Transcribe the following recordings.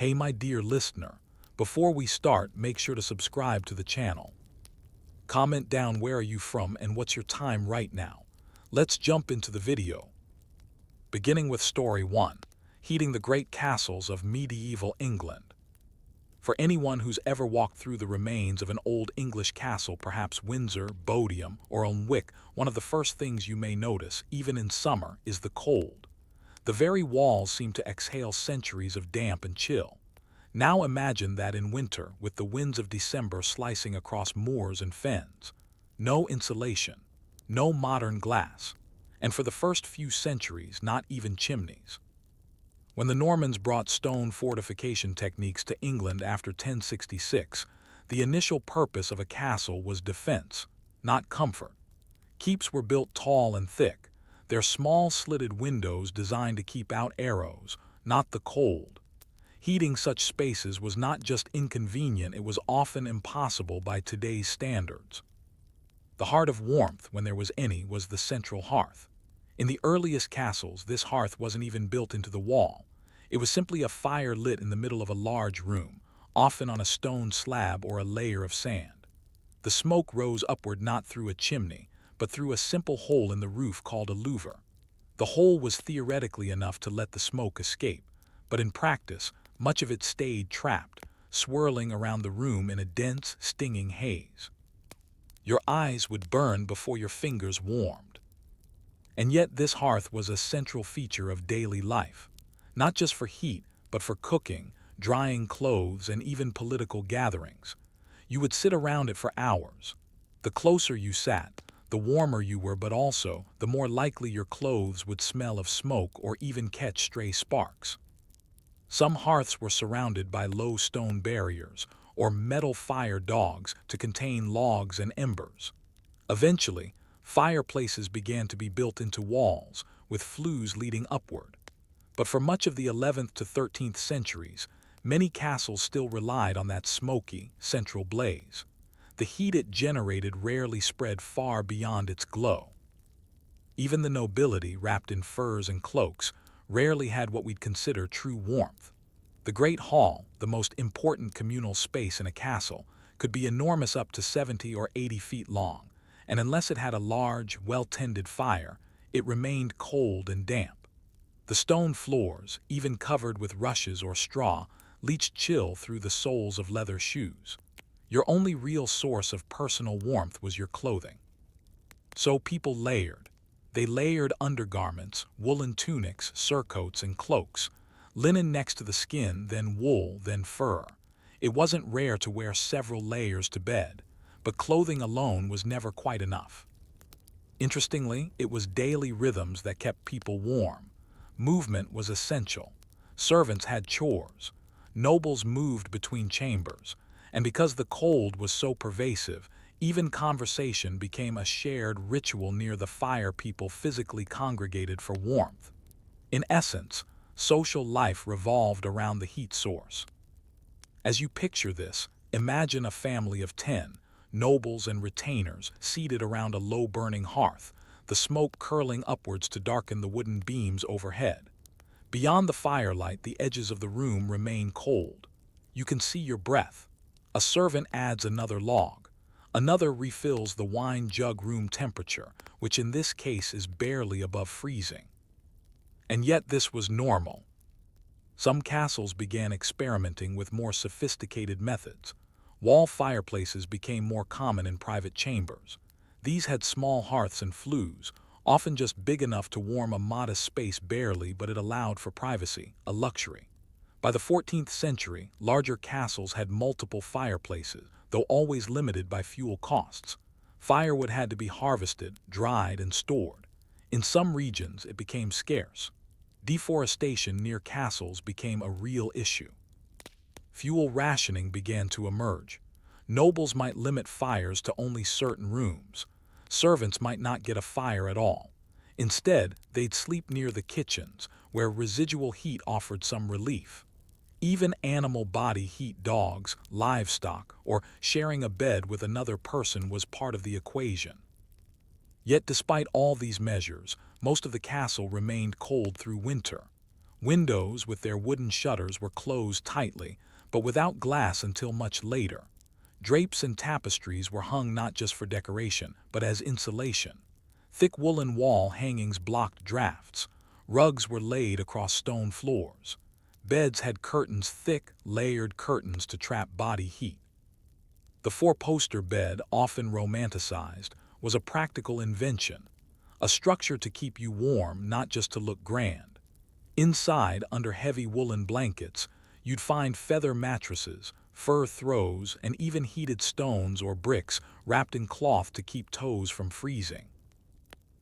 Hey my dear listener, before we start, make sure to subscribe to the channel. Comment down where are you from and what's your time right now. Let's jump into the video. Beginning with Story 1, Heating the Great Castles of Medieval England. For anyone who's ever walked through the remains of an old English castle, perhaps Windsor, Bodiam, or Alnwick, one of the first things you may notice, even in summer, is the cold. The very walls seem to exhale centuries of damp and chill. Now imagine that in winter, with the winds of December slicing across moors and fens. No insulation, no modern glass, and for the first few centuries, not even chimneys. When the Normans brought stone fortification techniques to England after 1066, the initial purpose of a castle was defense, not comfort. Keeps were built tall and thick, their small slitted windows designed to keep out arrows, not the cold. Heating such spaces was not just inconvenient, it was often impossible by today's standards. The heart of warmth, when there was any, was the central hearth. In the earliest castles, this hearth wasn't even built into the wall. It was simply a fire lit in the middle of a large room, often on a stone slab or a layer of sand. The smoke rose upward not through a chimney, but through a simple hole in the roof called a louver. The hole was theoretically enough to let the smoke escape, but in practice, much of it stayed trapped, swirling around the room in a dense, stinging haze. Your eyes would burn before your fingers warmed. And yet this hearth was a central feature of daily life, not just for heat, but for cooking, drying clothes, and even political gatherings. You would sit around it for hours. The closer you sat, the warmer you were, but also the more likely your clothes would smell of smoke or even catch stray sparks. Some hearths were surrounded by low stone barriers or metal fire dogs to contain logs and embers. Eventually, fireplaces began to be built into walls, with flues leading upward. But for much of the 11th to 13th centuries, many castles still relied on that smoky, central blaze. The heat it generated rarely spread far beyond its glow. Even the nobility, wrapped in furs and cloaks, rarely had what we'd consider true warmth. The Great Hall, the most important communal space in a castle, could be enormous, up to 70 or 80 feet long, and unless it had a large, well-tended fire, it remained cold and damp. The stone floors, even covered with rushes or straw, leached chill through the soles of leather shoes. Your only real source of personal warmth was your clothing. So people layered. They layered undergarments, woolen tunics, surcoats, and cloaks, linen next to the skin, then wool, then fur. It wasn't rare to wear several layers to bed, but clothing alone was never quite enough. Interestingly, it was daily rhythms that kept people warm. Movement was essential. Servants had chores. Nobles moved between chambers. And because the cold was so pervasive, even conversation became a shared ritual near the fire. People physically congregated for warmth. In essence, social life revolved around the heat source. As you picture this, imagine a family of 10, nobles and retainers, seated around a low-burning hearth, the smoke curling upwards to darken the wooden beams overhead. Beyond the firelight, the edges of the room remain cold. You can see your breath. A servant adds another log. Another refills the wine jug room temperature, which in this case is barely above freezing. And yet this was normal. Some castles began experimenting with more sophisticated methods. Wall fireplaces became more common in private chambers. These had small hearths and flues, often just big enough to warm a modest space barely, but it allowed for privacy, a luxury. By the 14th century, larger castles had multiple fireplaces, though always limited by fuel costs. Firewood had to be harvested, dried, and stored. In some regions, it became scarce. Deforestation near castles became a real issue. Fuel rationing began to emerge. Nobles might limit fires to only certain rooms. Servants might not get a fire at all. Instead, they'd sleep near the kitchens, where residual heat offered some relief. Even animal body heat, dogs, livestock, or sharing a bed with another person was part of the equation. Yet despite all these measures, most of the castle remained cold through winter. Windows with their wooden shutters were closed tightly, but without glass until much later. Drapes and tapestries were hung not just for decoration, but as insulation. Thick woolen wall hangings blocked drafts. Rugs were laid across stone floors. Beds had curtains, thick, layered curtains to trap body heat. The four-poster bed, often romanticized, was a practical invention, a structure to keep you warm, not just to look grand. Inside, under heavy woolen blankets, you'd find feather mattresses, fur throws, and even heated stones or bricks wrapped in cloth to keep toes from freezing.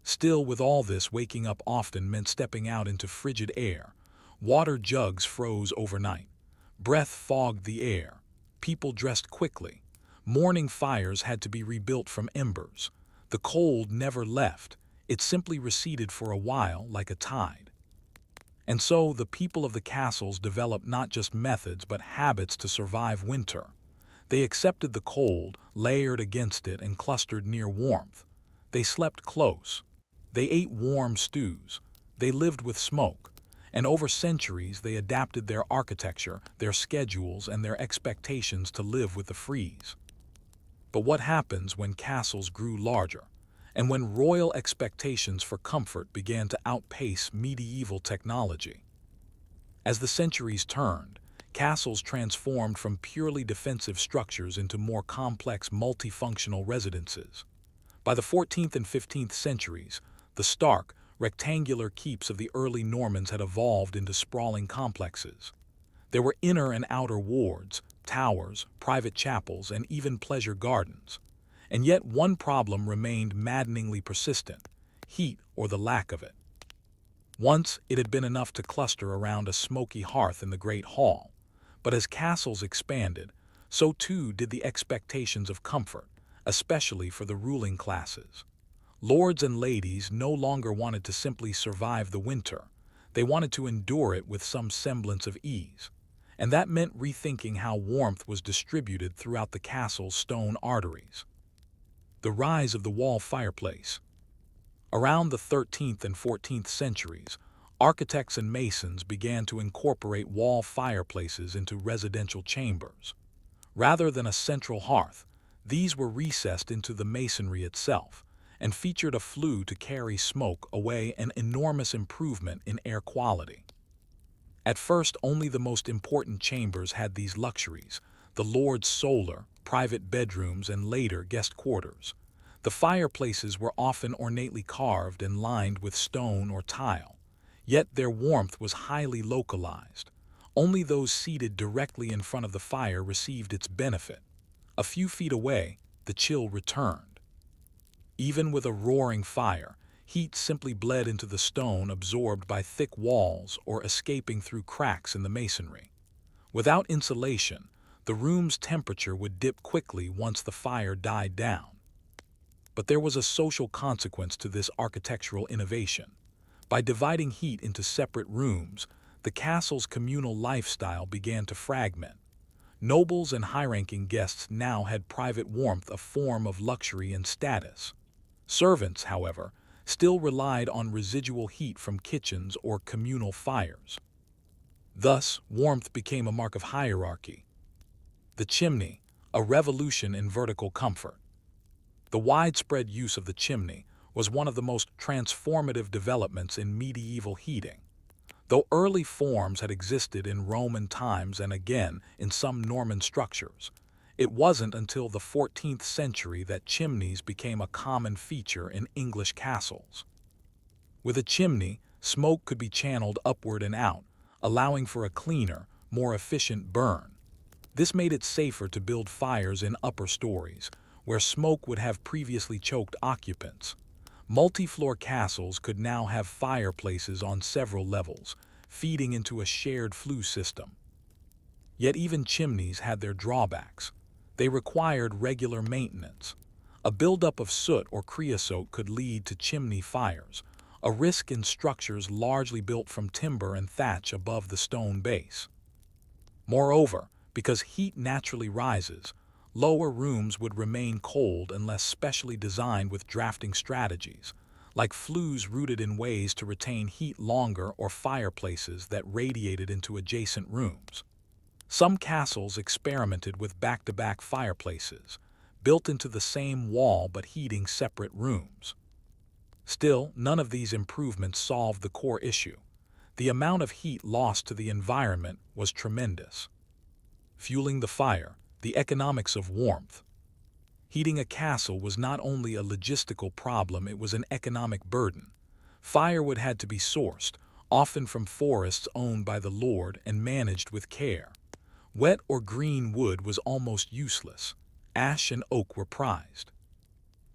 Still, with all this, waking up often meant stepping out into frigid air. Water jugs froze overnight. Breath fogged the air. People dressed quickly. Morning fires had to be rebuilt from embers. The cold never left. It simply receded for a while like a tide. And so the people of the castles developed not just methods but habits to survive winter. They accepted the cold, layered against it, and clustered near warmth. They slept close. They ate warm stews. They lived with smoke. And over centuries they adapted their architecture, their schedules, and their expectations to live with the freeze. But what happens when castles grew larger, and when royal expectations for comfort began to outpace medieval technology? As the centuries turned, castles transformed from purely defensive structures into more complex multifunctional residences. By the 14th and 15th centuries, the stark, rectangular keeps of the early Normans had evolved into sprawling complexes. There were inner and outer wards, towers, private chapels, and even pleasure gardens. And yet one problem remained maddeningly persistent: heat, or the lack of it. Once it had been enough to cluster around a smoky hearth in the Great Hall, but as castles expanded, so too did the expectations of comfort, especially for the ruling classes. Lords and ladies no longer wanted to simply survive the winter. They wanted to endure it with some semblance of ease. And that meant rethinking how warmth was distributed throughout the castle's stone arteries. The rise of the wall fireplace. Around the 13th and 14th centuries, architects and masons began to incorporate wall fireplaces into residential chambers. Rather than a central hearth, these were recessed into the masonry itself, and featured a flue to carry smoke away, an enormous improvement in air quality. At first, only the most important chambers had these luxuries: the lord's solar, private bedrooms, and later guest quarters. The fireplaces were often ornately carved and lined with stone or tile, yet their warmth was highly localized. Only those seated directly in front of the fire received its benefit. A few feet away, the chill returned. Even with a roaring fire, heat simply bled into the stone, absorbed by thick walls or escaping through cracks in the masonry. Without insulation, the room's temperature would dip quickly once the fire died down. But there was a social consequence to this architectural innovation. By dividing heat into separate rooms, the castle's communal lifestyle began to fragment. Nobles and high-ranking guests now had private warmth, a form of luxury and status. Servants, however, still relied on residual heat from kitchens or communal fires. Thus, warmth became a mark of hierarchy. The chimney, a revolution in vertical comfort. The widespread use of the chimney was one of the most transformative developments in medieval heating. Though early forms had existed in Roman times and again in some Norman structures, it wasn't until the 14th century that chimneys became a common feature in English castles. With a chimney, smoke could be channeled upward and out, allowing for a cleaner, more efficient burn. This made it safer to build fires in upper stories, where smoke would have previously choked occupants. Multi-floor castles could now have fireplaces on several levels, feeding into a shared flue system. Yet even chimneys had their drawbacks. They required regular maintenance. A buildup of soot or creosote could lead to chimney fires, a risk in structures largely built from timber and thatch above the stone base. Moreover, because heat naturally rises, lower rooms would remain cold unless specially designed with drafting strategies, like flues rooted in ways to retain heat longer or fireplaces that radiated into adjacent rooms. Some castles experimented with back-to-back fireplaces, built into the same wall but heating separate rooms. Still, none of these improvements solved the core issue. The amount of heat lost to the environment was tremendous. Fueling the fire, the economics of warmth. Heating a castle was not only a logistical problem, it was an economic burden. Firewood had to be sourced, often from forests owned by the lord and managed with care. Wet or green wood was almost useless. Ash and oak were prized.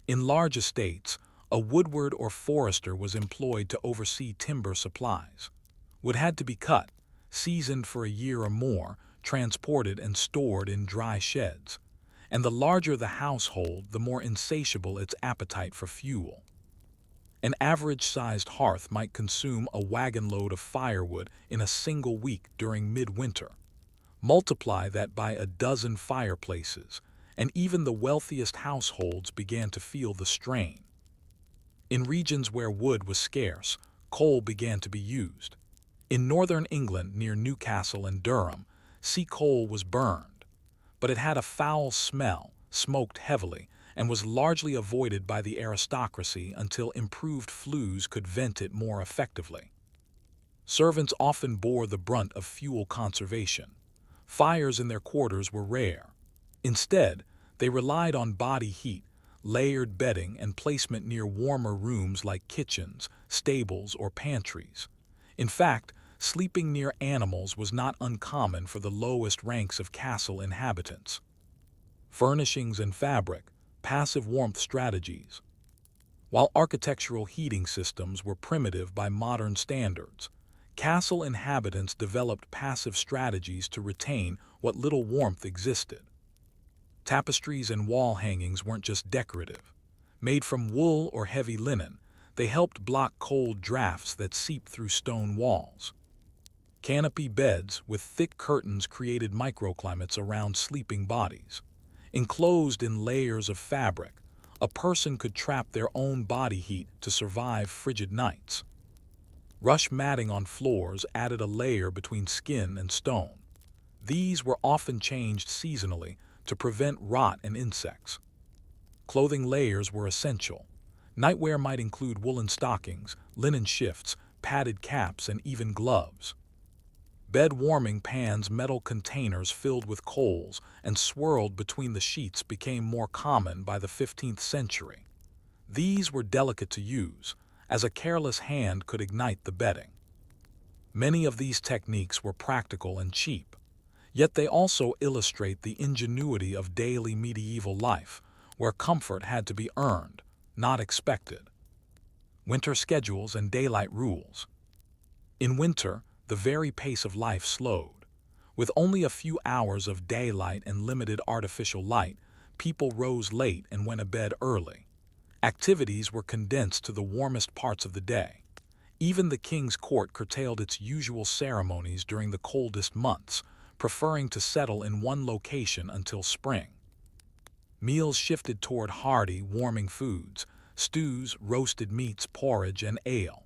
In large estates, a woodward or forester was employed to oversee timber supplies. Wood had to be cut, seasoned for a year or more, transported and stored in dry sheds. And the larger the household, the more insatiable its appetite for fuel. An average-sized hearth might consume a wagon load of firewood in a single week during midwinter. Multiply that by a dozen fireplaces, and even the wealthiest households began to feel the strain. In regions where wood was scarce, coal began to be used. In northern England, near Newcastle and Durham, sea coal was burned, but it had a foul smell, smoked heavily, and was largely avoided by the aristocracy until improved flues could vent it more effectively. Servants often bore the brunt of fuel conservation. Fires in their quarters were rare. Instead, they relied on body heat, layered bedding, and placement near warmer rooms like kitchens, stables, or pantries. In fact, sleeping near animals was not uncommon for the lowest ranks of castle inhabitants. Furnishings and fabric, passive warmth strategies. While architectural heating systems were primitive by modern standards, castle inhabitants developed passive strategies to retain what little warmth existed. Tapestries and wall hangings weren't just decorative. Made from wool or heavy linen, they helped block cold drafts that seeped through stone walls. Canopy beds with thick curtains created microclimates around sleeping bodies. Enclosed in layers of fabric, a person could trap their own body heat to survive frigid nights. Rush matting on floors added a layer between skin and stone. These were often changed seasonally to prevent rot and insects. Clothing layers were essential. Nightwear might include woolen stockings, linen shifts, padded caps, and even gloves. Bed warming pans, metal containers filled with coals and swirled between the sheets, became more common by the 15th century. These were delicate to use, as a careless hand could ignite the bedding. Many of these techniques were practical and cheap, yet they also illustrate the ingenuity of daily medieval life, where comfort had to be earned, not expected. Winter schedules and daylight rules. In winter, the very pace of life slowed. With only a few hours of daylight and limited artificial light, people rose late and went to bed early. Activities were condensed to the warmest parts of the day. Even the king's court curtailed its usual ceremonies during the coldest months, preferring to settle in one location until spring. Meals shifted toward hearty, warming foods: stews, roasted meats, porridge, and ale.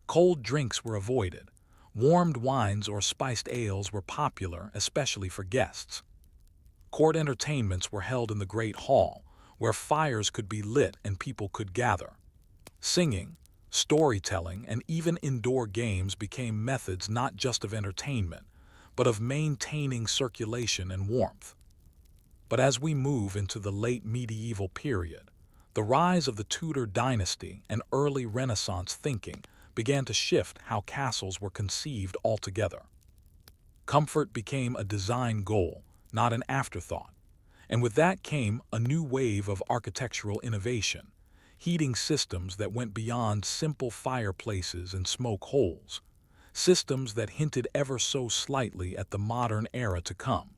Cold drinks were avoided. Warmed wines or spiced ales were popular, especially for guests. Court entertainments were held in the Great Hall, where fires could be lit and people could gather. Singing, storytelling, and even indoor games became methods not just of entertainment, but of maintaining circulation and warmth. But as we move into the late medieval period, the rise of the Tudor dynasty and early Renaissance thinking began to shift how castles were conceived altogether. Comfort became a design goal, not an afterthought, and with that came a new wave of architectural innovation, heating systems that went beyond simple fireplaces and smoke holes, systems that hinted ever so slightly at the modern era to come.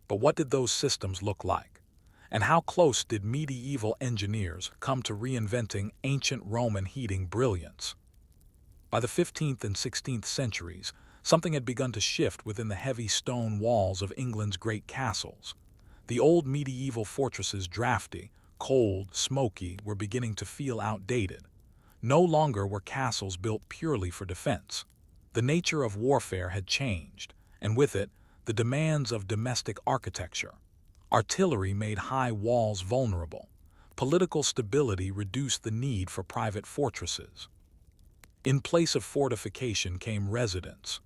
But what did those systems look like? And how close did medieval engineers come to reinventing ancient Roman heating brilliance? By the 15th and 16th centuries, something had begun to shift within the heavy stone walls of England's great castles. The old medieval fortresses, drafty, cold, smoky, were beginning to feel outdated. No longer were castles built purely for defense. The nature of warfare had changed, and with it, the demands of domestic architecture. Artillery made high walls vulnerable. Political stability reduced the need for private fortresses. In place of fortification came residence.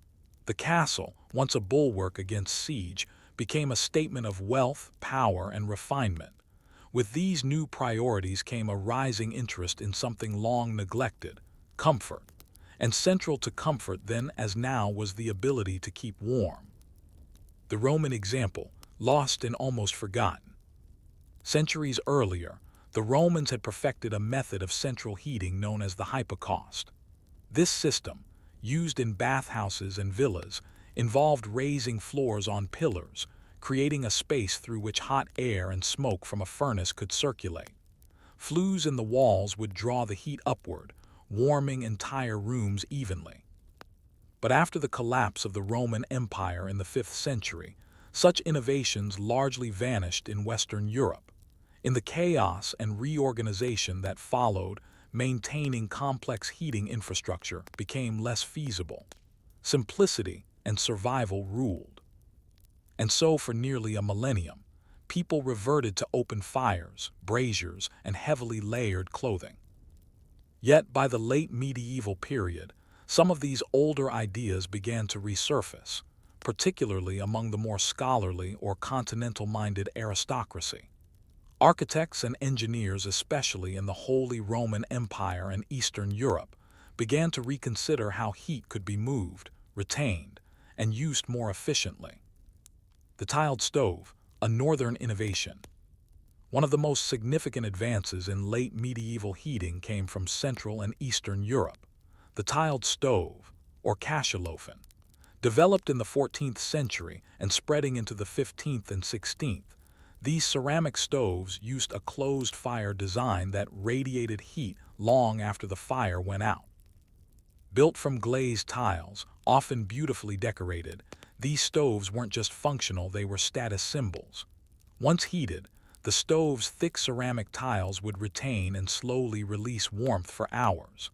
The castle, once a bulwark against siege, became a statement of wealth, power, and refinement. With these new priorities came a rising interest in something long neglected: comfort. And central to comfort then as now was the ability to keep warm. The Roman example, lost and almost forgotten. Centuries earlier, the Romans had perfected a method of central heating known as the hypocaust. This system, used in bathhouses and villas, involved raising floors on pillars, creating a space through which hot air and smoke from a furnace could circulate. Flues in the walls would draw the heat upward, warming entire rooms evenly. But after the collapse of the Roman Empire in the 5th century, such innovations largely vanished in Western Europe. In the chaos and reorganization that followed, maintaining complex heating infrastructure became less feasible. Simplicity and survival ruled. And so for nearly a millennium, people reverted to open fires, braziers, and heavily layered clothing. Yet by the late medieval period, some of these older ideas began to resurface, particularly among the more scholarly or continental-minded aristocracy. Architects and engineers, especially in the Holy Roman Empire and Eastern Europe, began to reconsider how heat could be moved, retained, and used more efficiently. The tiled stove, a northern innovation. One of the most significant advances in late medieval heating came from Central and Eastern Europe. The tiled stove, or Kasselofen, developed in the 14th century and spreading into the 15th and 16th. These ceramic stoves used a closed-fire design that radiated heat long after the fire went out. Built from glazed tiles, often beautifully decorated, these stoves weren't just functional, they were status symbols. Once heated, the stove's thick ceramic tiles would retain and slowly release warmth for hours.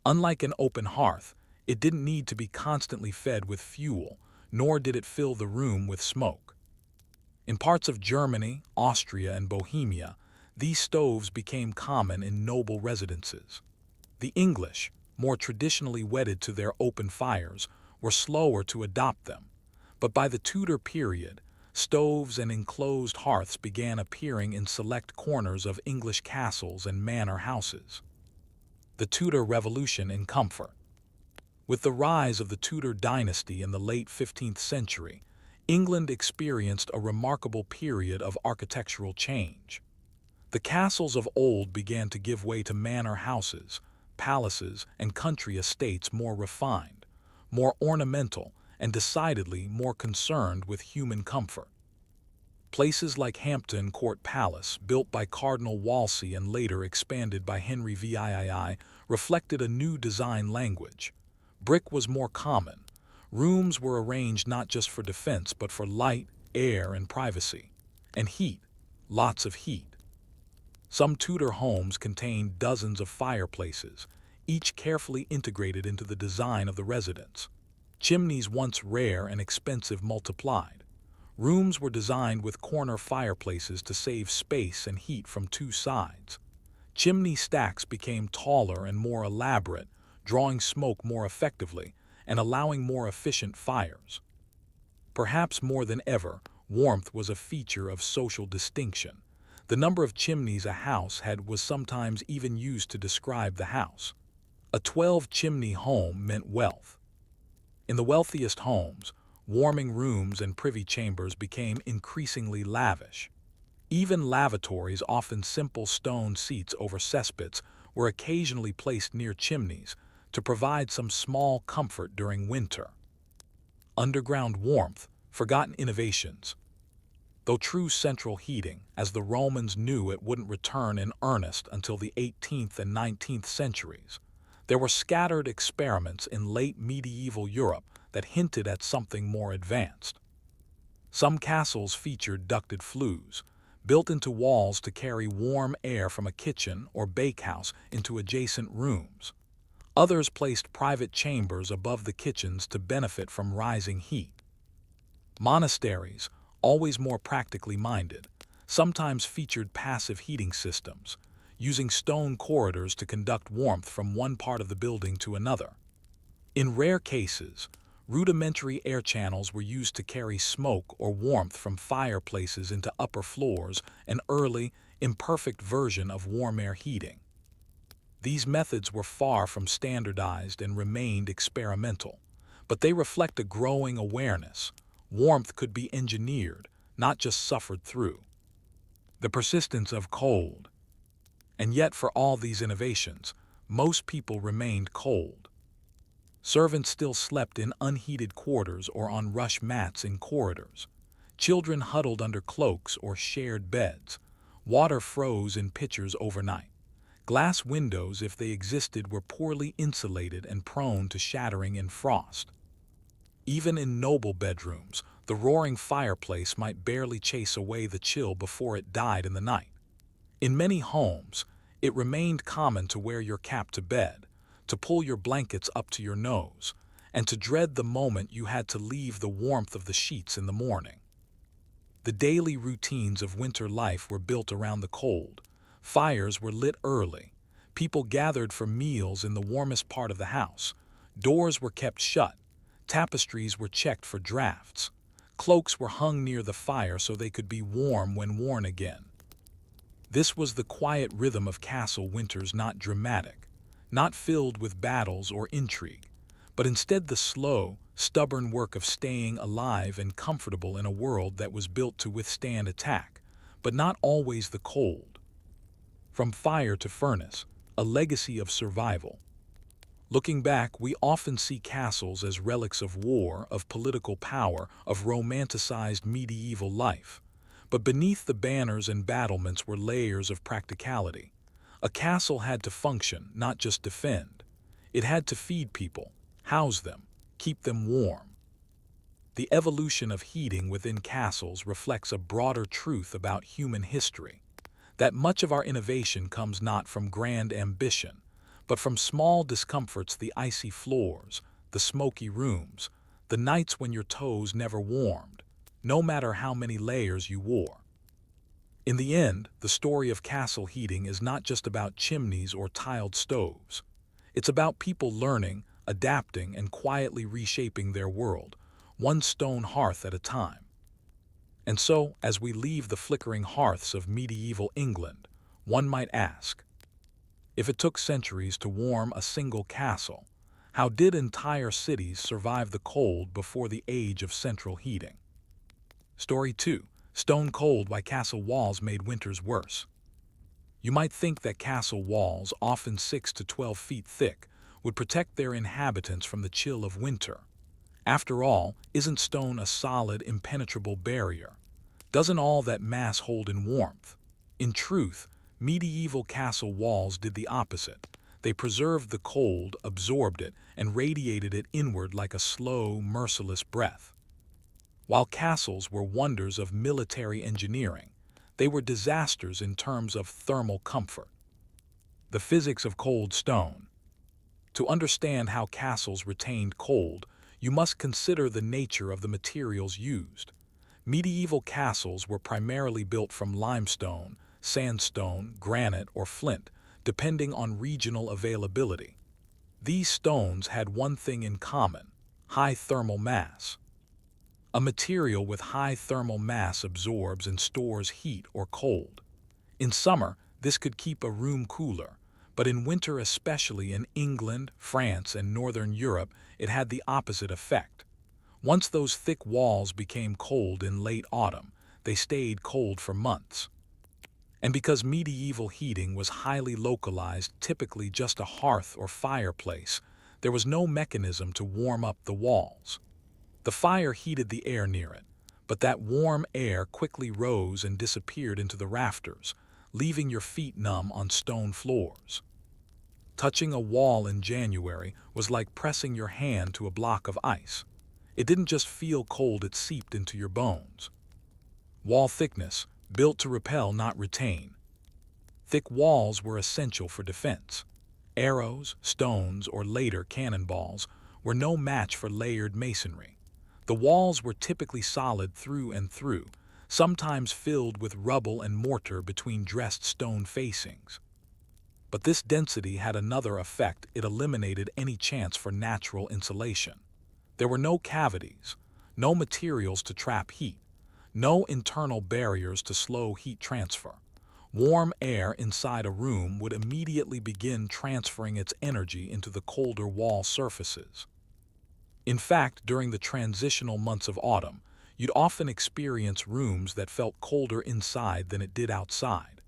Unlike an open hearth, it didn't need to be constantly fed with fuel, nor did it fill the room with smoke. In parts of Germany, Austria, and Bohemia, these stoves became common in noble residences. The English, more traditionally wedded to their open fires, were slower to adopt them. But by the Tudor period, stoves and enclosed hearths began appearing in select corners of English castles and manor houses. The Tudor Revolution in comfort. With the rise of the Tudor dynasty in the late 15th century, England experienced a remarkable period of architectural change. The castles of old began to give way to manor houses, palaces, and country estates more refined, more ornamental, and decidedly more concerned with human comfort. Places like Hampton Court Palace, built by Cardinal Wolsey and later expanded by Henry VII, reflected a new design language. Brick was more common. Rooms were arranged not just for defense but for light, air, and privacy. And heat, lots of heat. Some Tudor homes contained dozens of fireplaces, each carefully integrated into the design of the residence. Chimneys, once rare and expensive, multiplied. Rooms were designed with corner fireplaces to save space and heat from two sides. Chimney stacks became taller and more elaborate, drawing smoke more effectively and allowing more efficient fires. Perhaps more than ever, warmth was a feature of social distinction. The number of chimneys a house had was sometimes even used to describe the house. A 12-chimney home meant wealth. In the wealthiest homes, warming rooms and privy chambers became increasingly lavish. Even lavatories, often simple stone seats over cesspits, were occasionally placed near chimneys to provide some small comfort during winter. Underground warmth, forgotten innovations. Though true central heating, as the Romans knew it wouldn't return in earnest until the 18th and 19th centuries, there were scattered experiments in late medieval Europe that hinted at something more advanced. Some castles featured ducted flues, built into walls to carry warm air from a kitchen or bakehouse into adjacent rooms. Others placed private chambers above the kitchens to benefit from rising heat. Monasteries, always more practically minded, sometimes featured passive heating systems, using stone corridors to conduct warmth from one part of the building to another. In rare cases, rudimentary air channels were used to carry smoke or warmth from fireplaces into upper floors, an early, imperfect version of warm air heating. These methods were far from standardized and remained experimental, but they reflect a growing awareness. Warmth could be engineered, not just suffered through. The persistence of cold. And yet, for all these innovations, most people remained cold. Servants still slept in unheated quarters or on rush mats in corridors. Children huddled under cloaks or shared beds. Water froze in pitchers overnight. Glass windows, if they existed, were poorly insulated and prone to shattering in frost. Even in noble bedrooms, the roaring fireplace might barely chase away the chill before it died in the night. In many homes, it remained common to wear your cap to bed, to pull your blankets up to your nose, and to dread the moment you had to leave the warmth of the sheets in the morning. The daily routines of winter life were built around the cold. Fires were lit early. People gathered for meals in the warmest part of the house. Doors were kept shut. Tapestries were checked for drafts. Cloaks were hung near the fire so they could be warm when worn again. This was the quiet rhythm of castle winters, not dramatic, not filled with battles or intrigue, but instead the slow, stubborn work of staying alive and comfortable in a world that was built to withstand attack, but not always the cold. From fire to furnace, a legacy of survival. Looking back, we often see castles as relics of war, of political power, of romanticized medieval life. But beneath the banners and battlements were layers of practicality. A castle had to function, not just defend. It had to feed people, house them, keep them warm. The evolution of heating within castles reflects a broader truth about human history, that much of our innovation comes not from grand ambition, but from small discomforts: the icy floors, the smoky rooms, the nights when your toes never warmed, no matter how many layers you wore. In the end, the story of castle heating is not just about chimneys or tiled stoves. It's about people learning, adapting, and quietly reshaping their world, one stone hearth at a time. And so, as we leave the flickering hearths of medieval England, one might ask, if it took centuries to warm a single castle, how did entire cities survive the cold before the age of central heating? Story 2. Stone cold: why castle walls made winters worse. You might think that castle walls, often 6 to 12 feet thick, would protect their inhabitants from the chill of winter. After all, isn't stone a solid, impenetrable barrier? Doesn't all that mass hold in warmth? In truth, medieval castle walls did the opposite. They preserved the cold, absorbed it, and radiated it inward like a slow, merciless breath. While castles were wonders of military engineering, they were disasters in terms of thermal comfort. The physics of cold stone. To understand how castles retained cold, you must consider the nature of the materials used. Medieval castles were primarily built from limestone, sandstone, granite, or flint, depending on regional availability. These stones had one thing in common: high thermal mass. A material with high thermal mass absorbs and stores heat or cold. In summer, this could keep a room cooler, but in winter, especially in England, France, and Northern Europe, it had the opposite effect. Once those thick walls became cold in late autumn, they stayed cold for months. And because medieval heating was highly localized, typically just a hearth or fireplace, there was no mechanism to warm up the walls. The fire heated the air near it, but that warm air quickly rose and disappeared into the rafters, leaving your feet numb on stone floors. Touching a wall in January was like pressing your hand to a block of ice. It didn't just feel cold, it seeped into your bones. Wall thickness. built to repel, not retain. Thick walls were essential for defense. Arrows, stones, or later cannonballs were no match for layered masonry. The walls were typically solid through and through, sometimes filled with rubble and mortar between dressed stone facings. But this density had another effect: it eliminated any chance for natural insulation. There were no cavities, no materials to trap heat, no internal barriers to slow heat transfer. Warm air inside a room would immediately begin transferring its energy into the colder wall surfaces. In fact, during the transitional months of autumn, you'd often experience rooms that felt colder inside than it did outside.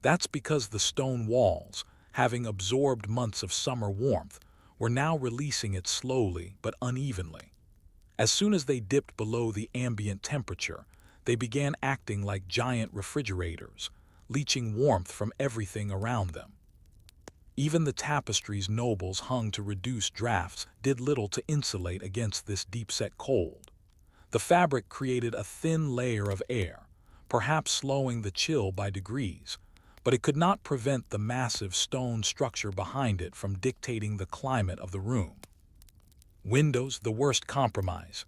That's because the stone walls, having absorbed months of summer warmth, were now releasing it slowly but unevenly. As soon as they dipped below the ambient temperature, they began acting like giant refrigerators, leaching warmth from everything around them. Even the tapestries nobles hung to reduce drafts did little to insulate against this deep-set cold. The fabric created a thin layer of air, perhaps slowing the chill by degrees, but it could not prevent the massive stone structure behind it from dictating the climate of the room. Windows, the worst compromise.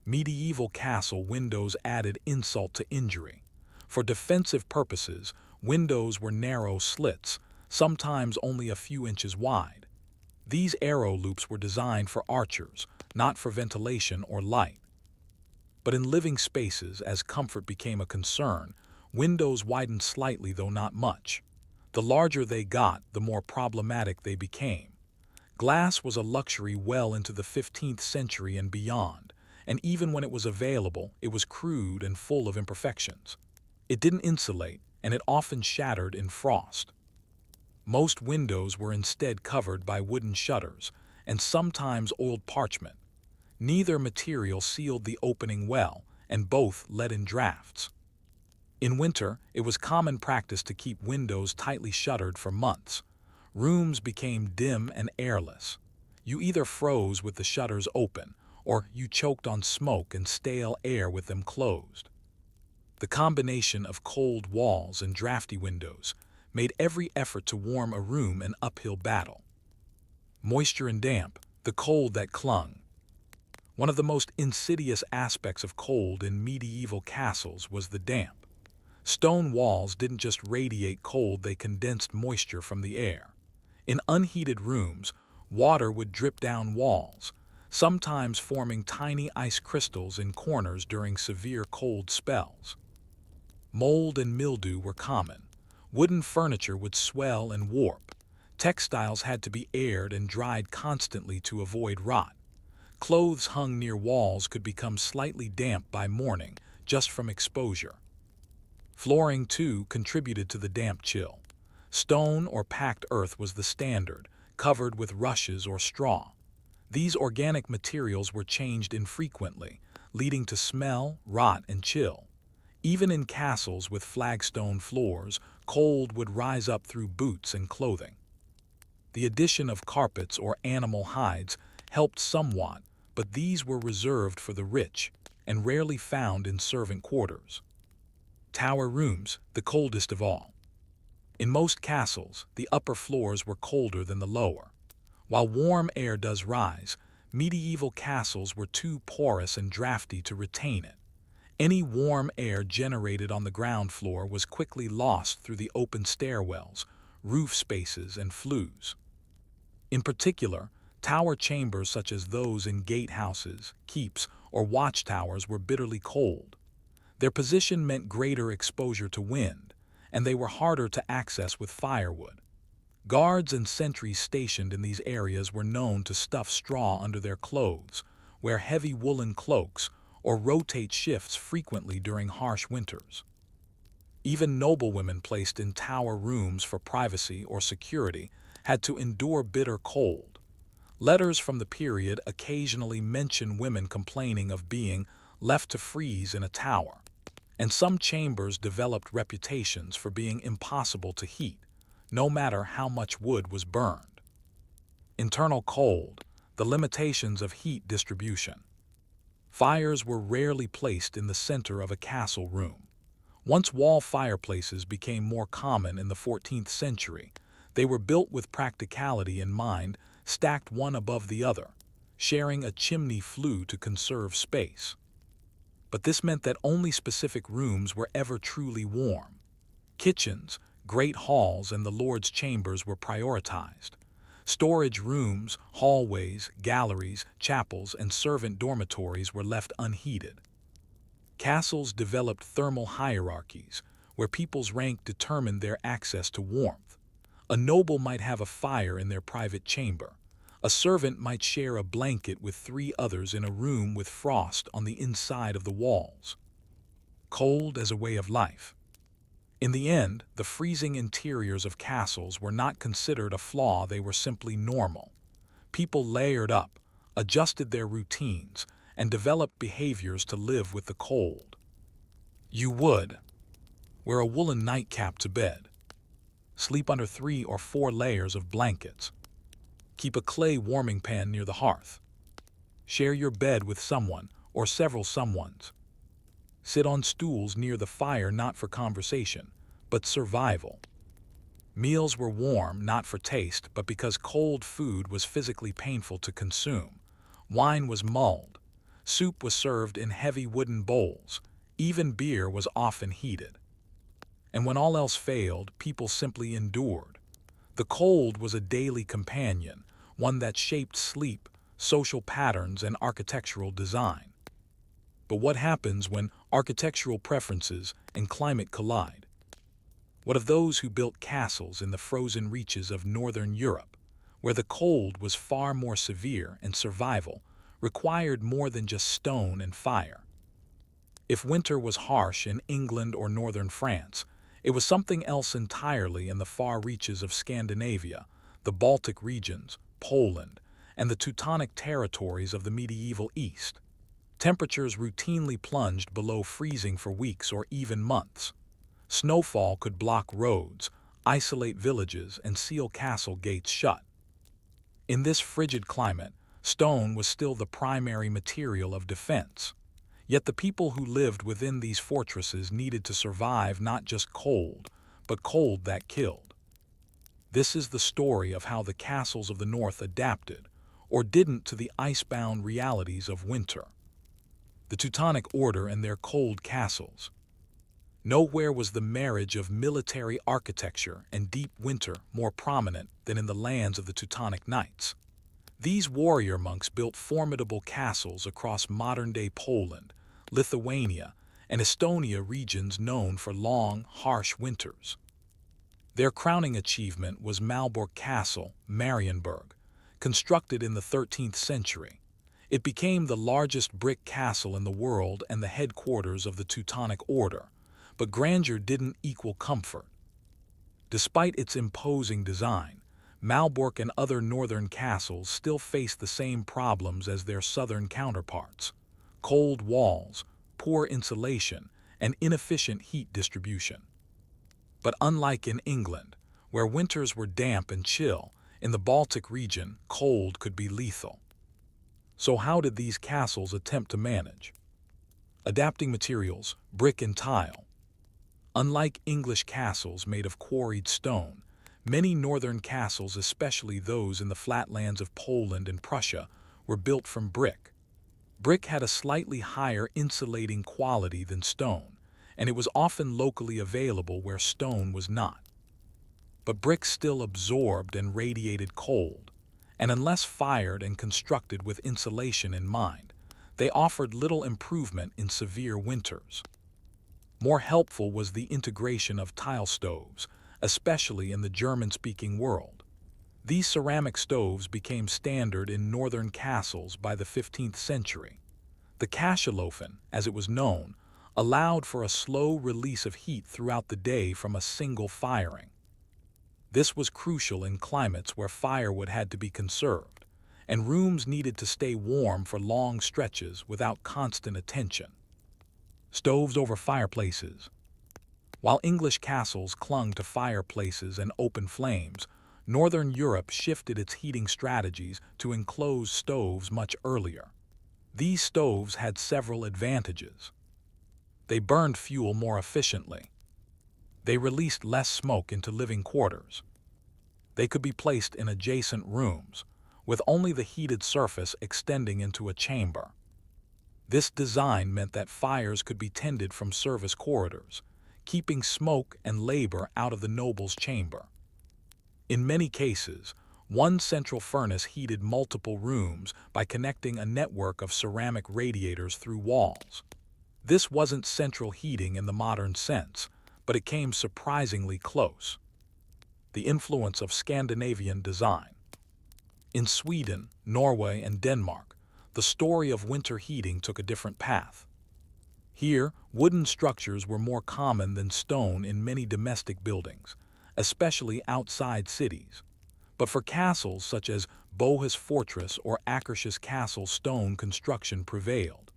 Medieval castle windows added insult to injury. For defensive purposes, windows were narrow slits, sometimes only a few inches wide. These arrow loops were designed for archers, not for ventilation or light. But in living spaces, as comfort became a concern, windows widened slightly, though not much. The larger they got, the more problematic they became. Glass was a luxury well into the 15th century and beyond, and even when it was available, it was crude and full of imperfections. It didn't insulate, and it often shattered in frost. Most windows were instead covered by wooden shutters, and sometimes oiled parchment. Neither material sealed the opening well, and both let in drafts. In winter, it was common practice to keep windows tightly shuttered for months. Rooms became dim and airless. You either froze with the shutters open, or you choked on smoke and stale air with them closed. The combination of cold walls and drafty windows made every effort to warm a room an uphill battle. Moisture and damp, the cold that clung. One of the most insidious aspects of cold in medieval castles was the damp. Stone walls didn't just radiate cold, they condensed moisture from the air. In unheated rooms, water would drip down walls, sometimes forming tiny ice crystals in corners during severe cold spells. Mold and mildew were common. Wooden furniture would swell and warp. Textiles had to be aired and dried constantly to avoid rot. Clothes hung near walls could become slightly damp by morning, just from exposure. Flooring, too, contributed to the damp chill. Stone or packed earth was the standard, covered with rushes or straw. These organic materials were changed infrequently, leading to smell, rot, and chill. Even in castles with flagstone floors, cold would rise up through boots and clothing. The addition of carpets or animal hides helped somewhat, but these were reserved for the rich and rarely found in servant quarters. Tower rooms, the coldest of all. In most castles, the upper floors were colder than the lower. While warm air does rise, medieval castles were too porous and drafty to retain it. Any warm air generated on the ground floor was quickly lost through the open stairwells, roof spaces, and flues. In particular, tower chambers such as those in gatehouses, keeps, or watchtowers were bitterly cold. Their position meant greater exposure to wind, and they were harder to access with firewood. Guards and sentries stationed in these areas were known to stuff straw under their clothes, wear heavy woolen cloaks, or rotate shifts frequently during harsh winters. Even noblewomen placed in tower rooms for privacy or security had to endure bitter cold. Letters from the period occasionally mention women complaining of being left to freeze in a tower, and some chambers developed reputations for being impossible to heat, no matter how much wood was burned. Internal cold, the limitations of heat distribution. Fires were rarely placed in the center of a castle room. Once wall fireplaces became more common in the 14th century, they were built with practicality in mind, stacked one above the other, sharing a chimney flue to conserve space. But this meant that only specific rooms were ever truly warm. Kitchens, great halls, and the Lord's chambers were prioritized. Storage rooms, hallways, galleries, chapels, and servant dormitories were left unheated. Castles developed thermal hierarchies, where people's rank determined their access to warmth. A noble might have a fire in their private chamber. A servant might share a blanket with 3 others in a room with frost on the inside of the walls. Cold as a way of life. In the end, the freezing interiors of castles were not considered a flaw, they were simply normal. People layered up, adjusted their routines, and developed behaviors to live with the cold. You would wear a woolen nightcap to bed, sleep under 3 or 4 layers of blankets, keep a clay warming pan near the hearth, share your bed with someone or several someones, sit on stools near the fire not for conversation, but survival. Meals were warm not for taste, but because cold food was physically painful to consume. Wine was mulled. Soup was served in heavy wooden bowls. Even beer was often heated. And when all else failed, people simply endured. The cold was a daily companion, one that shaped sleep, social patterns, and architectural design. But what happens when architectural preferences and climate collide? What of those who built castles in the frozen reaches of northern Europe, where the cold was far more severe and survival required more than just stone and fire? If winter was harsh in England or northern France, it was something else entirely in the far reaches of Scandinavia, the Baltic regions, Poland, and the Teutonic territories of the medieval East. Temperatures routinely plunged below freezing for weeks or even months. Snowfall could block roads, isolate villages, and seal castle gates shut. In this frigid climate, stone was still the primary material of defense. Yet the people who lived within these fortresses needed to survive not just cold, but cold that killed. This is the story of how the castles of the North adapted, or didn't, to the icebound realities of winter. The Teutonic Order and their cold castles. Nowhere was the marriage of military architecture and deep winter more prominent than in the lands of the Teutonic Knights. These warrior monks built formidable castles across modern-day Poland, Lithuania, and Estonia, regions known for long, harsh winters. Their crowning achievement was Malbork Castle, Marienburg, constructed in the 13th century. It became the largest brick castle in the world and the headquarters of the Teutonic Order. But grandeur didn't equal comfort. Despite its imposing design, Malbork and other northern castles still faced the same problems as their southern counterparts: cold walls, poor insulation, and inefficient heat distribution. But unlike in England, where winters were damp and chill, in the Baltic region, cold could be lethal. So how did these castles attempt to manage? Adapting materials, brick and tile. Unlike English castles made of quarried stone, many northern castles, especially those in the flatlands of Poland and Prussia, were built from brick. Brick had a slightly higher insulating quality than stone, and it was often locally available where stone was not. But brick still absorbed and radiated cold, and unless fired and constructed with insulation in mind, they offered little improvement in severe winters. More helpful was the integration of tile stoves, especially in the German-speaking world. These ceramic stoves became standard in northern castles by the 15th century. The Kasselofen, as it was known, allowed for a slow release of heat throughout the day from a single firing. This was crucial in climates where firewood had to be conserved, and rooms needed to stay warm for long stretches without constant attention. Stoves over fireplaces. While English castles clung to fireplaces and open flames, Northern Europe shifted its heating strategies to enclosed stoves much earlier. These stoves had several advantages. They burned fuel more efficiently. They released less smoke into living quarters. They could be placed in adjacent rooms, with only the heated surface extending into a chamber. This design meant that fires could be tended from service corridors, keeping smoke and labor out of the noble's chamber. In many cases, one central furnace heated multiple rooms by connecting a network of ceramic radiators through walls. This wasn't central heating in the modern sense, but it came surprisingly close. The influence of Scandinavian design. In Sweden, Norway, and Denmark, the story of winter heating took a different path. Here, wooden structures were more common than stone in many domestic buildings, especially outside cities. But for castles such as Bohus Fortress or Akershus Castle, stone construction prevailed.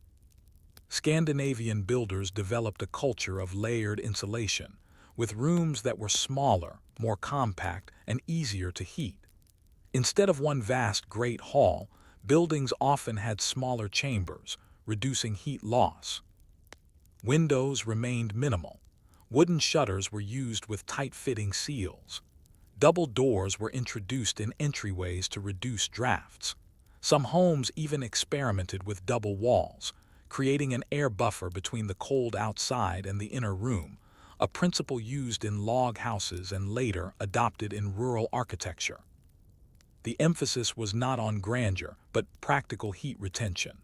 Scandinavian builders developed a culture of layered insulation, with rooms that were smaller, more compact, and easier to heat. Instead of one vast great hall, buildings often had smaller chambers, reducing heat loss. Windows remained minimal. Wooden shutters were used with tight-fitting seals. Double doors were introduced in entryways to reduce drafts. Some homes even experimented with double walls, creating an air buffer between the cold outside and the inner room, a principle used in log houses and later adopted in rural architecture. The emphasis was not on grandeur, but practical heat retention.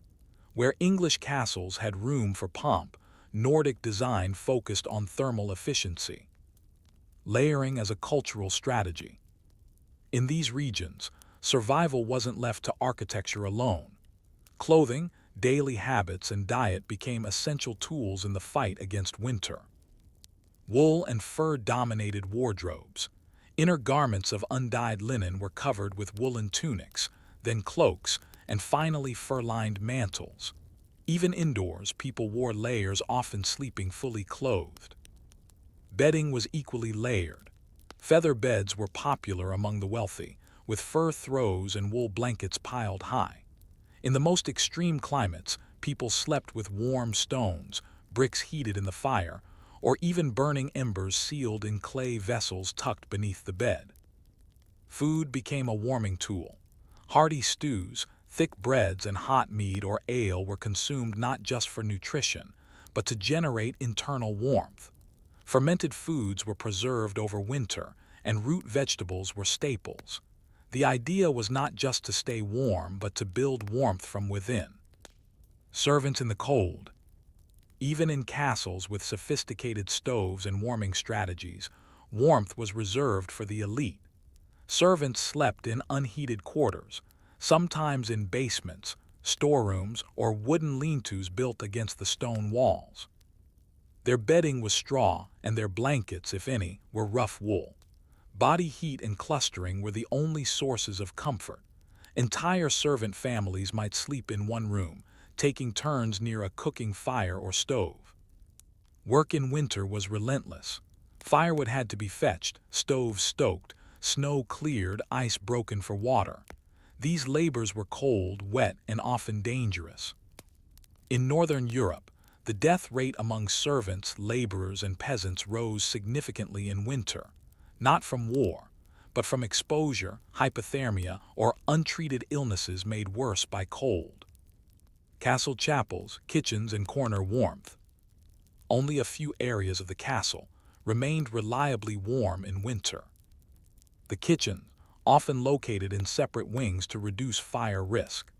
Where English castles had room for pomp, Nordic design focused on thermal efficiency. Layering as a cultural strategy. In these regions, survival wasn't left to architecture alone. Clothing, daily habits, and diet became essential tools in the fight against winter. Wool and fur dominated wardrobes. Inner garments of undyed linen were covered with woolen tunics, then cloaks, and finally fur-lined mantles. Even indoors, people wore layers, often sleeping fully clothed. Bedding was equally layered. Feather beds were popular among the wealthy, with fur throws and wool blankets piled high. In the most extreme climates, people slept with warm stones, bricks heated in the fire, or even burning embers sealed in clay vessels tucked beneath the bed. Food became a warming tool. Hearty stews, thick breads, and hot mead or ale were consumed not just for nutrition, but to generate internal warmth. Fermented foods were preserved over winter, and root vegetables were staples. The idea was not just to stay warm, but to build warmth from within. Servants in the cold. Even in castles with sophisticated stoves and warming strategies, warmth was reserved for the elite. Servants slept in unheated quarters, sometimes in basements, storerooms, or wooden lean-tos built against the stone walls. Their bedding was straw, and their blankets, if any, were rough wool. Body heat and clustering were the only sources of comfort. Entire servant families might sleep in one room, taking turns near a cooking fire or stove. Work in winter was relentless. Firewood had to be fetched, stoves stoked, snow cleared, ice broken for water. These labors were cold, wet, and often dangerous. In Northern Europe, the death rate among servants, laborers, and peasants rose significantly in winter, not from war, but from exposure, hypothermia, or untreated illnesses made worse by cold. Castle chapels, kitchens, and corner warmth. Only a few areas of the castle remained reliably warm in winter. The kitchen, often located in separate wings to reduce fire risk.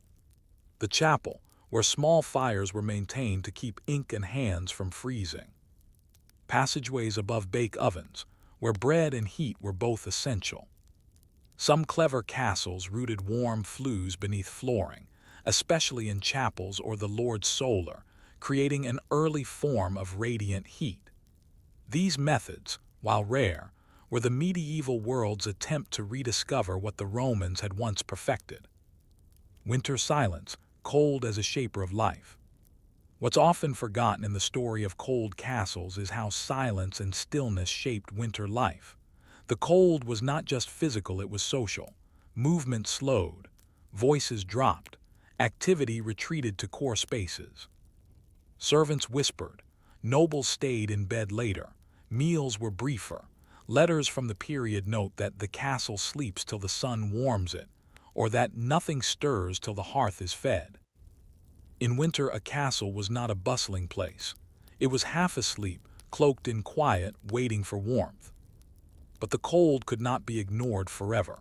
The chapel, where small fires were maintained to keep ink and hands from freezing. Passageways above bake ovens, where bread and heat were both essential. Some clever castles rooted warm flues beneath flooring, especially in chapels or the Lord's solar, creating an early form of radiant heat. These methods, while rare, were the medieval world's attempt to rediscover what the Romans had once perfected. Winter silence, cold as a shaper of life. What's often forgotten in the story of cold castles is how silence and stillness shaped winter life. The cold was not just physical, it was social. Movement slowed, voices dropped, activity retreated to core spaces. Servants whispered, Nobles stayed in bed later. Meals were briefer. Letters from the period note that the castle sleeps till the sun warms it, or that nothing stirs till the hearth is fed. In winter, a castle was not a bustling place. It was half asleep, cloaked in quiet, waiting for warmth. But the cold could not be ignored forever.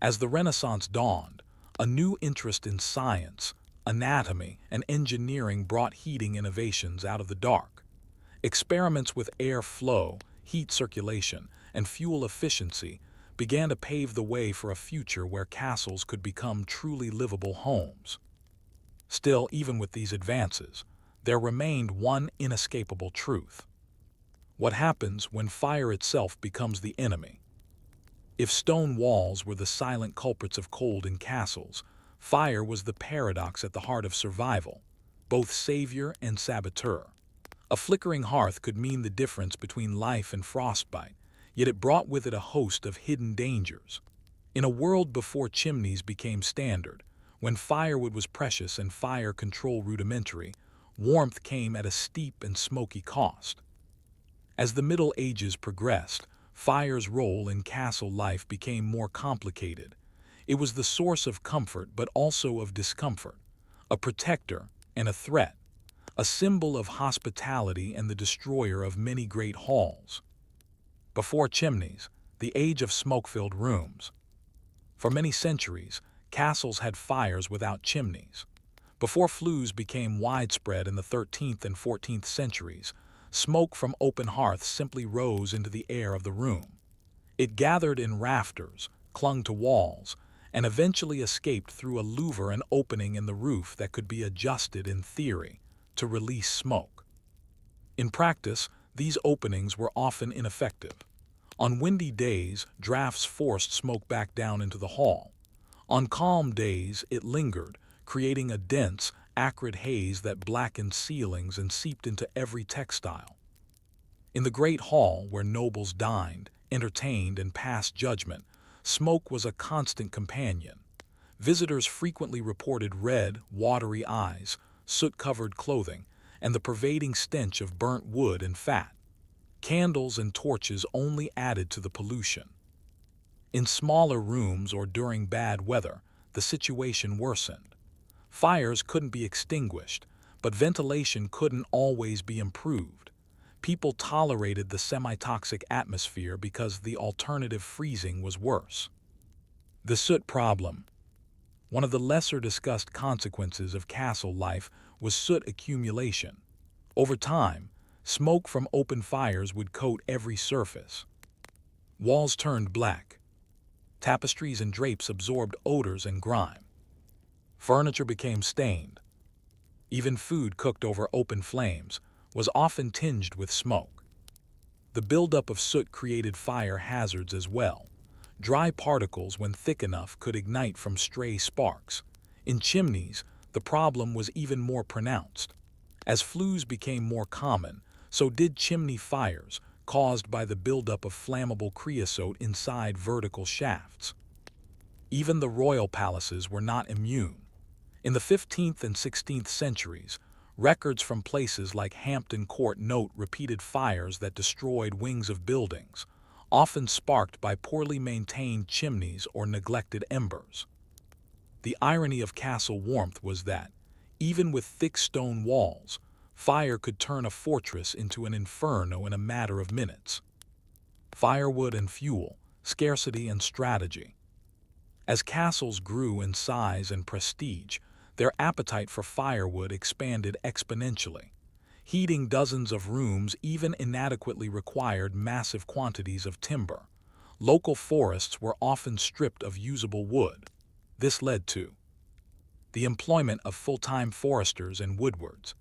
As the Renaissance dawned, a new interest in science, anatomy, and engineering brought heating innovations out of the dark. Experiments with air flow, heat circulation, and fuel efficiency began to pave the way for a future where castles could become truly livable homes. Still, even with these advances, there remained one inescapable truth. What happens when fire itself becomes the enemy? If stone walls were the silent culprits of cold in castles, fire was the paradox at the heart of survival, both savior and saboteur. A flickering hearth could mean the difference between life and frostbite, yet it brought with it a host of hidden dangers. In a world before chimneys became standard, when firewood was precious and fire control rudimentary, warmth came at a steep and smoky cost. As the Middle Ages progressed, fire's role in castle life became more complicated. It was the source of comfort but also of discomfort, a protector and a threat, a symbol of hospitality and the destroyer of many great halls. Before chimneys, the age of smoke-filled rooms. For many centuries, castles had fires without chimneys. Before flues became widespread in the 13th and 14th centuries, smoke from open hearths simply rose into the air of the room. It gathered in rafters, clung to walls, and eventually escaped through a louver, an opening in the roof that could be adjusted in theory to release smoke. In practice, these openings were often ineffective. On windy days, drafts forced smoke back down into the hall. On calm days, it lingered, creating a dense, acrid haze that blackened ceilings and seeped into every textile. In the great hall where nobles dined, entertained, and passed judgment, smoke was a constant companion. Visitors frequently reported red, watery eyes, soot-covered clothing, and the pervading stench of burnt wood and fat. Candles and torches only added to the pollution. In smaller rooms or during bad weather, the situation worsened. Fires couldn't be extinguished, but ventilation couldn't always be improved. People tolerated the semi-toxic atmosphere because the alternative, freezing, was worse. The soot problem. One of the lesser-discussed consequences of castle life was soot accumulation. Over time, smoke from open fires would coat every surface. Walls turned black. Tapestries and drapes absorbed odors and grime. Furniture became stained. Even food cooked over open flames was often tinged with smoke. The buildup of soot created fire hazards as well. Dry particles, when thick enough, could ignite from stray sparks. In chimneys, the problem was even more pronounced. As flues became more common, so did chimney fires, caused by the buildup of flammable creosote inside vertical shafts. Even the royal palaces were not immune. In the 15th and 16th centuries, records from places like Hampton Court note repeated fires that destroyed wings of buildings, often sparked by poorly maintained chimneys or neglected embers. The irony of castle warmth was that, even with thick stone walls, fire could turn a fortress into an inferno in a matter of minutes. Firewood and fuel, scarcity and strategy. As castles grew in size and prestige, their appetite for firewood expanded exponentially. Heating dozens of rooms even inadequately required massive quantities of timber. Local forests were often stripped of usable wood. This led to the employment of full-time foresters and woodwards,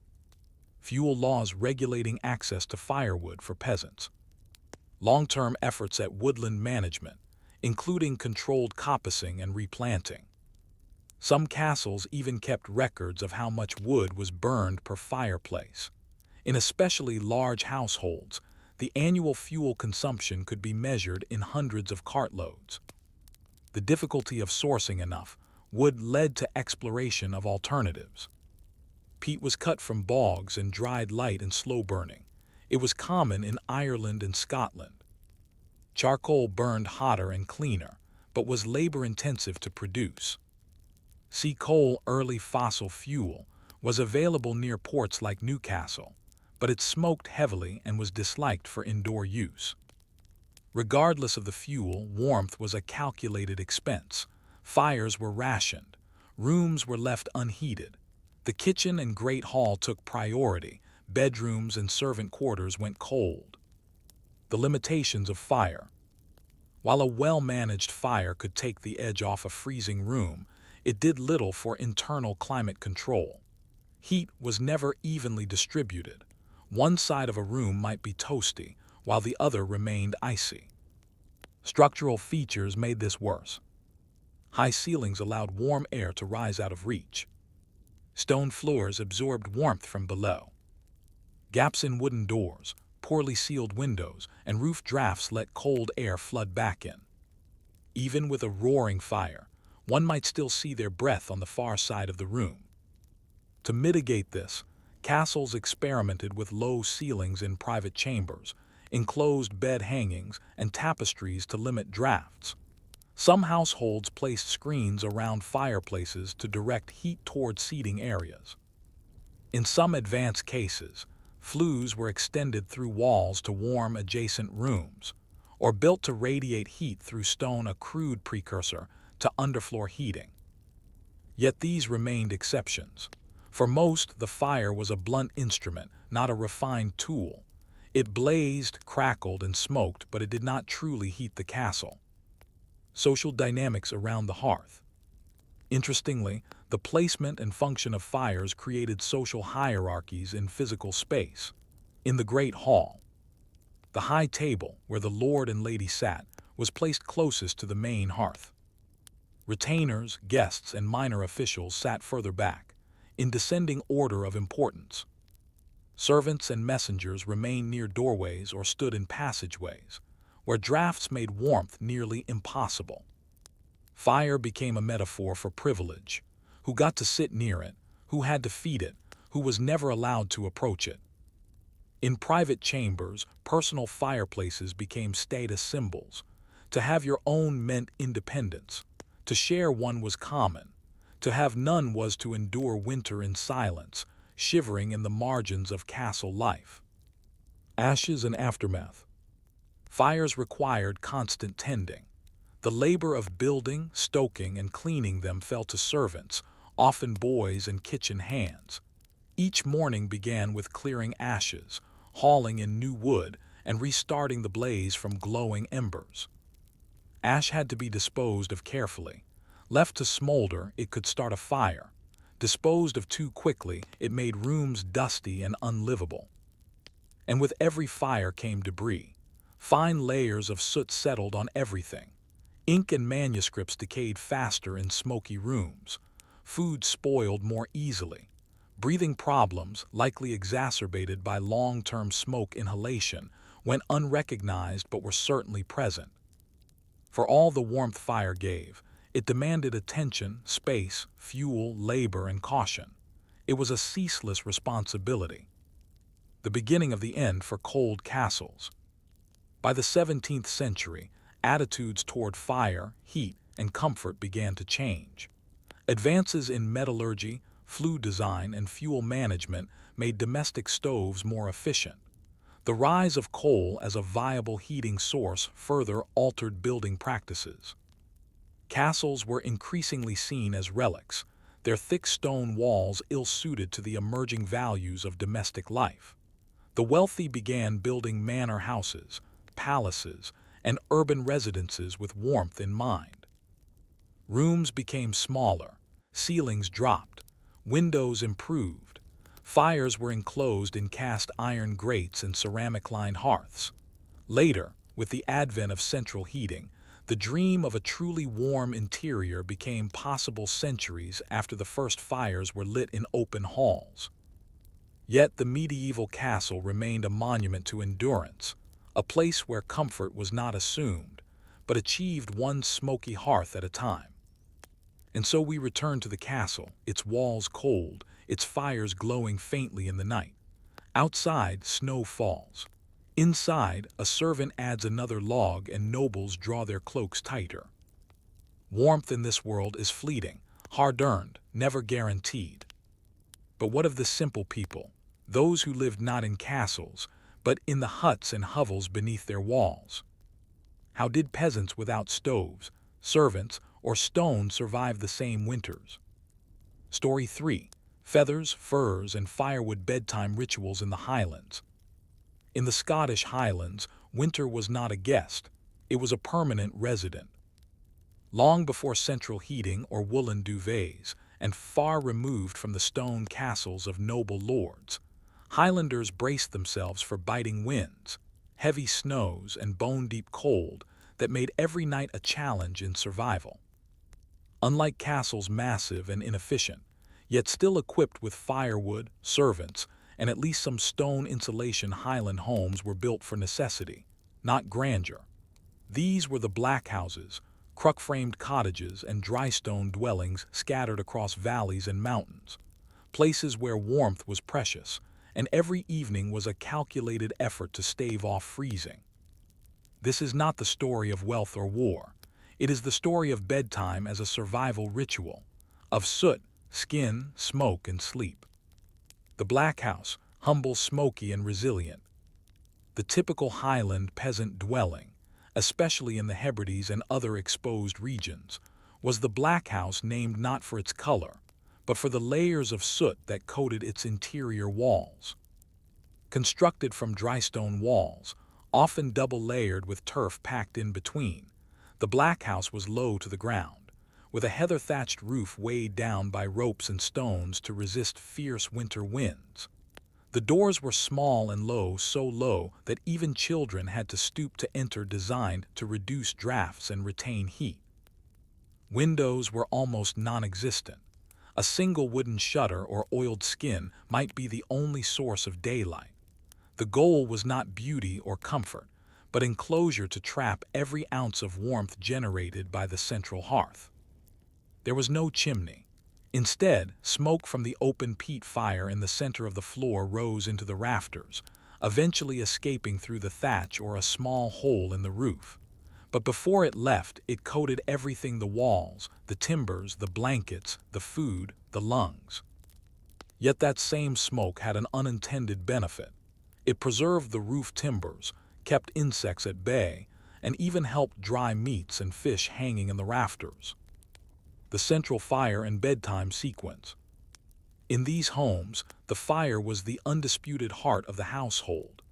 fuel laws regulating access to firewood for peasants, long-term efforts at woodland management, including controlled coppicing and replanting. Some castles even kept records of how much wood was burned per fireplace. In especially large households, the annual fuel consumption could be measured in hundreds of cartloads. The difficulty of sourcing enough wood led to exploration of alternatives. Peat was cut from bogs and dried light and slow burning, It was common in Ireland and Scotland. Charcoal burned hotter and cleaner, but was labor-intensive to produce. Sea coal, early fossil fuel, was available near ports like Newcastle, but it smoked heavily and was disliked for indoor use. Regardless of the fuel, warmth was a calculated expense. Fires were rationed. Rooms were left unheated. The kitchen and great hall took priority. Bedrooms and servant quarters went cold. The limitations of fire. While a well-managed fire could take the edge off a freezing room, it did little for internal climate control. Heat was never evenly distributed. One side of a room might be toasty, while the other remained icy. Structural features made this worse. High ceilings allowed warm air to rise out of reach. Stone floors absorbed warmth from below. Gaps in wooden doors, poorly sealed windows, and roof drafts let cold air flood back in. Even with a roaring fire, one might still see their breath on the far side of the room. To mitigate this, castles experimented with low ceilings in private chambers, enclosed bed hangings, and tapestries to limit drafts. Some households placed screens around fireplaces to direct heat toward seating areas. In some advanced cases, flues were extended through walls to warm adjacent rooms, or built to radiate heat through stone, a crude precursor to underfloor heating. Yet these remained exceptions. For most, the fire was a blunt instrument, not a refined tool. It blazed, crackled, and smoked, but it did not truly heat the castle. Social dynamics around the hearth. Interestingly, the placement and function of fires created social hierarchies in physical space. In the Great Hall, the high table, where the lord and lady sat, was placed closest to the main hearth. Retainers, guests, and minor officials sat further back, in descending order of importance. Servants and messengers remained near doorways or stood in passageways, where drafts made warmth nearly impossible. Fire became a metaphor for privilege. Who got to sit near it, who had to feed it, who was never allowed to approach it. In private chambers, personal fireplaces became status symbols. To have your own meant independence. To share one was common. To have none was to endure winter in silence, shivering in the margins of castle life. Ashes and aftermath. Fires required constant tending. The labor of building, stoking, and cleaning them fell to servants, often boys and kitchen hands. Each morning began with clearing ashes, hauling in new wood, and restarting the blaze from glowing embers. Ash had to be disposed of carefully. Left to smolder, it could start a fire. Disposed of too quickly, it made rooms dusty and unlivable. And with every fire came debris. Fine layers of soot settled on everything. Ink and manuscripts decayed faster in smoky rooms. Food spoiled more easily. Breathing problems, likely exacerbated by long-term smoke inhalation, went unrecognized but were certainly present. For all the warmth fire gave, it demanded attention, space, fuel, labor, and caution. It was a ceaseless responsibility. The beginning of the end for cold castles. By the 17th century, attitudes toward fire, heat, and comfort began to change. Advances in metallurgy, flue design, and fuel management made domestic stoves more efficient. The rise of coal as a viable heating source further altered building practices. Castles were increasingly seen as relics, their thick stone walls ill-suited to the emerging values of domestic life. The wealthy began building manor houses, palaces, and urban residences with warmth in mind. Rooms became smaller, ceilings dropped, windows improved. Fires were enclosed in cast iron grates and ceramic-lined hearths. Later, with the advent of central heating, the dream of a truly warm interior became possible centuries after the first fires were lit in open halls. Yet the medieval castle remained a monument to endurance, a place where comfort was not assumed, but achieved one smoky hearth at a time. And so we return to the castle, its walls cold, its fires glowing faintly in the night. Outside, snow falls. Inside, a servant adds another log and nobles draw their cloaks tighter. Warmth in this world is fleeting, hard-earned, never guaranteed. But what of the simple people, those who lived not in castles, but in the huts and hovels beneath their walls? How did peasants without stoves, servants, or stone survive the same winters? Story 3. Feathers, Furs, and Firewood Bedtime Rituals in the Highlands. In the Scottish Highlands, winter was not a guest, it was a permanent resident. Long before central heating or woolen duvets, and far removed from the stone castles of noble lords, Highlanders braced themselves for biting winds, heavy snows, and bone-deep cold that made every night a challenge in survival. Unlike castles massive and inefficient, yet still equipped with firewood, servants, and at least some stone insulation, Highland homes were built for necessity, not grandeur. These were the black houses, cruck-framed cottages, and dry stone dwellings scattered across valleys and mountains, places where warmth was precious, and every evening was a calculated effort to stave off freezing. This is not the story of wealth or war. It is the story of bedtime as a survival ritual, of soot, skin, smoke, and sleep. The Black House, humble, smoky, and resilient. The typical Highland peasant dwelling, especially in the Hebrides and other exposed regions, was the Black House, named not for its color, but for the layers of soot that coated its interior walls. Constructed from dry stone walls, often double-layered with turf packed in between, the Black House was low to the ground, with a heather-thatched roof weighed down by ropes and stones to resist fierce winter winds. The doors were small and low, so low that even children had to stoop to enter, designed to reduce drafts and retain heat. Windows were almost non-existent. A single wooden shutter or oiled skin might be the only source of daylight. The goal was not beauty or comfort, but enclosure to trap every ounce of warmth generated by the central hearth. There was no chimney. Instead, smoke from the open peat fire in the center of the floor rose into the rafters, eventually escaping through the thatch or a small hole in the roof. But before it left, it coated everything: the walls, the timbers, the blankets, the food, the lungs. Yet that same smoke had an unintended benefit. It preserved the roof timbers, kept insects at bay, and even helped dry meats and fish hanging in the rafters. The central fire and bedtime sequence. In these homes, the fire was the undisputed heart of the household.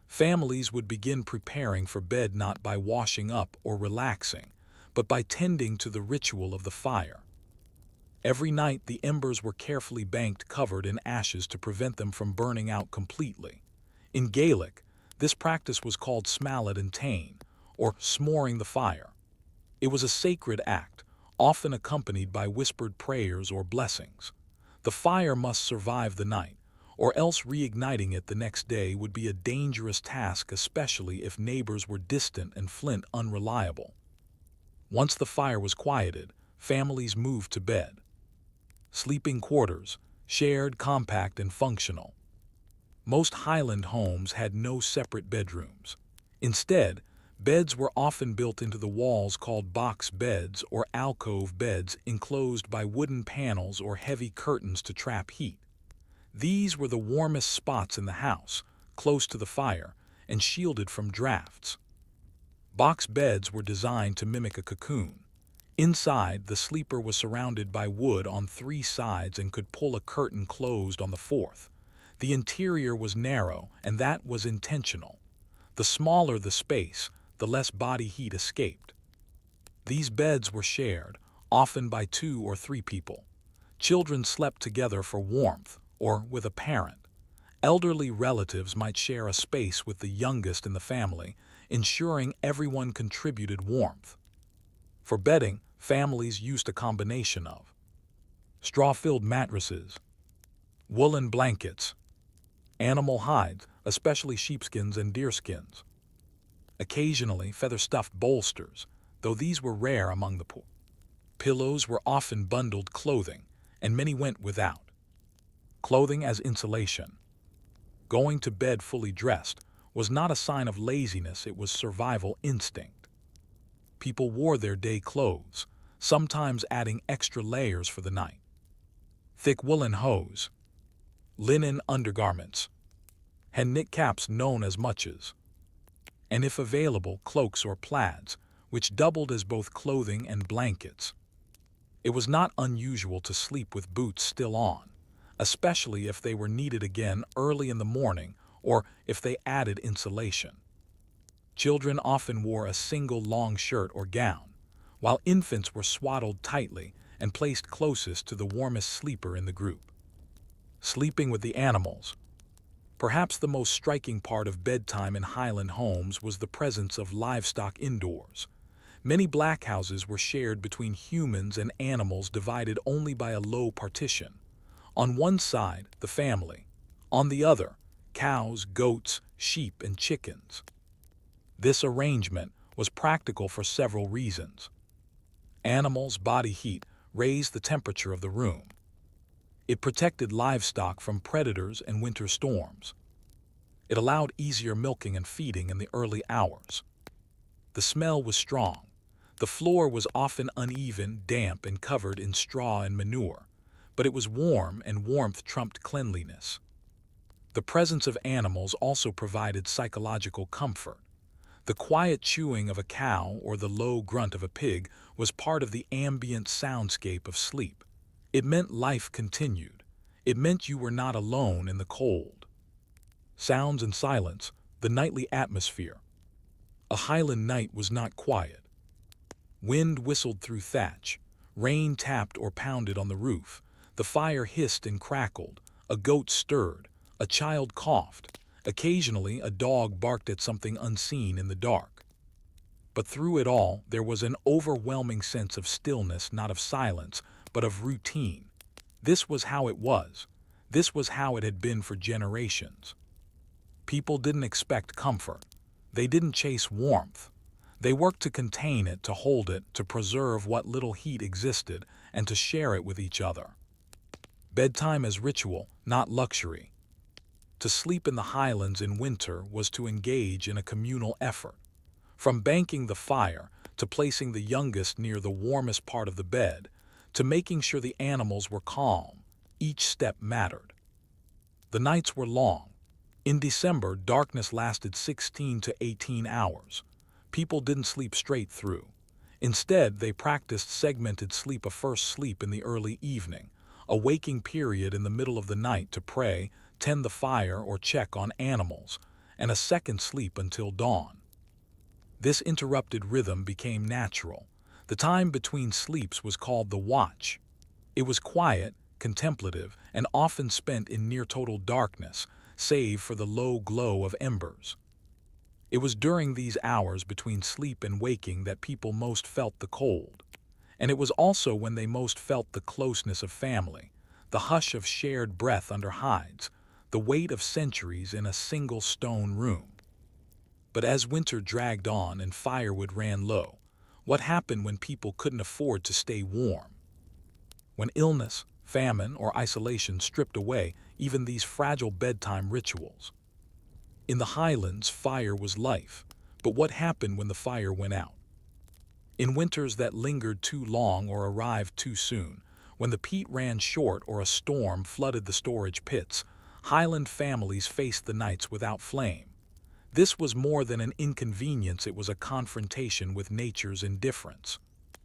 Families would begin preparing for bed not by washing up or relaxing, but by tending to the ritual of the fire. Every night the embers were carefully banked, covered in ashes to prevent them from burning out completely. In Gaelic, this practice was called smalad and tain, or smoring the fire. It was a sacred act, often accompanied by whispered prayers or blessings. The fire must survive the night, or else reigniting it the next day would be a dangerous task, especially if neighbors were distant and flint unreliable. Once the fire was quieted, families moved to bed. Sleeping quarters, shared, compact, and functional. Most Highland homes had no separate bedrooms. Instead, beds were often built into the walls, called box beds or alcove beds, enclosed by wooden panels or heavy curtains to trap heat. These were the warmest spots in the house, close to the fire, and shielded from drafts. Box beds were designed to mimic a cocoon. Inside, the sleeper was surrounded by wood on 3 sides and could pull a curtain closed on the 4th. The interior was narrow, and that was intentional. The smaller the space, the less body heat escaped. These beds were shared, often by 2 or 3 people. Children slept together for warmth, or with a parent. Elderly relatives might share a space with the youngest in the family, ensuring everyone contributed warmth. For bedding, families used a combination of straw-filled mattresses, woolen blankets, animal hides, especially sheepskins and deerskins, occasionally feather-stuffed bolsters, though these were rare among the poor. Pillows were often bundled clothing, and many went without. Clothing as insulation. Going to bed fully dressed was not a sign of laziness, it was survival instinct. People wore their day clothes, sometimes adding extra layers for the night. Thick woolen hose, linen undergarments, and knit caps known as mutches, and if available, cloaks or plaids, which doubled as both clothing and blankets. It was not unusual to sleep with boots still on, especially if they were needed again early in the morning or if they added insulation. Children often wore a single long shirt or gown, while infants were swaddled tightly and placed closest to the warmest sleeper in the group. Sleeping with the animals. Perhaps the most striking part of bedtime in Highland homes was the presence of livestock indoors. Many black houses were shared between humans and animals, divided only by a low partition. On one side, the family. On the other, cows, goats, sheep, and chickens. This arrangement was practical for several reasons. Animals' body heat raised the temperature of the room. It protected livestock from predators and winter storms. It allowed easier milking and feeding in the early hours. The smell was strong. The floor was often uneven, damp, and covered in straw and manure, but it was warm, and warmth trumped cleanliness. The presence of animals also provided psychological comfort. The quiet chewing of a cow or the low grunt of a pig was part of the ambient soundscape of sleep. It meant life continued. It meant you were not alone in the cold. Sounds and silence, the nightly atmosphere. A Highland night was not quiet. Wind whistled through thatch, rain tapped or pounded on the roof, the fire hissed and crackled, a goat stirred, a child coughed, occasionally a dog barked at something unseen in the dark. But through it all, there was an overwhelming sense of stillness, not of silence, but of routine. This was how it was. This was how it had been for generations. People didn't expect comfort. They didn't chase warmth. They worked to contain it, to hold it, to preserve what little heat existed, and to share it with each other. Bedtime as ritual, not luxury. To sleep in the Highlands in winter was to engage in a communal effort. From banking the fire, to placing the youngest near the warmest part of the bed, to making sure the animals were calm, each step mattered. The nights were long. In December, darkness lasted 16 to 18 hours. People didn't sleep straight through. Instead, they practiced segmented sleep: a first sleep in the early evening, a waking period in the middle of the night to pray, tend the fire, or check on animals, and a second sleep until dawn. This interrupted rhythm became natural. The time between sleeps was called the watch. It was quiet, contemplative, and often spent in near total darkness, save for the low glow of embers. It was during these hours between sleep and waking that people most felt the cold. And it was also when they most felt the closeness of family, the hush of shared breath under hides, the weight of centuries in a single stone room. But as winter dragged on and firewood ran low, what happened when people couldn't afford to stay warm? When illness, famine, or isolation stripped away even these fragile bedtime rituals. In the Highlands, fire was life, but what happened when the fire went out? In winters that lingered too long or arrived too soon, when the peat ran short or a storm flooded the storage pits, Highland families faced the nights without flame. This was more than an inconvenience, it was a confrontation with nature's indifference.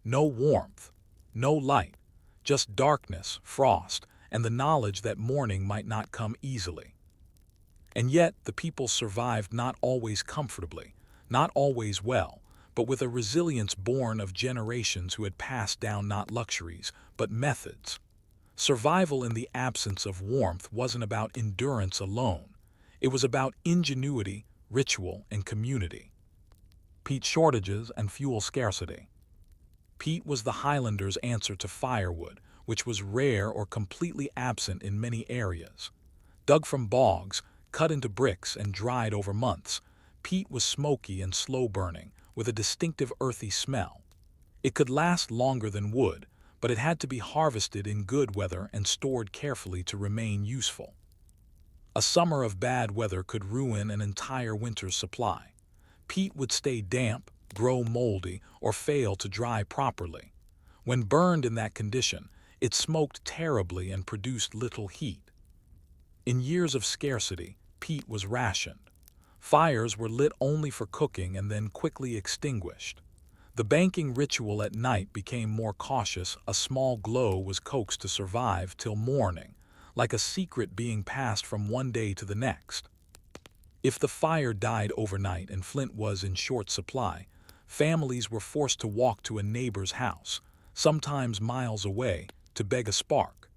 No warmth, no light, just darkness, frost, and the knowledge that morning might not come easily. And yet the people survived, not always comfortably, not always well, but with a resilience born of generations who had passed down not luxuries, but methods. Survival in the absence of warmth wasn't about endurance alone. It was about ingenuity, ritual, and community. Peat shortages and fuel scarcity. Peat was the Highlanders' answer to firewood, which was rare or completely absent in many areas. Dug from bogs, cut into bricks, and dried over months, peat was smoky and slow-burning, with a distinctive earthy smell. It could last longer than wood, but it had to be harvested in good weather and stored carefully to remain useful. A summer of bad weather could ruin an entire winter's supply. Peat would stay damp, grow moldy, or fail to dry properly. When burned in that condition, it smoked terribly and produced little heat. In years of scarcity, peat was rationed. Fires were lit only for cooking and then quickly extinguished. The banking ritual at night became more cautious. A small glow was coaxed to survive till morning, like a secret being passed from one day to the next. If the fire died overnight and flint was in short supply, families were forced to walk to a neighbor's house, sometimes miles away, to beg a spark.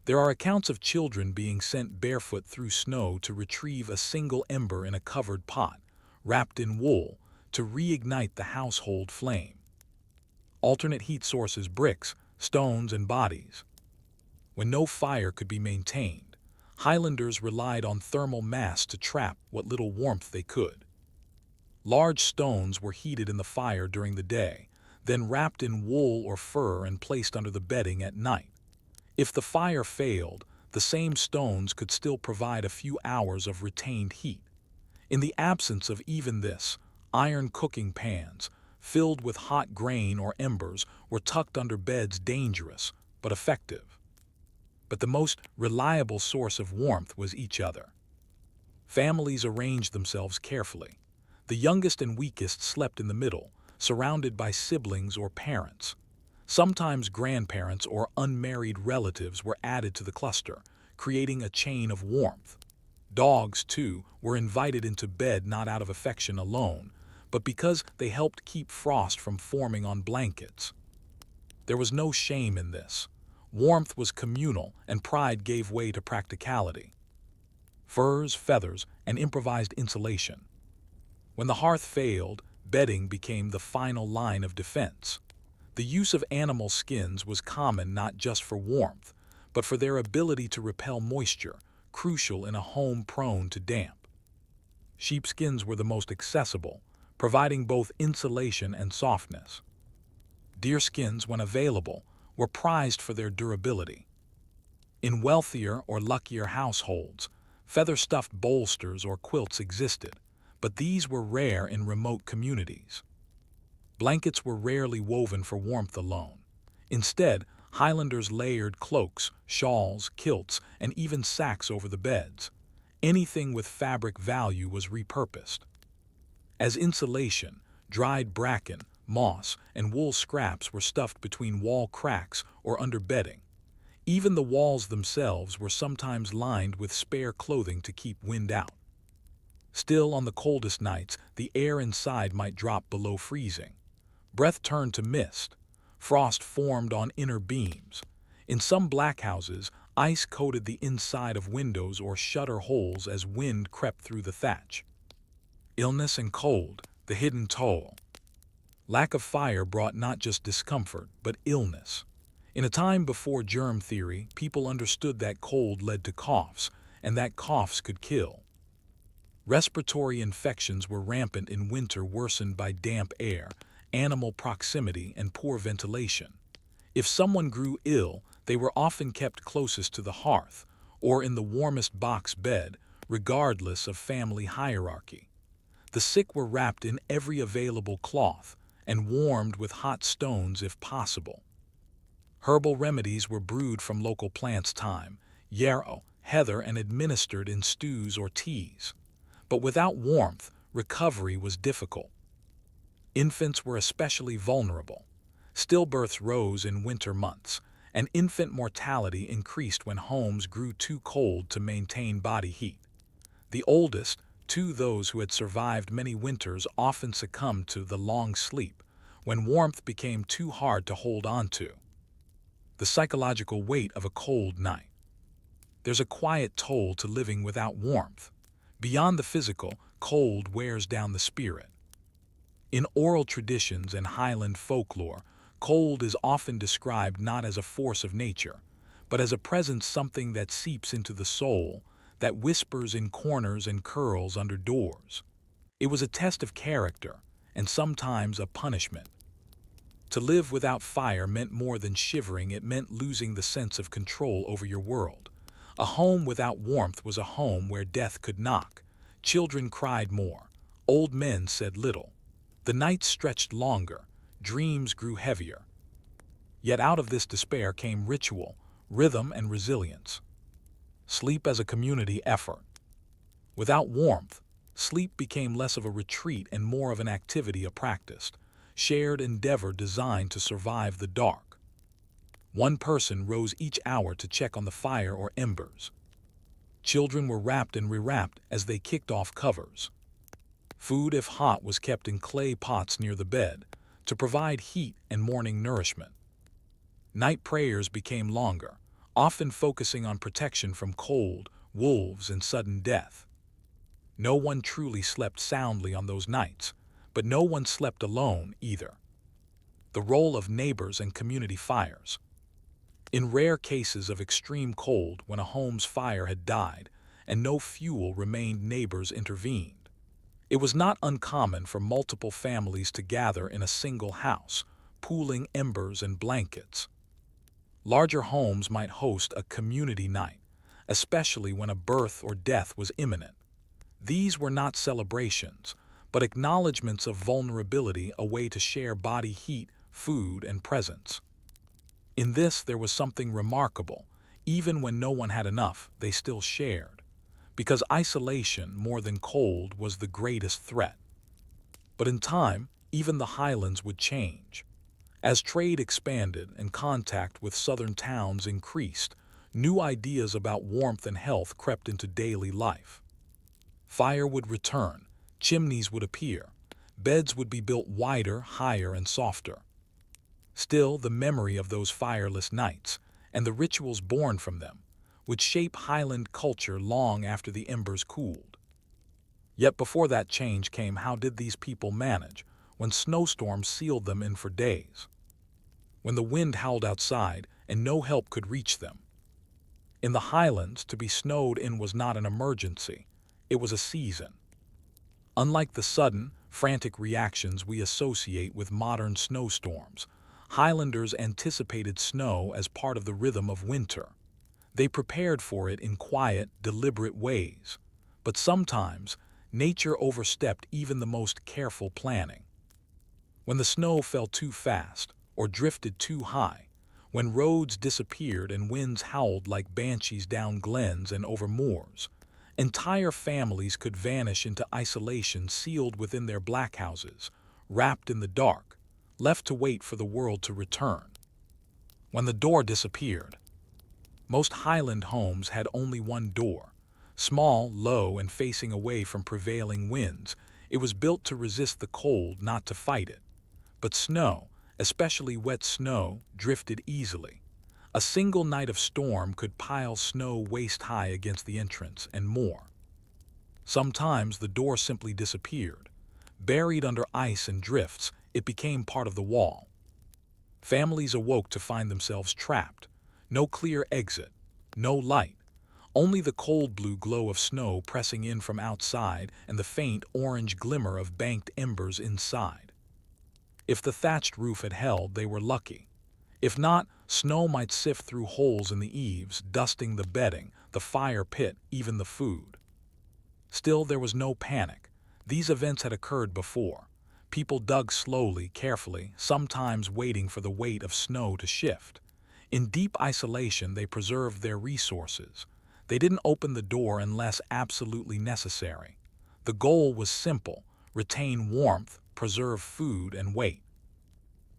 There are accounts of children being sent barefoot through snow to retrieve a single ember in a covered pot, wrapped in wool, to reignite the household flame. Alternate heat sources: bricks, stones, and bodies. When no fire could be maintained, Highlanders relied on thermal mass to trap what little warmth they could. Large stones were heated in the fire during the day, then wrapped in wool or fur and placed under the bedding at night. If the fire failed, the same stones could still provide a few hours of retained heat. In the absence of even this, iron cooking pans, filled with hot grain or embers, were tucked under beds, dangerous but effective. But the most reliable source of warmth was each other. Families arranged themselves carefully. The youngest and weakest slept in the middle, surrounded by siblings or parents. Sometimes grandparents or unmarried relatives were added to the cluster, creating a chain of warmth. Dogs, too, were invited into bed not out of affection alone, but because they helped keep frost from forming on blankets. There was no shame in this. Warmth was communal, and pride gave way to practicality. Furs, feathers, and improvised insulation. When the hearth failed, bedding became the final line of defense. The use of animal skins was common not just for warmth, but for their ability to repel moisture, crucial in a home prone to damp. Sheepskins were the most accessible, providing both insulation and softness. Deerskins, when available, were prized for their durability. In wealthier or luckier households, feather-stuffed bolsters or quilts existed, but these were rare in remote communities. Blankets were rarely woven for warmth alone. Instead, Highlanders layered cloaks, shawls, kilts, and even sacks over the beds. Anything with fabric value was repurposed. As insulation, dried bracken, moss, and wool scraps were stuffed between wall cracks or under bedding. Even the walls themselves were sometimes lined with spare clothing to keep wind out. Still, on the coldest nights, the air inside might drop below freezing. Breath turned to mist. Frost formed on inner beams. In some black houses, ice coated the inside of windows or shutter holes as wind crept through the thatch. Illness and cold, the hidden toll. Lack of fire brought not just discomfort, but illness. In a time before germ theory, people understood that cold led to coughs, and that coughs could kill. Respiratory infections were rampant in winter, worsened by damp air, animal proximity, and poor ventilation. If someone grew ill, they were often kept closest to the hearth, or in the warmest box bed, regardless of family hierarchy. The sick were wrapped in every available cloth, and warmed with hot stones if possible. Herbal remedies were brewed from local plants: thyme, yarrow, heather, and administered in stews or teas. But without warmth, recovery was difficult. Infants were especially vulnerable. Stillbirths rose in winter months, and infant mortality increased when homes grew too cold to maintain body heat. The oldest, those who had survived many winters, often succumbed to the long sleep, when warmth became too hard to hold on to. The psychological weight of a cold night. There's a quiet toll to living without warmth. Beyond the physical, cold wears down the spirit. In oral traditions and Highland folklore, cold is often described not as a force of nature, but as a presence, something that seeps into the soul, that whispers in corners and curls under doors. It was a test of character, and sometimes a punishment. To live without fire meant more than shivering. It meant losing the sense of control over your world. A home without warmth was a home where death could knock. Children cried more. Old men said little. The nights stretched longer. Dreams grew heavier. Yet out of this despair came ritual, rhythm, and resilience. Sleep as a community effort. Without warmth, sleep became less of a retreat and more of an activity practiced, shared endeavor designed to survive the dark. One person rose each hour to check on the fire or embers. Children were wrapped and rewrapped as they kicked off covers. Food, if hot, was kept in clay pots near the bed to provide heat and morning nourishment. Night prayers became longer, often focusing on protection from cold, wolves, and sudden death. No one truly slept soundly on those nights, but no one slept alone either. The role of neighbors and community fires. In rare cases of extreme cold, when a home's fire had died and no fuel remained, neighbors intervened. It was not uncommon for multiple families to gather in a single house, pooling embers and blankets. Larger homes might host a community night, especially when a birth or death was imminent. These were not celebrations, but acknowledgments of vulnerability, a way to share body heat, food, and presence. In this, there was something remarkable. Even when no one had enough, they still shared. Because isolation, more than cold, was the greatest threat. But in time, even the highlands would change. As trade expanded and contact with southern towns increased, new ideas about warmth and health crept into daily life. Fire would return, chimneys would appear, beds would be built wider, higher, and softer. Still, the memory of those fireless nights, and the rituals born from them, would shape Highland culture long after the embers cooled. Yet before that change came, how did these people manage when snowstorms sealed them in for days? When the wind howled outside and no help could reach them? In the Highlands, to be snowed in was not an emergency, it was a season. Unlike the sudden, frantic reactions we associate with modern snowstorms, Highlanders anticipated snow as part of the rhythm of winter. They prepared for it in quiet, deliberate ways. But sometimes, nature overstepped even the most careful planning. When the snow fell too fast or drifted too high, when roads disappeared and winds howled like banshees down glens and over moors, entire families could vanish into isolation, sealed within their blackhouses, wrapped in the dark, left to wait for the world to return. When the door disappeared, most Highland homes had only one door, small, low, and facing away from prevailing winds. It was built to resist the cold, not to fight it. But snow, especially wet snow, drifted easily. A single night of storm could pile snow waist-high against the entrance, and more. Sometimes the door simply disappeared. Buried under ice and drifts, it became part of the wall. Families awoke to find themselves trapped. No clear exit, no light, only the cold blue glow of snow pressing in from outside and the faint orange glimmer of banked embers inside. If the thatched roof had held, they were lucky. If not, snow might sift through holes in the eaves, dusting the bedding, the fire pit, even the food. Still, there was no panic. These events had occurred before. People dug slowly, carefully, sometimes waiting for the weight of snow to shift. In deep isolation, they preserved their resources. They didn't open the door unless absolutely necessary. The goal was simple: retain warmth, preserve food, and wait.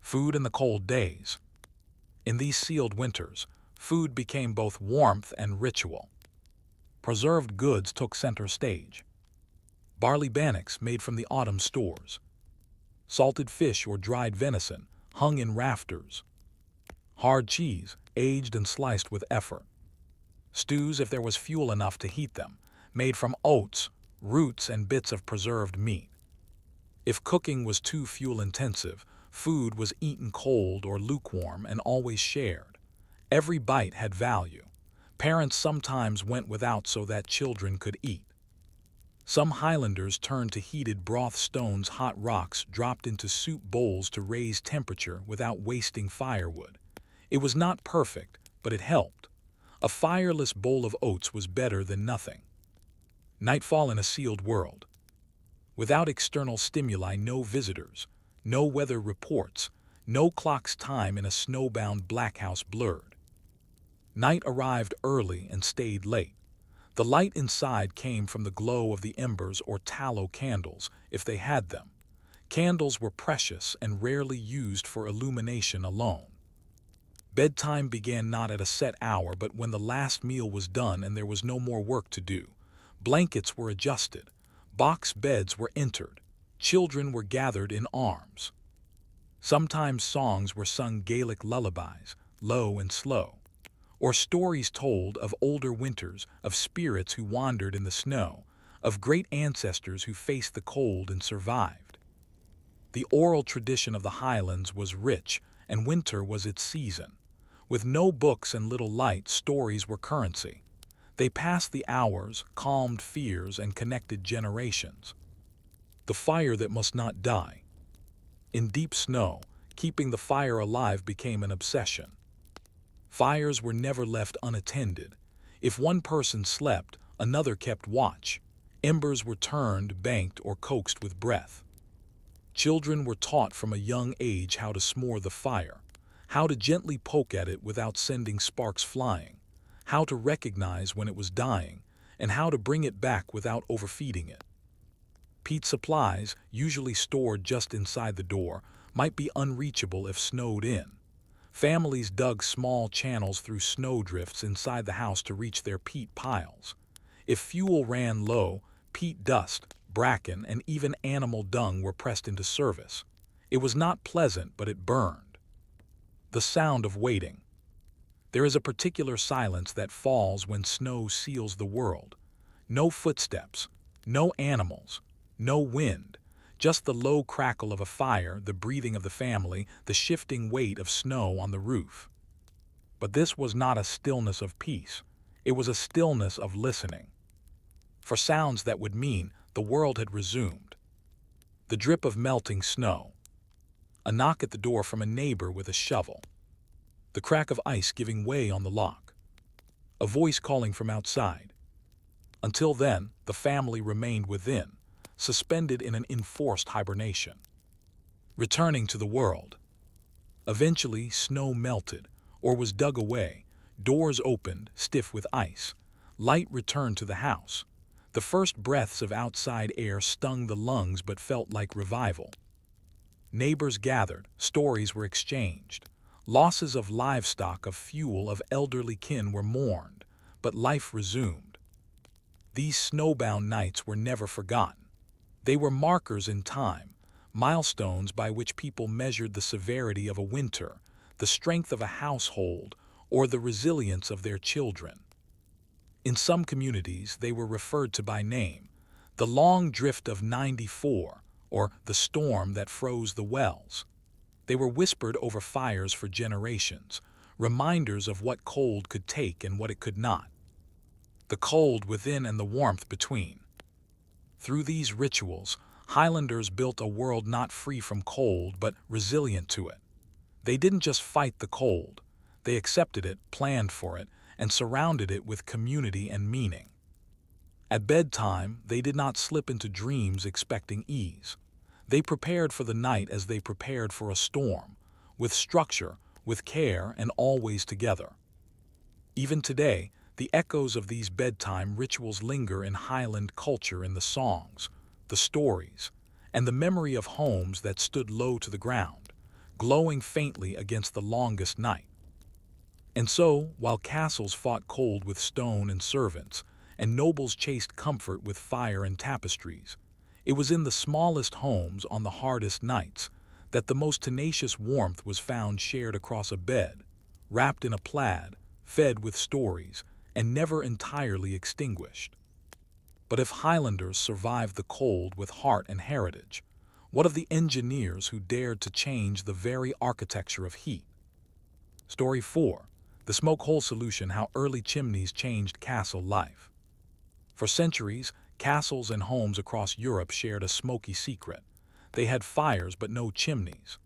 Food in the cold days. In these sealed winters, food became both warmth and ritual. Preserved goods took center stage. Barley bannocks made from the autumn stores. Salted fish or dried venison hung in rafters. Hard cheese, aged and sliced with effort. Stews, if there was fuel enough to heat them, made from oats, roots, and bits of preserved meat. If cooking was too fuel-intensive, food was eaten cold or lukewarm and always shared. Every bite had value. Parents sometimes went without so that children could eat. Some Highlanders turned to heated broth stones, hot rocks dropped into soup bowls to raise temperature without wasting firewood. It was not perfect, but it helped. A fireless bowl of oats was better than nothing. Nightfall in a sealed world. Without external stimuli, no visitors, no weather reports, no clock's time in a snowbound black house blurred. Night arrived early and stayed late. The light inside came from the glow of the embers or tallow candles, if they had them. Candles were precious and rarely used for illumination alone. Bedtime began not at a set hour, but when the last meal was done and there was no more work to do. Blankets were adjusted. Box beds were entered. Children were gathered in arms. Sometimes songs were sung, Gaelic lullabies, low and slow, or stories told of older winters, of spirits who wandered in the snow, of great ancestors who faced the cold and survived. The oral tradition of the Highlands was rich, and winter was its season. With no books and little light, stories were currency. They passed the hours, calmed fears, and connected generations. The fire that must not die. In deep snow, keeping the fire alive became an obsession. Fires were never left unattended. If one person slept, another kept watch. Embers were turned, banked, or coaxed with breath. Children were taught from a young age how to s'more the fire, how to gently poke at it without sending sparks flying, how to recognize when it was dying, and how to bring it back without overfeeding it. Peat supplies, usually stored just inside the door, might be unreachable if snowed in. Families dug small channels through snowdrifts inside the house to reach their peat piles. If fuel ran low, peat dust, bracken, and even animal dung were pressed into service. It was not pleasant, but it burned. The sound of waiting. There is a particular silence that falls when snow seals the world. No footsteps, no animals, no wind, just the low crackle of a fire, the breathing of the family, the shifting weight of snow on the roof. But this was not a stillness of peace. It was a stillness of listening. For sounds that would mean the world had resumed. The drip of melting snow. A knock at the door from a neighbor with a shovel. The crack of ice giving way on the lock. A voice calling from outside. Until then, the family remained within, suspended in an enforced hibernation. Returning to the world. Eventually, snow melted, or was dug away, doors opened, stiff with ice. Light returned to the house. The first breaths of outside air stung the lungs but felt like revival. Neighbors gathered, stories were exchanged. Losses of livestock, of fuel, of elderly kin were mourned, but life resumed. These snowbound nights were never forgotten. They were markers in time, milestones by which people measured the severity of a winter, the strength of a household, or the resilience of their children. In some communities, they were referred to by name: the long drift of '94, or the storm that froze the wells. They were whispered over fires for generations, reminders of what cold could take and what it could not. The cold within and the warmth between. Through these rituals, Highlanders built a world not free from cold but resilient to it. They didn't just fight the cold. They accepted it, planned for it, and surrounded it with community and meaning. At bedtime, they did not slip into dreams expecting ease. They prepared for the night as they prepared for a storm, with structure, with care, and always together. Even today, the echoes of these bedtime rituals linger in Highland culture, in the songs, the stories, and the memory of homes that stood low to the ground, glowing faintly against the longest night. And so, while castles fought cold with stone and servants, and nobles chased comfort with fire and tapestries, it was in the smallest homes on the hardest nights that the most tenacious warmth was found, shared across a bed, wrapped in a plaid, fed with stories, and never entirely extinguished. But if Highlanders survived the cold with heart and heritage, what of the engineers who dared to change the very architecture of heat? Story 4. The Smoke Hole Solution: How Early Chimneys Changed Castle Life. For centuries, castles and homes across Europe shared a smoky secret. They had fires but no chimneys.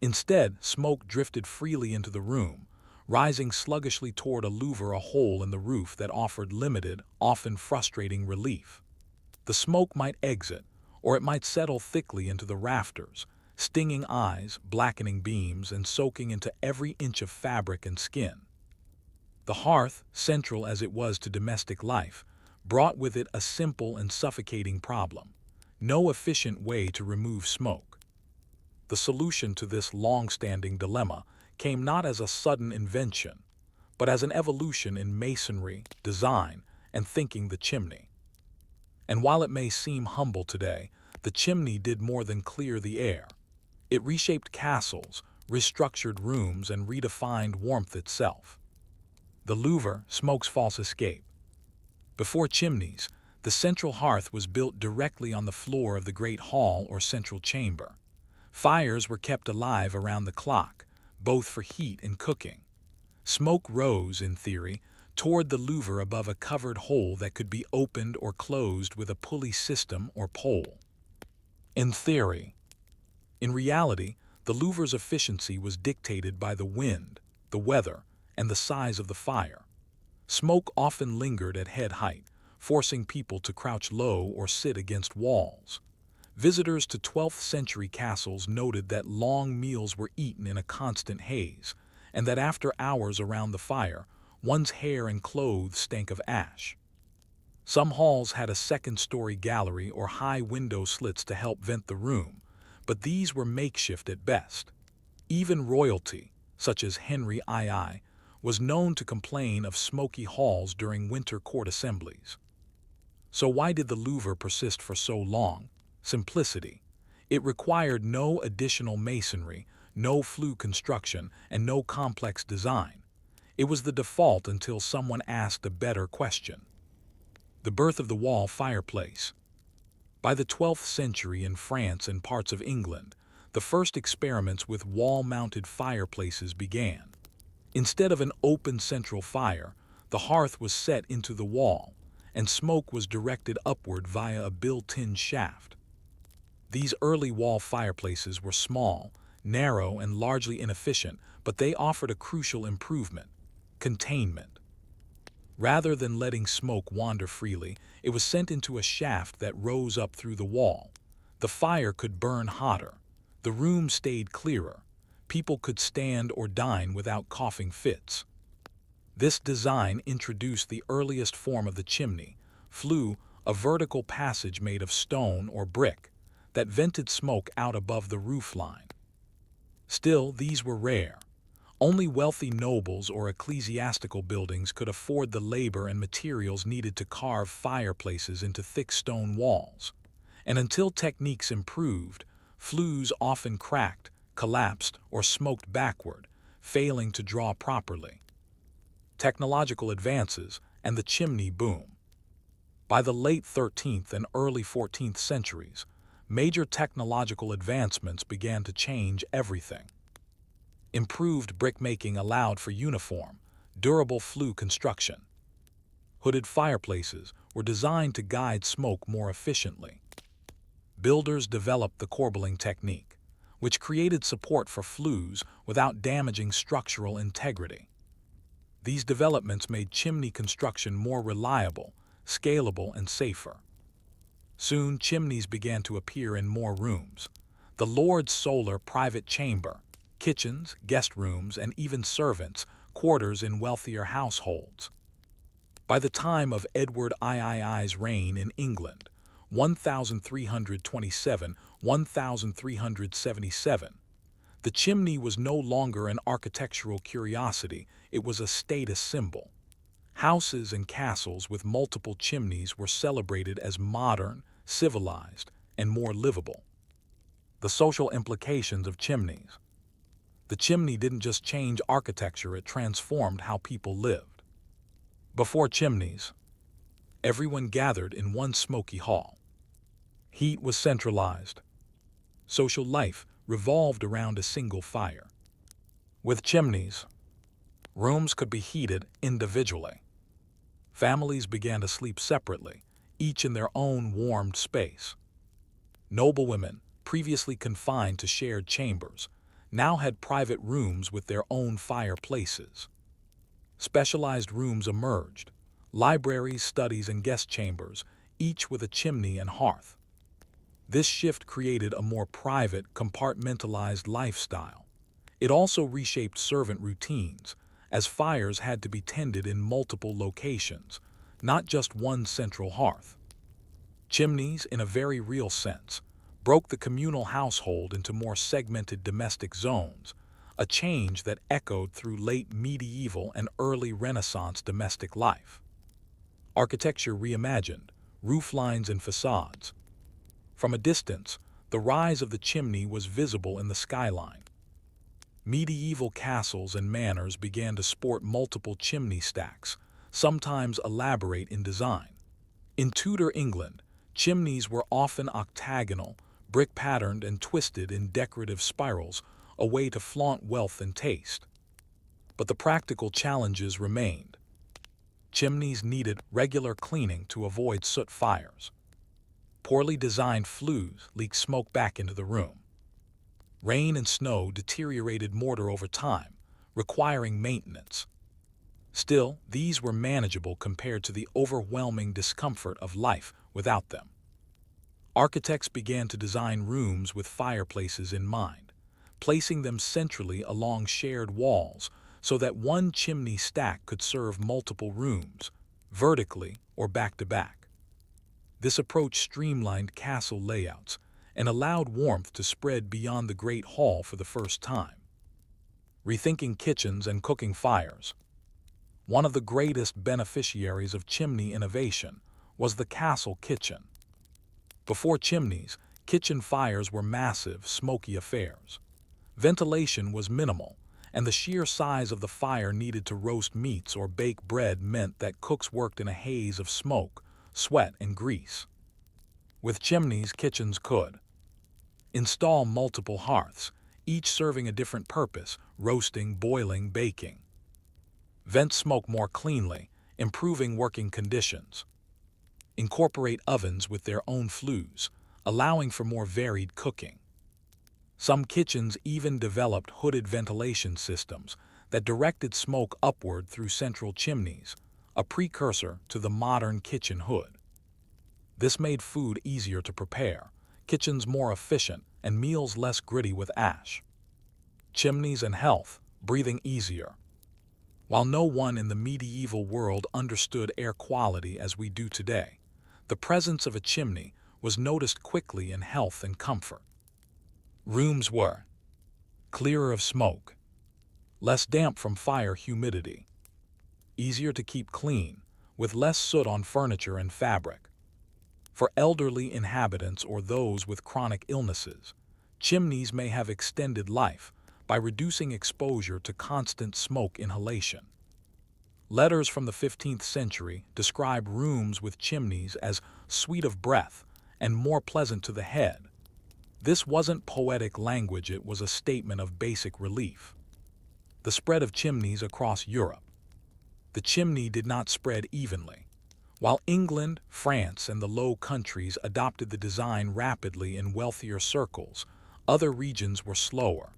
Instead, smoke drifted freely into the room, rising sluggishly toward a louver, a hole in the roof that offered limited, often frustrating relief. The smoke might exit, or it might settle thickly into the rafters, stinging eyes, blackening beams, and soaking into every inch of fabric and skin. The hearth, central as it was to domestic life, brought with it a simple and suffocating problem: no efficient way to remove smoke. The solution to this long-standing dilemma came not as a sudden invention, but as an evolution in masonry, design, and thinking: the chimney. And while it may seem humble today, the chimney did more than clear the air. It reshaped castles, restructured rooms, and redefined warmth itself. The louver, smoke's false escape. Before chimneys, the central hearth was built directly on the floor of the great hall or central chamber. Fires were kept alive around the clock, both for heat and cooking. Smoke rose, in theory, toward the louver above a covered hole that could be opened or closed with a pulley system or pole. In theory. In reality, the louver's efficiency was dictated by the wind, the weather, and the size of the fire. Smoke often lingered at head height, forcing people to crouch low or sit against walls. Visitors to 12th century castles noted that long meals were eaten in a constant haze, and that after hours around the fire, one's hair and clothes stank of ash. Some halls had a second-story gallery or high window slits to help vent the room, but these were makeshift at best. Even royalty, such as Henry II, was known to complain of smoky halls during winter court assemblies. So why did the louver persist for so long? Simplicity. It required no additional masonry, no flue construction, and no complex design. It was the default until someone asked a better question. The birth of the wall fireplace. By the 12th century in France and parts of England, the first experiments with wall-mounted fireplaces began. Instead of an open central fire, the hearth was set into the wall, and smoke was directed upward via a built-in shaft. These early wall fireplaces were small, narrow, and largely inefficient, but they offered a crucial improvement: containment. Rather than letting smoke wander freely, it was sent into a shaft that rose up through the wall. The fire could burn hotter. The room stayed clearer. People could stand or dine without coughing fits. This design introduced the earliest form of the chimney, flue, a vertical passage made of stone or brick that vented smoke out above the roof line. Still, these were rare. Only wealthy nobles or ecclesiastical buildings could afford the labor and materials needed to carve fireplaces into thick stone walls. And until techniques improved, flues often cracked, collapsed, or smoked backward, failing to draw properly. Technological advances and the chimney boom. By the late 13th and early 14th centuries, major technological advancements began to change everything. Improved brickmaking allowed for uniform, durable flue construction. Hooded fireplaces were designed to guide smoke more efficiently. Builders developed the corbelling technique, which created support for flues without damaging structural integrity. These developments made chimney construction more reliable, scalable, and safer. Soon, chimneys began to appear in more rooms. The Lord's solar private chamber, kitchens, guest rooms, and even servants' quarters in wealthier households. By the time of Edward III's reign in England, 1327–1377, the chimney was no longer an architectural curiosity, it was a status symbol. Houses and castles with multiple chimneys were celebrated as modern, civilized, and more livable. The social implications of chimneys. The chimney didn't just change architecture, it transformed how people lived. Before chimneys, everyone gathered in one smoky hall. Heat was centralized. Social life revolved around a single fire. With chimneys, rooms could be heated individually. Families began to sleep separately, each in their own warmed space. Noblewomen, previously confined to shared chambers, now had private rooms with their own fireplaces. Specialized rooms emerged, libraries, studies, and guest chambers, each with a chimney and hearth. This shift created a more private, compartmentalized lifestyle. It also reshaped servant routines, as fires had to be tended in multiple locations, not just one central hearth. Chimneys, in a very real sense, broke the communal household into more segmented domestic zones, a change that echoed through late medieval and early Renaissance domestic life. Architecture reimagined, roof lines and facades. From a distance, the rise of the chimney was visible in the skyline. Medieval castles and manors began to sport multiple chimney stacks, sometimes elaborate in design. In Tudor England, chimneys were often octagonal, brick-patterned and twisted in decorative spirals, a way to flaunt wealth and taste. But the practical challenges remained. Chimneys needed regular cleaning to avoid soot fires. Poorly designed flues leaked smoke back into the room. Rain and snow deteriorated mortar over time, requiring maintenance. Still, these were manageable compared to the overwhelming discomfort of life without them. Architects began to design rooms with fireplaces in mind, placing them centrally along shared walls so that one chimney stack could serve multiple rooms, vertically or back to back. This approach streamlined castle layouts and allowed warmth to spread beyond the Great Hall for the first time. Rethinking kitchens and cooking fires. One of the greatest beneficiaries of chimney innovation was the castle kitchen. Before chimneys, kitchen fires were massive, smoky affairs. Ventilation was minimal, and the sheer size of the fire needed to roast meats or bake bread meant that cooks worked in a haze of smoke, sweat, and grease. With chimneys, kitchens could install multiple hearths, each serving a different purpose: roasting, boiling, baking. Vent smoke more cleanly, improving working conditions. Incorporate ovens with their own flues, allowing for more varied cooking. Some kitchens even developed hooded ventilation systems that directed smoke upward through central chimneys, a precursor to the modern kitchen hood. This made food easier to prepare, kitchens more efficient, and meals less gritty with ash. Chimneys and health, breathing easier. While no one in the medieval world understood air quality as we do today, the presence of a chimney was noticed quickly in health and comfort. Rooms were clearer of smoke, less damp from fire humidity, easier to keep clean, with less soot on furniture and fabric. For elderly inhabitants or those with chronic illnesses, chimneys may have extended life by reducing exposure to constant smoke inhalation. Letters from the 15th century describe rooms with chimneys as sweet of breath and more pleasant to the head. This wasn't poetic language, it was a statement of basic relief. The spread of chimneys across Europe. The chimney did not spread evenly. While England, France, and the Low Countries adopted the design rapidly in wealthier circles, other regions were slower.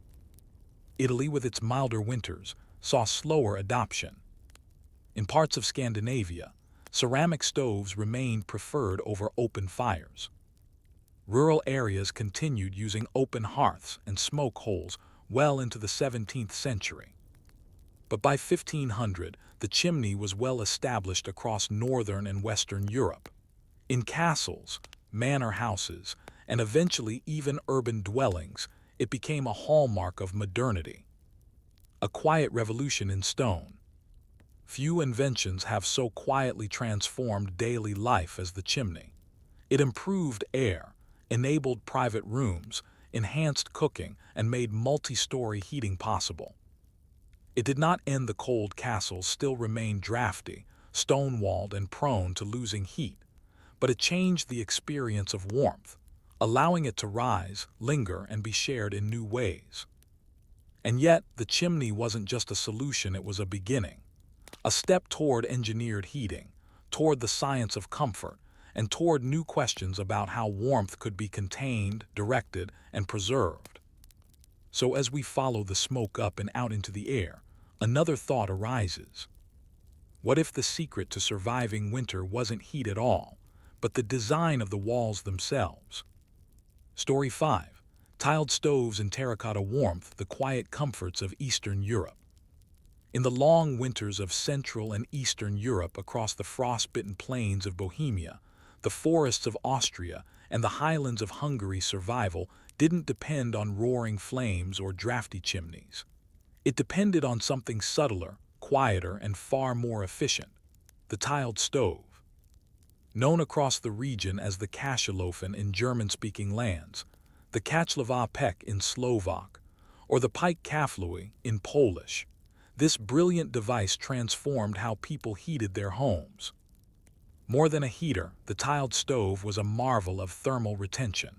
Italy, with its milder winters, saw slower adoption. In parts of Scandinavia, ceramic stoves remained preferred over open fires. Rural areas continued using open hearths and smoke holes well into the 17th century. But by 1500, the chimney was well established across northern and western Europe. In castles, manor houses, and eventually even urban dwellings, it became a hallmark of modernity. A quiet revolution in stone. Few inventions have so quietly transformed daily life as the chimney. It improved air, enabled private rooms, enhanced cooking, and made multi-story heating possible. It did not end. The cold castles still remained drafty, stone-walled, and prone to losing heat, but it changed the experience of warmth, allowing it to rise, linger, and be shared in new ways. And yet, the chimney wasn't just a solution, it was a beginning. A step toward engineered heating, toward the science of comfort, and toward new questions about how warmth could be contained, directed, and preserved. So as we follow the smoke up and out into the air, another thought arises. What if the secret to surviving winter wasn't heat at all, but the design of the walls themselves? Story 5. Tiled stoves and terracotta warmth, the quiet comforts of Eastern Europe. In the long winters of Central and Eastern Europe, across the frost-bitten plains of Bohemia, the forests of Austria, and the highlands of Hungary, survival didn't depend on roaring flames or drafty chimneys. It depended on something subtler, quieter, and far more efficient: the tiled stove. Known across the region as the Kasselofen in German-speaking lands, the Kachlava in Slovak, or the Pike Kaflui in Polish, this brilliant device transformed how people heated their homes. More than a heater, the tiled stove was a marvel of thermal retention.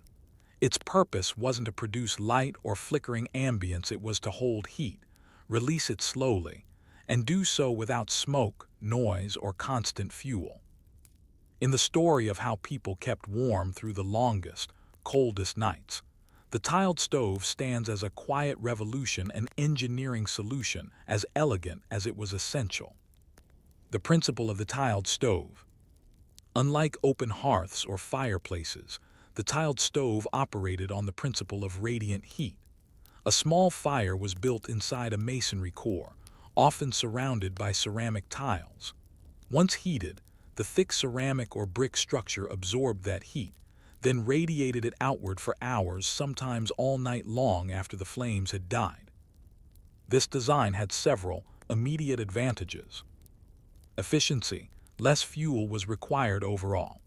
Its purpose wasn't to produce light or flickering ambience, it was to hold heat, release it slowly, and do so without smoke, noise, or constant fuel. In the story of how people kept warm through the longest, coldest nights, the tiled stove stands as a quiet revolution, an engineering solution as elegant as it was essential. The principle of the tiled stove. Unlike open hearths or fireplaces, the tiled stove operated on the principle of radiant heat. A small fire was built inside a masonry core, often surrounded by ceramic tiles. Once heated, the thick ceramic or brick structure absorbed that heat, then radiated it outward for hours, sometimes all night long after the flames had died. This design had several immediate advantages. Efficiency: less fuel was required overall.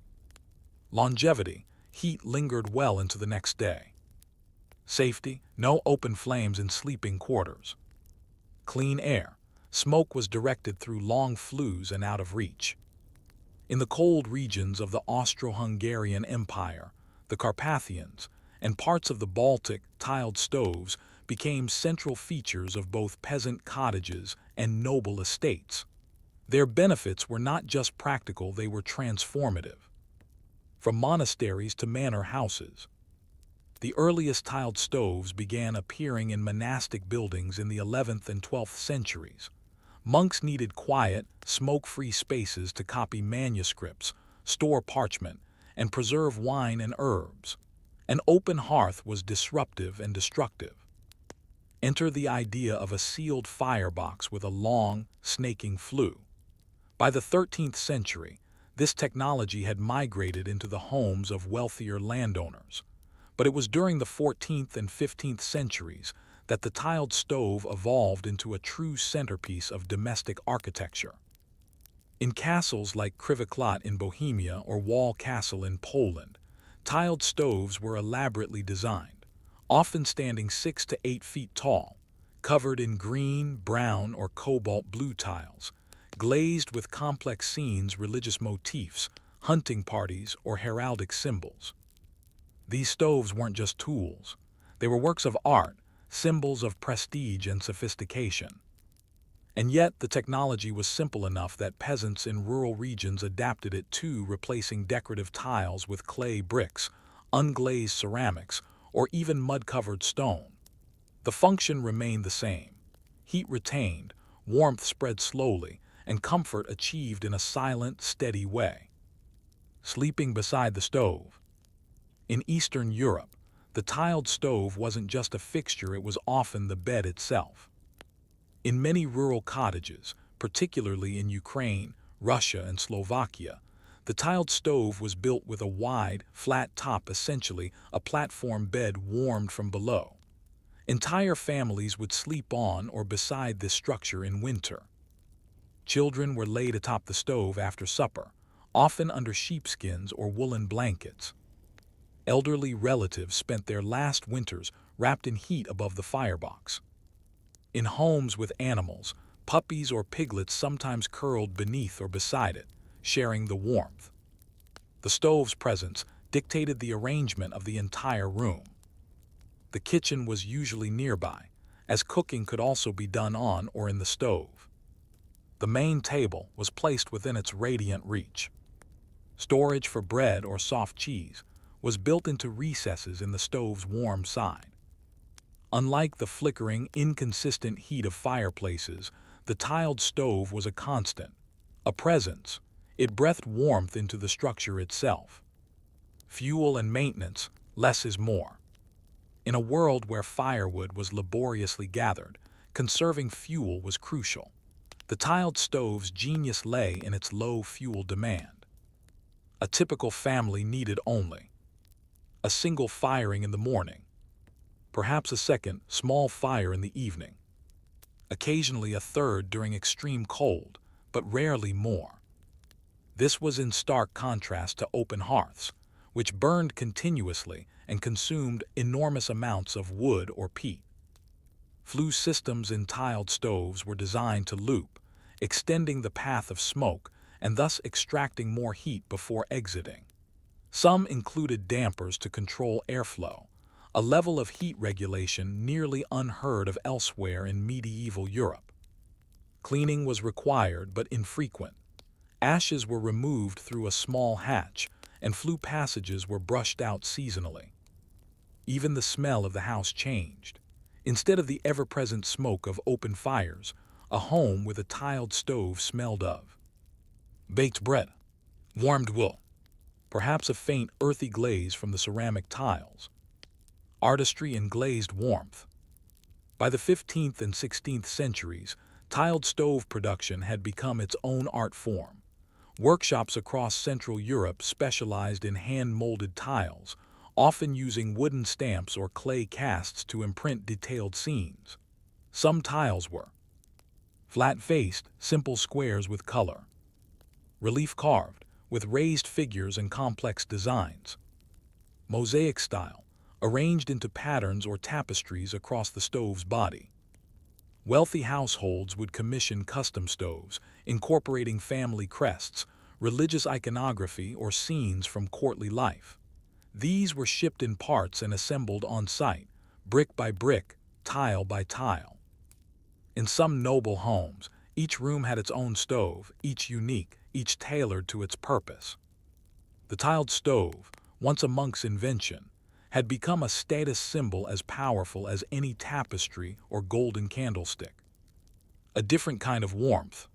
Longevity: heat lingered well into the next day. Safety: no open flames in sleeping quarters. Clean air: smoke was directed through long flues and out of reach. In the cold regions of the Austro-Hungarian Empire, the Carpathians, and parts of the Baltic, tiled stoves became central features of both peasant cottages and noble estates. Their benefits were not just practical, they were transformative. From monasteries to manor houses, the earliest tiled stoves began appearing in monastic buildings in the 11th and 12th centuries. Monks needed quiet, smoke-free spaces to copy manuscripts, store parchment, and preserve wine and herbs. An open hearth was disruptive and destructive. Enter the idea of a sealed firebox with a long, snaking flue. By the 13th century, this technology had migrated into the homes of wealthier landowners. But it was during the 14th and 15th centuries that the tiled stove evolved into a true centerpiece of domestic architecture. In castles like Krivoklát in Bohemia or Wall Castle in Poland, tiled stoves were elaborately designed, often standing 6 to 8 feet tall, covered in green, brown, or cobalt blue tiles, glazed with complex scenes, religious motifs, hunting parties, or heraldic symbols. These stoves weren't just tools. They were works of art, symbols of prestige and sophistication. And yet, the technology was simple enough that peasants in rural regions adapted it too, replacing decorative tiles with clay bricks, unglazed ceramics, or even mud-covered stone. The function remained the same: heat retained, warmth spread slowly, and comfort achieved in a silent, steady way. Sleeping beside the stove. In Eastern Europe, the tiled stove wasn't just a fixture, it was often the bed itself. In many rural cottages, particularly in Ukraine, Russia, and Slovakia, the tiled stove was built with a wide, flat top, essentially a platform bed warmed from below. Entire families would sleep on or beside this structure in winter. Children were laid atop the stove after supper, often under sheepskins or woolen blankets. Elderly relatives spent their last winters wrapped in heat above the firebox. In homes with animals, puppies or piglets sometimes curled beneath or beside it, sharing the warmth. The stove's presence dictated the arrangement of the entire room. The kitchen was usually nearby, as cooking could also be done on or in the stove. The main table was placed within its radiant reach. Storage for bread or soft cheese was built into recesses in the stove's warm side. Unlike the flickering, inconsistent heat of fireplaces, the tiled stove was a constant, A presence. It breathed warmth into the structure itself. Fuel and maintenance, less is more. In a world where firewood was laboriously gathered, conserving fuel was crucial. The tiled stove's genius lay in its low fuel demand. A typical family needed only a single firing in the morning, perhaps a second, small fire in the evening, occasionally a third during extreme cold, but rarely more. This was in stark contrast to open hearths, which burned continuously and consumed enormous amounts of wood or peat. Flue systems in tiled stoves were designed to loop, extending the path of smoke and thus extracting more heat before exiting. Some included dampers to control airflow, a level of heat regulation nearly unheard of elsewhere in medieval Europe. Cleaning was required but infrequent. Ashes were removed through a small hatch, and flue passages were brushed out seasonally. Even the smell of the house changed. Instead of the ever-present smoke of open fires, a home with a tiled stove smelled of baked bread, warmed wool, perhaps a faint earthy glaze from the ceramic tiles, artistry and glazed warmth. By the 15th and 16th centuries, tiled stove production had become its own art form. Workshops across Central Europe specialized in hand-molded tiles, often using wooden stamps or clay casts to imprint detailed scenes. Some tiles were flat-faced, simple squares with color, relief carved, with raised figures and complex designs, mosaic style, arranged into patterns or tapestries across the stove's body. Wealthy households would commission custom stoves, incorporating family crests, religious iconography, or scenes from courtly life. These were shipped in parts and assembled on site, brick by brick, tile by tile. In some noble homes, each room had its own stove, each unique, each tailored to its purpose. The tiled stove, once a monk's invention, had become a status symbol as powerful as any tapestry or golden candlestick. A different kind of warmth.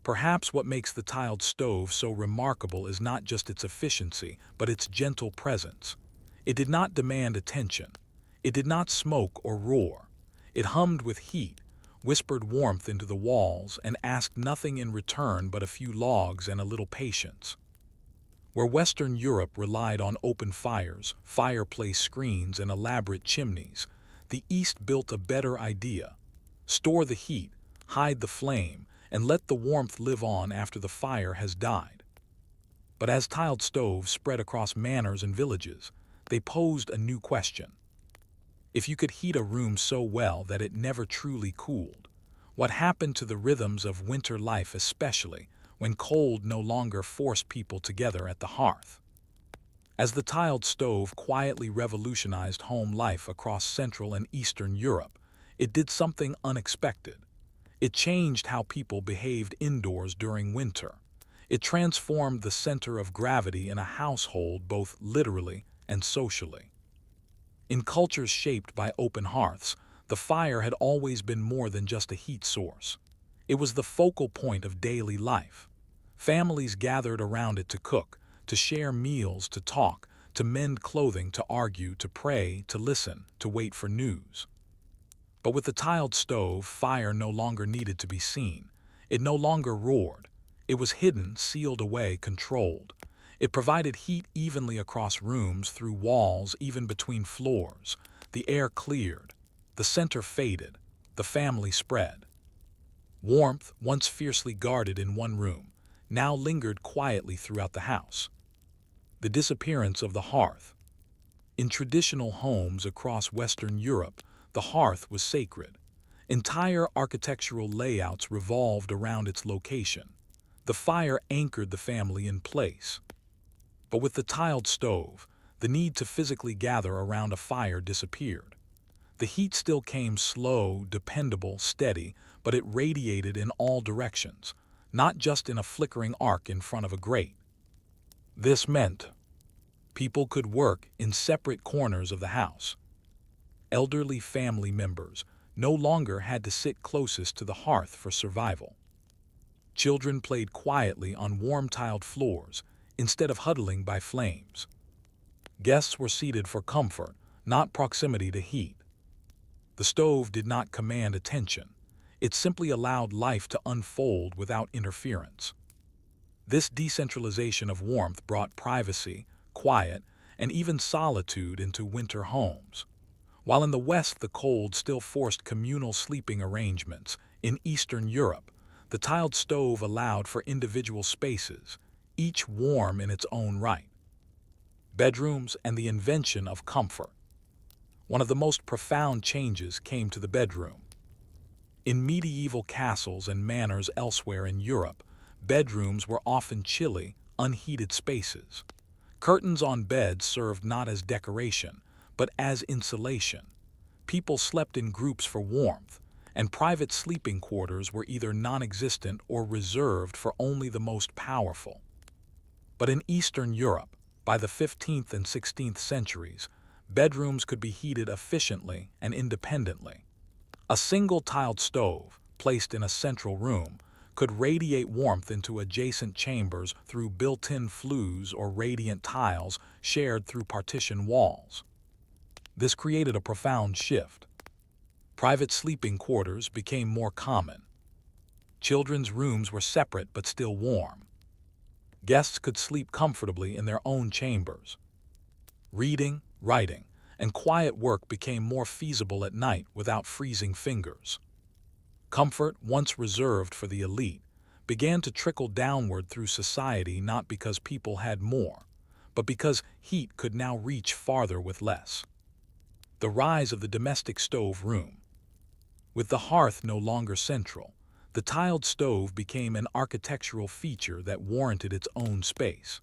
Perhaps what makes the tiled stove so remarkable is not just its efficiency, but its gentle presence. It did not demand attention. It did not smoke or roar. It hummed with heat, whispered warmth into the walls, and asked nothing in return but a few logs and a little patience. Where Western Europe relied on open fires, fireplace screens, and elaborate chimneys, the East built a better idea. Store the heat, hide the flame, and let the warmth live on after the fire has died. But as tiled stoves spread across manors and villages, they posed a new question. If you could heat a room so well that it never truly cooled, what happened to the rhythms of winter life, especially when cold no longer forced people together at the hearth? As the tiled stove quietly revolutionized home life across Central and Eastern Europe, it did something unexpected. It changed how people behaved indoors during winter. It transformed the center of gravity in a household both literally and socially. In cultures shaped by open hearths, the fire had always been more than just a heat source. It was the focal point of daily life. Families gathered around it to cook, to share meals, to talk, to mend clothing, to argue, to pray, to listen, to wait for news. But with the tiled stove, fire no longer needed to be seen. It no longer roared. It was hidden, sealed away, controlled. It provided heat evenly across rooms, through walls, even between floors. The air cleared. The center faded. The family spread. Warmth, once fiercely guarded in one room, now lingered quietly throughout the house. The disappearance of the hearth. In traditional homes across Western Europe, the hearth was sacred. Entire architectural layouts revolved around its location. The fire anchored the family in place. But with the tiled stove, the need to physically gather around a fire disappeared. The heat still came slow, dependable, steady, but it radiated in all directions, not just in a flickering arc in front of a grate. This meant people could work in separate corners of the house. Elderly family members no longer had to sit closest to the hearth for survival. Children played quietly on warm tiled floors instead of huddling by flames. Guests were seated for comfort, not proximity to heat. The stove did not command attention. It simply allowed life to unfold without interference. This decentralization of warmth brought privacy, quiet, and even solitude into winter homes. While in the West the cold still forced communal sleeping arrangements, in Eastern Europe, the tiled stove allowed for individual spaces, each warm in its own right. Bedrooms and the invention of comfort. One of the most profound changes came to the bedroom. In medieval castles and manors elsewhere in Europe, bedrooms were often chilly, unheated spaces. Curtains on beds served not as decoration, but as insulation. People slept in groups for warmth, and private sleeping quarters were either non-existent or reserved for only the most powerful. But in Eastern Europe, by the 15th and 16th centuries, bedrooms could be heated efficiently and independently. A single tiled stove, placed in a central room, could radiate warmth into adjacent chambers through built-in flues or radiant tiles shared through partition walls. This created a profound shift. Private sleeping quarters became more common. Children's rooms were separate but still warm. Guests could sleep comfortably in their own chambers. Reading, writing, and quiet work became more feasible at night without freezing fingers. Comfort, once reserved for the elite, began to trickle downward through society not because people had more, but because heat could now reach farther with less. The rise of the domestic stove room. With the hearth no longer central, the tiled stove became an architectural feature that warranted its own space.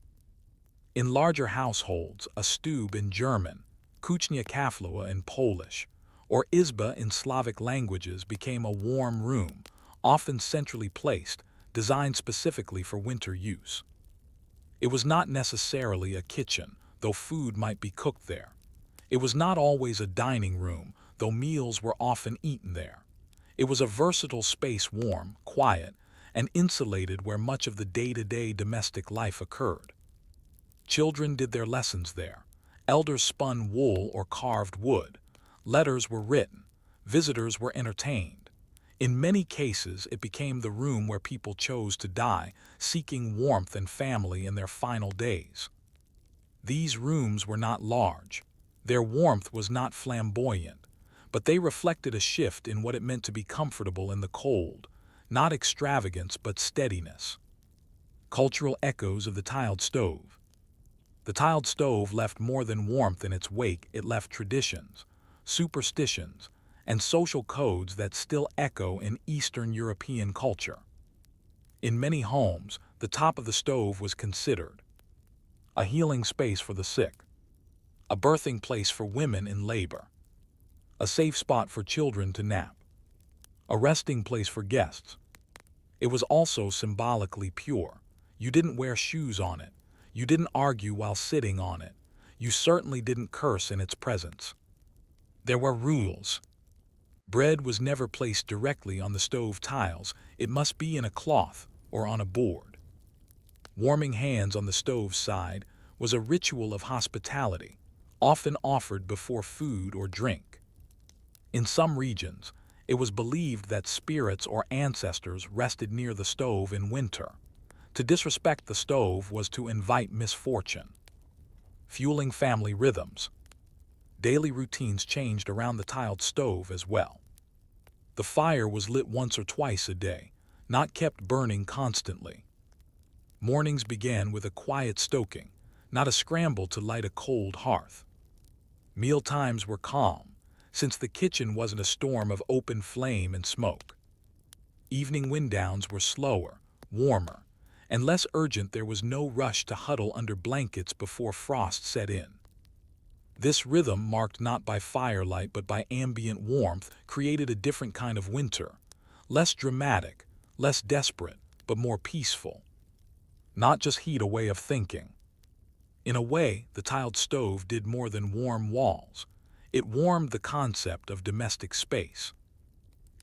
In larger households, a stube in German, kuchnia kaflowa in Polish, or izba in Slavic languages became a warm room, often centrally placed, designed specifically for winter use. It was not necessarily a kitchen, though food might be cooked there. It was not always a dining room, though meals were often eaten there. It was a versatile space, warm, quiet, and insulated where much of the day-to-day domestic life occurred. Children did their lessons there. Elders spun wool or carved wood. Letters were written. Visitors were entertained. In many cases, it became the room where people chose to die, seeking warmth and family in their final days. These rooms were not large. Their warmth was not flamboyant, but they reflected a shift in what it meant to be comfortable in the cold, not extravagance but steadiness. Cultural echoes of the tiled stove. The tiled stove left more than warmth in its wake. It left traditions, superstitions, and social codes that still echo in Eastern European culture. In many homes, the top of the stove was considered a healing space for the sick, a birthing place for women in labor, a safe spot for children to nap, a resting place for guests. It was also symbolically pure. You didn't wear shoes on it. You didn't argue while sitting on it. You certainly didn't curse in its presence. There were rules. Bread was never placed directly on the stove tiles. It must be in a cloth or on a board. Warming hands on the stove's side was a ritual of hospitality, often offered before food or drink. In some regions, it was believed that spirits or ancestors rested near the stove in winter. To disrespect the stove was to invite misfortune. Fueling family rhythms. Daily routines changed around the tiled stove as well. The fire was lit once or twice a day, not kept burning constantly. Mornings began with a quiet stoking, not a scramble to light a cold hearth. Meal times were calm, since the kitchen wasn't a storm of open flame and smoke. Evening wind-downs were slower, warmer, and less urgent. There was no rush to huddle under blankets before frost set in. This rhythm, marked not by firelight but by ambient warmth, created a different kind of winter, less dramatic, less desperate, but more peaceful. Not just heat, a way of thinking. In a way, the tiled stove did more than warm walls. It warmed the concept of domestic space.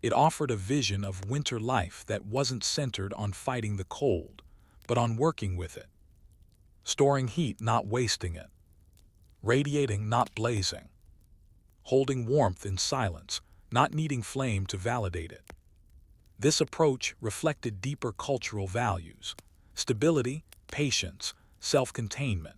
It offered a vision of winter life that wasn't centered on fighting the cold, but on working with it. Storing heat, not wasting it. Radiating, not blazing. Holding warmth in silence, not needing flame to validate it. This approach reflected deeper cultural values: stability, patience, self-containment.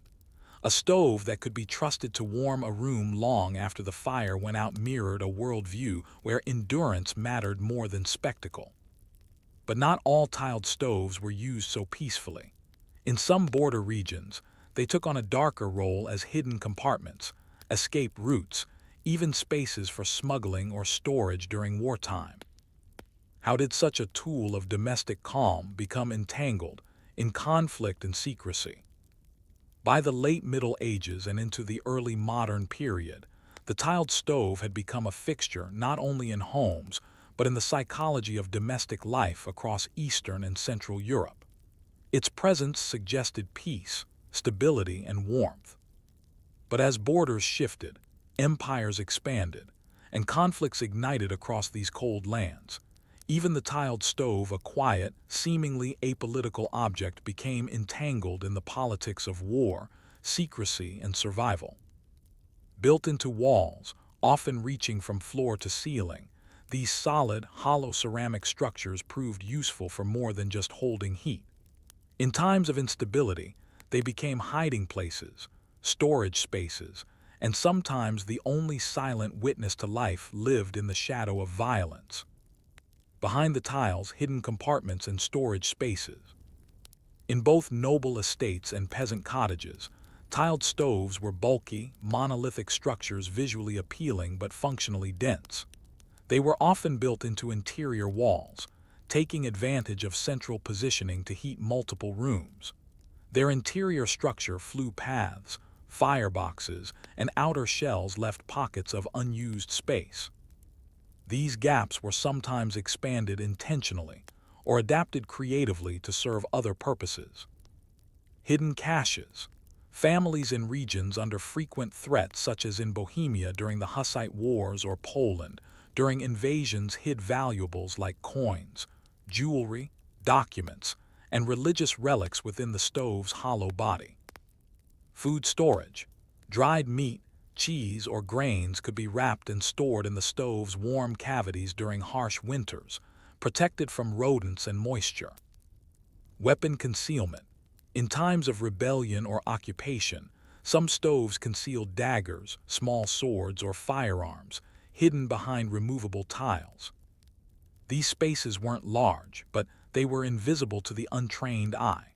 A stove that could be trusted to warm a room long after the fire went out mirrored a worldview where endurance mattered more than spectacle. But not all tiled stoves were used so peacefully. In some border regions, they took on a darker role as hidden compartments, escape routes, even spaces for smuggling or storage during wartime. How did such a tool of domestic calm become entangled in conflict and secrecy? By the late Middle Ages and into the early modern period, the tiled stove had become a fixture not only in homes, but in the psychology of domestic life across Eastern and Central Europe. Its presence suggested peace, stability, and warmth. But as borders shifted, empires expanded, and conflicts ignited across these cold lands, even the tiled stove, a quiet, seemingly apolitical object, became entangled in the politics of war, secrecy, and survival. Built into walls, often reaching from floor to ceiling, these solid, hollow ceramic structures proved useful for more than just holding heat. In times of instability, they became hiding places, storage spaces, and sometimes the only silent witness to life lived in the shadow of violence. Behind the tiles, hidden compartments and storage spaces. In both noble estates and peasant cottages, tiled stoves were bulky, monolithic structures visually appealing but functionally dense. They were often built into interior walls, taking advantage of central positioning to heat multiple rooms. Their interior structure, flue paths, fireboxes, and outer shells left pockets of unused space. These gaps were sometimes expanded intentionally or adapted creatively to serve other purposes. Hidden caches. Families in regions under frequent threat, such as in Bohemia during the Hussite Wars or Poland during invasions, hid valuables like coins, jewelry, documents, and religious relics within the stove's hollow body. Food storage. Dried meat, cheese, or grains could be wrapped and stored in the stove's warm cavities during harsh winters, protected from rodents and moisture. Weapon concealment. In times of rebellion or occupation, some stoves concealed daggers, small swords, or firearms, hidden behind removable tiles. These spaces weren't large, but they were invisible to the untrained eye.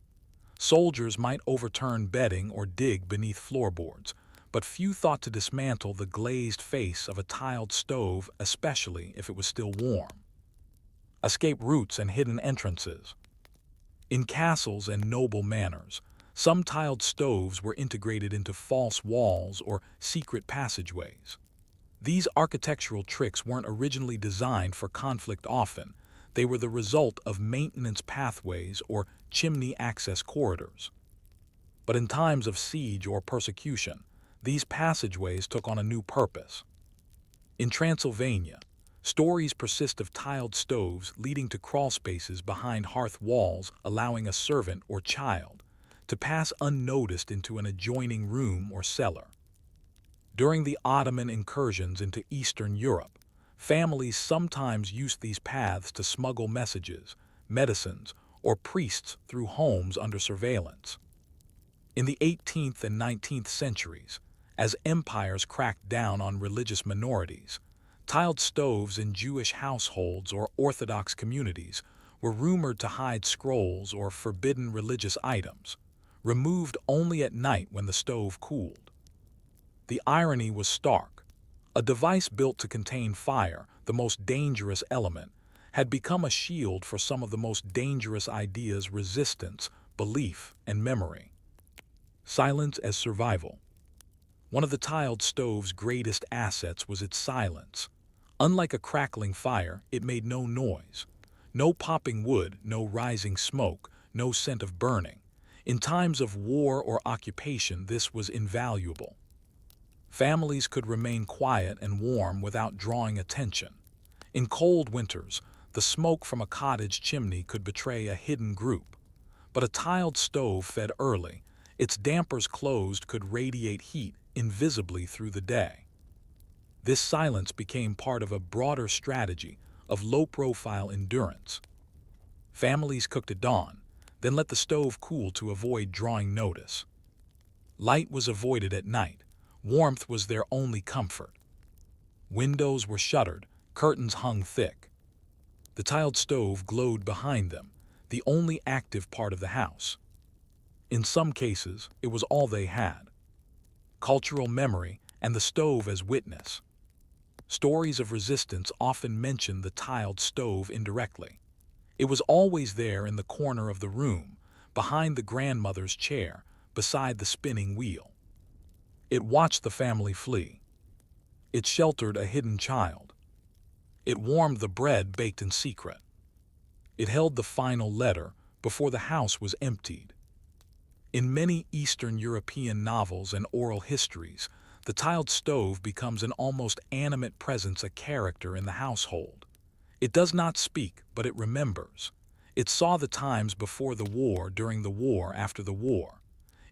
Soldiers might overturn bedding or dig beneath floorboards, but few thought to dismantle the glazed face of a tiled stove, especially if it was still warm. Escape routes and hidden entrances. In castles and noble manors, some tiled stoves were integrated into false walls or secret passageways. These architectural tricks weren't originally designed for conflict often. They were the result of maintenance pathways or chimney access corridors. But in times of siege or persecution, these passageways took on a new purpose. In Transylvania, stories persist of tiled stoves leading to crawlspaces behind hearth walls, allowing a servant or child to pass unnoticed into an adjoining room or cellar. During the Ottoman incursions into Eastern Europe, families sometimes used these paths to smuggle messages, medicines, or priests through homes under surveillance. In the 18th and 19th centuries, as empires cracked down on religious minorities, tiled stoves in Jewish households or Orthodox communities were rumored to hide scrolls or forbidden religious items, removed only at night when the stove cooled. The irony was stark. A device built to contain fire, the most dangerous element, had become a shield for some of the most dangerous ideas: resistance, belief, and memory. Silence as survival. One of the tiled stove's greatest assets was its silence. Unlike a crackling fire, it made no noise. No popping wood, no rising smoke, no scent of burning. In times of war or occupation, this was invaluable. Families could remain quiet and warm without drawing attention. In cold winters, the smoke from a cottage chimney could betray a hidden group, but a tiled stove fed early, its dampers closed could radiate heat invisibly through the day. This silence became part of a broader strategy of low-profile endurance. Families cooked at dawn, then let the stove cool to avoid drawing notice. Light was avoided at night. Warmth was their only comfort. Windows were shuttered, curtains hung thick. The tiled stove glowed behind them, the only active part of the house. In some cases, it was all they had. Cultural memory and the stove as witness. Stories of resistance often mention the tiled stove indirectly. It was always there in the corner of the room, behind the grandmother's chair, beside the spinning wheel. It watched the family flee. It sheltered a hidden child. It warmed the bread baked in secret. It held the final letter before the house was emptied. In many Eastern European novels and oral histories, the tiled stove becomes an almost animate presence, a character in the household. It does not speak, but it remembers. It saw the times before the war, during the war, after the war.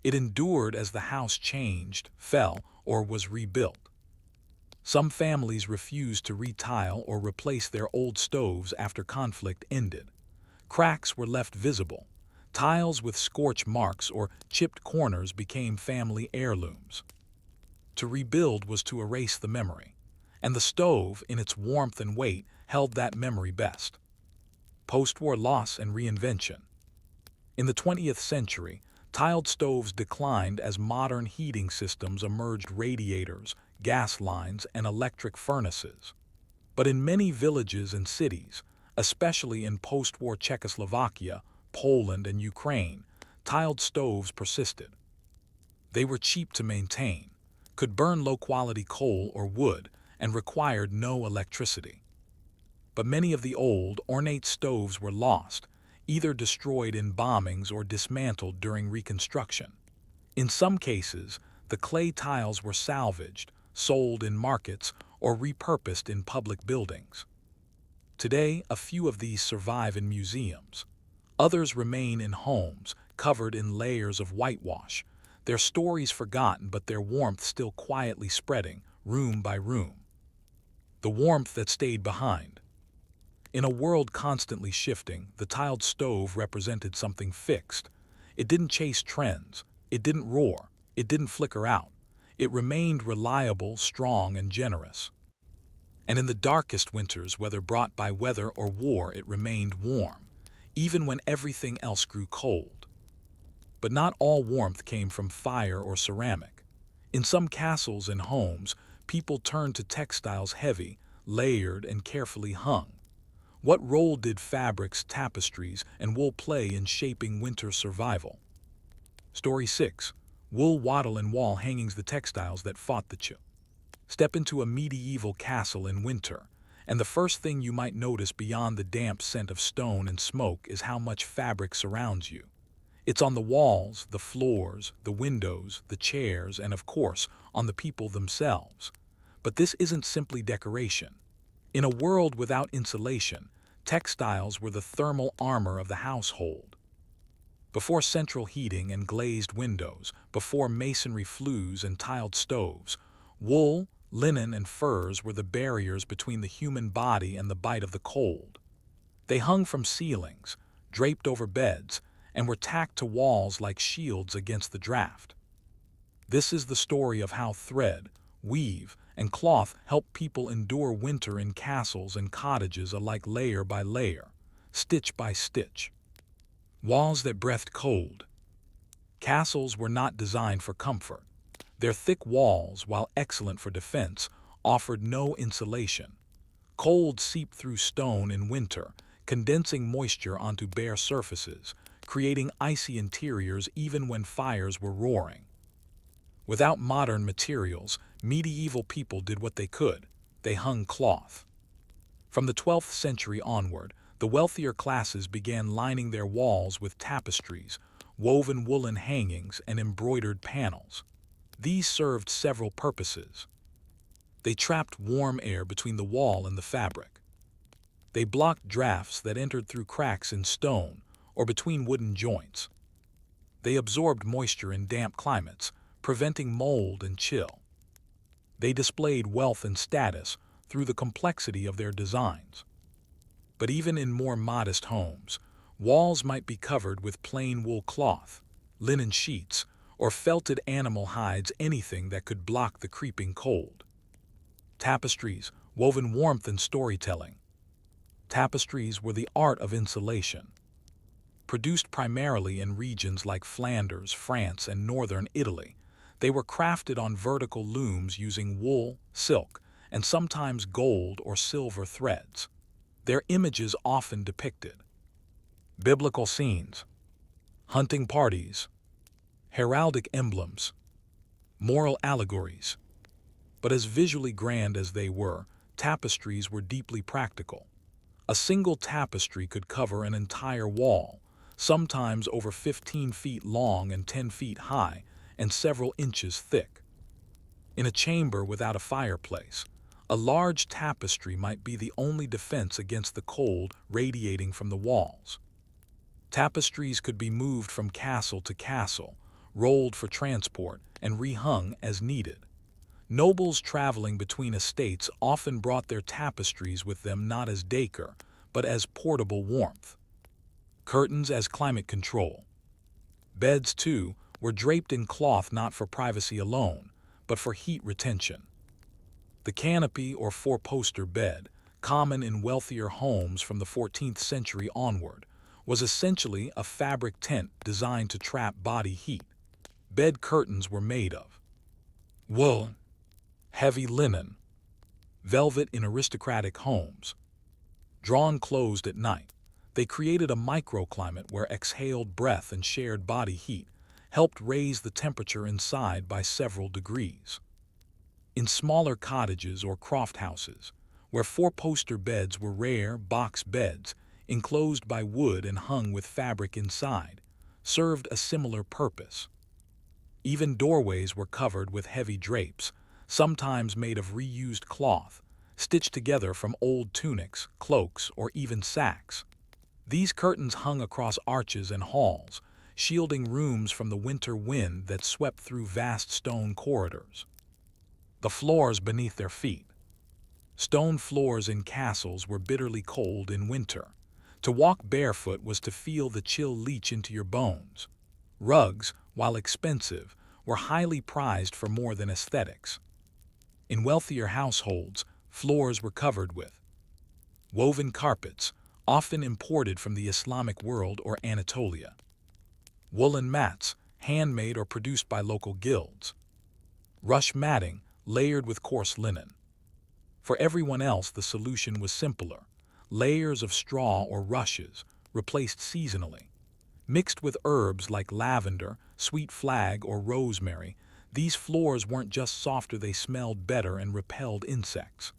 It endured as the house changed, fell, or was rebuilt. Some families refused to retile or replace their old stoves after conflict ended. Cracks were left visible. Tiles with scorch marks or chipped corners became family heirlooms. To rebuild was to erase the memory, and the stove, in its warmth and weight, held that memory best. Post-war loss and reinvention. In the 20th century, tiled stoves declined as modern heating systems emerged: radiators, gas lines, and electric furnaces. But in many villages and cities, especially in post-war Czechoslovakia, Poland, and Ukraine, tiled stoves persisted. They were cheap to maintain, could burn low-quality coal or wood, and required no electricity. But many of the old, ornate stoves were lost, either destroyed in bombings or dismantled during reconstruction. In some cases, the clay tiles were salvaged, sold in markets, or repurposed in public buildings. Today, a few of these survive in museums. Others remain in homes, covered in layers of whitewash, their stories forgotten but their warmth still quietly spreading, room by room. The warmth that stayed behind. In a world constantly shifting, the tiled stove represented something fixed. It didn't chase trends. It didn't roar. It didn't flicker out. It remained reliable, strong, and generous. And in the darkest winters, whether brought by weather or war, it remained warm, even when everything else grew cold. But not all warmth came from fire or ceramic. In some castles and homes, people turned to textiles, heavy, layered, and carefully hung. What role did fabrics, tapestries, and wool play in shaping winter survival? Story 6. Wool, wattle, and wall hangings, the textiles that fought the chill. Step into a medieval castle in winter, and the first thing you might notice beyond the damp scent of stone and smoke is how much fabric surrounds you. It's on the walls, the floors, the windows, the chairs, and of course, on the people themselves. But this isn't simply decoration. In a world without insulation, textiles were the thermal armor of the household. Before central heating and glazed windows, before masonry flues and tiled stoves, wool, linen, and furs were the barriers between the human body and the bite of the cold. They hung from ceilings, draped over beds, and were tacked to walls like shields against the draft. This is the story of how thread, weave, and cloth helped people endure winter in castles and cottages alike, layer by layer, stitch by stitch. Walls that breathed cold. Castles were not designed for comfort. Their thick walls, while excellent for defense, offered no insulation. Cold seeped through stone in winter, condensing moisture onto bare surfaces, creating icy interiors even when fires were roaring. Without modern materials, medieval people did what they could. They hung cloth. From the 12th century onward, the wealthier classes began lining their walls with tapestries, woven woolen hangings, and embroidered panels. These served several purposes. They trapped warm air between the wall and the fabric. They blocked drafts that entered through cracks in stone or between wooden joints. They absorbed moisture in damp climates, preventing mold and chill. They displayed wealth and status through the complexity of their designs. But even in more modest homes, walls might be covered with plain wool cloth, linen sheets, or felted animal hides, anything that could block the creeping cold. Tapestries, woven warmth and storytelling. Tapestries were the art of insulation. Produced primarily in regions like Flanders, France, and northern Italy, they were crafted on vertical looms using wool, silk, and sometimes gold or silver threads. Their images often depicted biblical scenes, hunting parties, heraldic emblems, moral allegories. But as visually grand as they were, tapestries were deeply practical. A single tapestry could cover an entire wall, sometimes over 15 feet long and 10 feet high, and several inches thick. In a chamber without a fireplace, a large tapestry might be the only defense against the cold radiating from the walls. Tapestries could be moved from castle to castle, rolled for transport, and rehung as needed. Nobles traveling between estates often brought their tapestries with them, not as decor, but as portable warmth. Curtains as climate control. Beds, too, were draped in cloth, not for privacy alone, but for heat retention. The canopy or four-poster bed, common in wealthier homes from the 14th century onward, was essentially a fabric tent designed to trap body heat. Bed curtains were made of wool, heavy linen, velvet in aristocratic homes. Drawn closed at night, they created a microclimate where exhaled breath and shared body heat helped raise the temperature inside by several degrees. In smaller cottages or croft houses, where four-poster beds were rare, box beds, enclosed by wood and hung with fabric inside, served a similar purpose. Even doorways were covered with heavy drapes, sometimes made of reused cloth, stitched together from old tunics, cloaks, or even sacks. These curtains hung across arches and halls, shielding rooms from the winter wind that swept through vast stone corridors. The floors beneath their feet. Stone floors in castles were bitterly cold in winter. To walk barefoot was to feel the chill leach into your bones. Rugs, while expensive, were highly prized for more than aesthetics. In wealthier households, floors were covered with woven carpets, often imported from the Islamic world or Anatolia. Woolen mats, handmade or produced by local guilds. Rush matting, layered with coarse linen. For everyone else, the solution was simpler. Layers of straw or rushes, replaced seasonally. Mixed with herbs like lavender, sweet flag, or rosemary, these floors weren't just softer, they smelled better and repelled insects.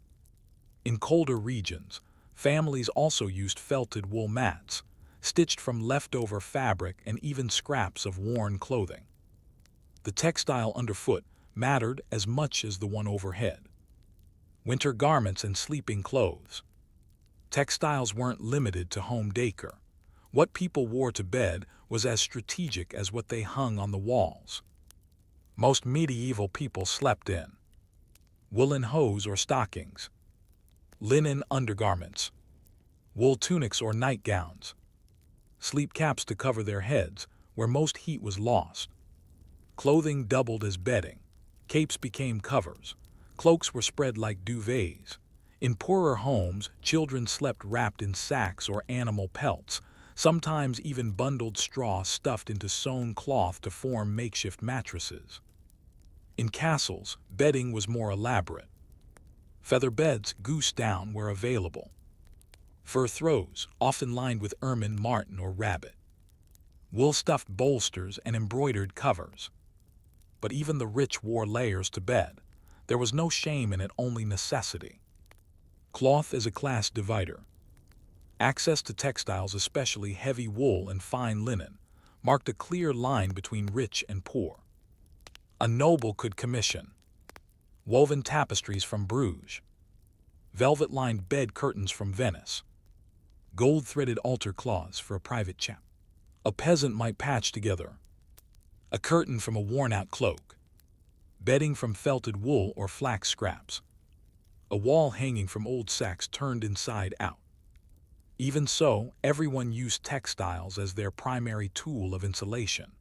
In colder regions, families also used felted wool mats, stitched from leftover fabric and even scraps of worn clothing. The textile underfoot mattered as much as the one overhead. Winter garments and sleeping clothes. Textiles weren't limited to home decor. What people wore to bed was as strategic as what they hung on the walls. Most medieval people slept in woolen hose or stockings, linen undergarments, wool tunics or nightgowns, sleep caps to cover their heads where most heat was lost. Clothing doubled as bedding. Capes became covers. Cloaks were spread like duvets. In poorer homes, children slept wrapped in sacks or animal pelts, sometimes even bundled straw stuffed into sewn cloth to form makeshift mattresses. In castles, bedding was more elaborate. Feather beds, goose down, were available. Fur throws, often lined with ermine, marten, or rabbit. Wool-stuffed bolsters and embroidered covers. But even the rich wore layers to bed. There was no shame in it, only necessity. Cloth as a class divider. Access to textiles, especially heavy wool and fine linen, marked a clear line between rich and poor. A noble could commission woven tapestries from Bruges, velvet-lined bed curtains from Venice, gold-threaded altar cloths for a private chat. A peasant might patch together. A curtain from a worn-out cloak. Bedding from felted wool or flax scraps. A wall hanging from old sacks turned inside out. Even so, everyone used textiles as their primary tool of insulation.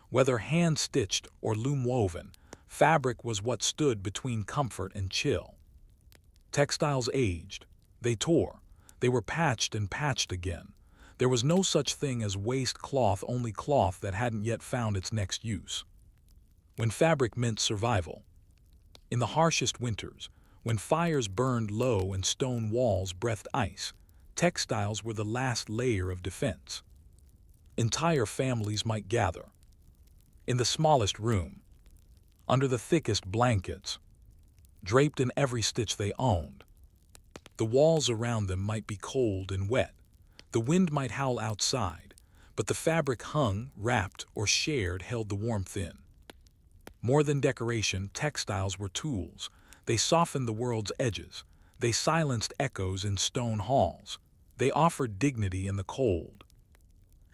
Whether hand-stitched or loom-woven, fabric was what stood between comfort and chill. Textiles aged. They tore. They were patched and patched again. There was no such thing as waste cloth, only cloth that hadn't yet found its next use. When fabric meant survival. In the harshest winters, when fires burned low and stone walls breathed ice, textiles were the last layer of defense. Entire families might gather. In the smallest room, under the thickest blankets, draped in every stitch they owned. The walls around them might be cold and wet. The wind might howl outside, but the fabric hung, wrapped, or shared held the warmth in. More than decoration, textiles were tools. They softened the world's edges. They silenced echoes in stone halls. They offered dignity in the cold.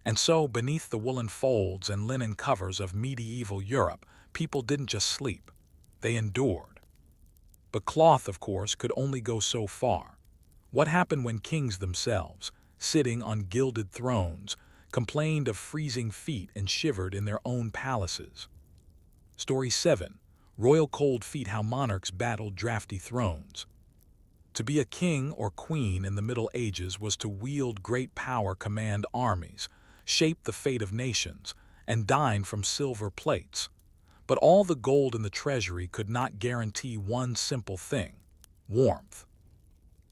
And so, beneath the woolen folds and linen covers of medieval Europe, people didn't just sleep. They endured. But cloth, of course, could only go so far. What happened when kings themselves, sitting on gilded thrones, complained of freezing feet and shivered in their own palaces? Story 7. Royal Cold Feet: How Monarchs Battled Drafty Thrones. To be a king or queen in the Middle Ages was to wield great power, command armies, shape the fate of nations, and dine from silver plates. But all the gold in the treasury could not guarantee one simple thing: warmth.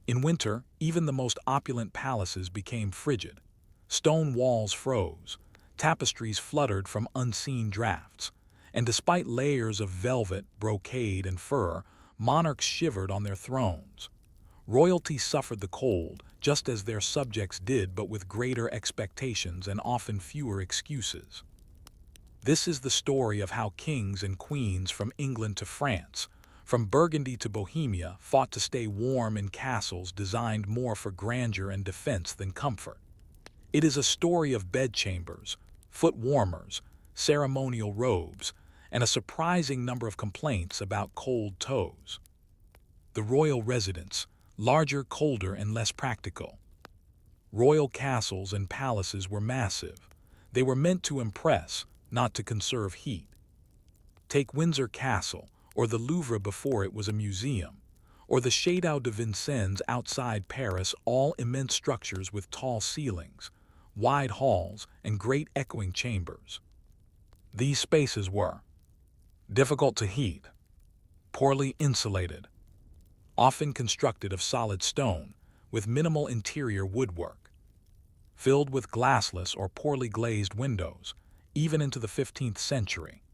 In winter, even the most opulent palaces became frigid. Stone walls froze, tapestries fluttered from unseen drafts, and despite layers of velvet, brocade, and fur, monarchs shivered on their thrones. Royalty suffered the cold, just as their subjects did, but with greater expectations and often fewer excuses. This is the story of how kings and queens from England to France, from Burgundy to Bohemia, fought to stay warm in castles designed more for grandeur and defense than comfort. It is a story of bedchambers, foot warmers, ceremonial robes, and a surprising number of complaints about cold toes. The royal residence: larger, colder, and less practical. Royal castles and palaces were massive. They were meant to impress, not to conserve heat. Take Windsor Castle, or the Louvre before it was a museum, or the Château de Vincennes outside Paris, all immense structures with tall ceilings, wide halls, and great echoing chambers. These spaces were difficult to heat, poorly insulated, often constructed of solid stone, with minimal interior woodwork, filled with glassless or poorly glazed windows, even into the 15th century.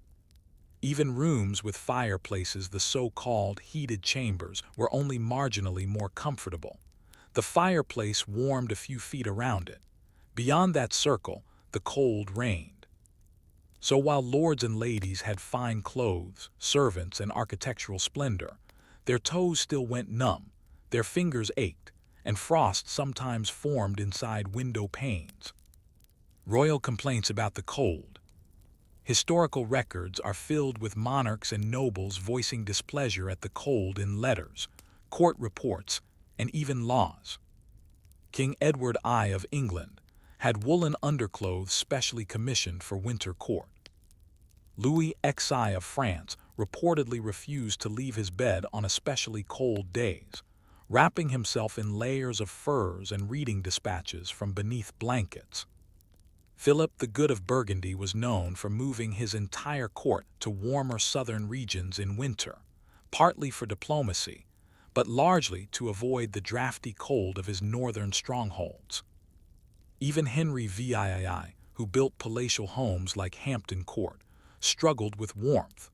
Even rooms with fireplaces, the so-called heated chambers, were only marginally more comfortable. The fireplace warmed a few feet around it. Beyond that circle, the cold reigned. So while lords and ladies had fine clothes, servants, and architectural splendor, their toes still went numb, their fingers ached, and frost sometimes formed inside window panes. Royal complaints about the cold. Historical records are filled with monarchs and nobles voicing displeasure at the cold in letters, court reports, and even laws. King Edward I of England had woolen underclothes specially commissioned for winter court. Louis XI of France reportedly refused to leave his bed on especially cold days, wrapping himself in layers of furs and reading dispatches from beneath blankets. Philip the Good of Burgundy was known for moving his entire court to warmer southern regions in winter, partly for diplomacy, but largely to avoid the drafty cold of his northern strongholds. Even Henry VII, who built palatial homes like Hampton Court, struggled with warmth.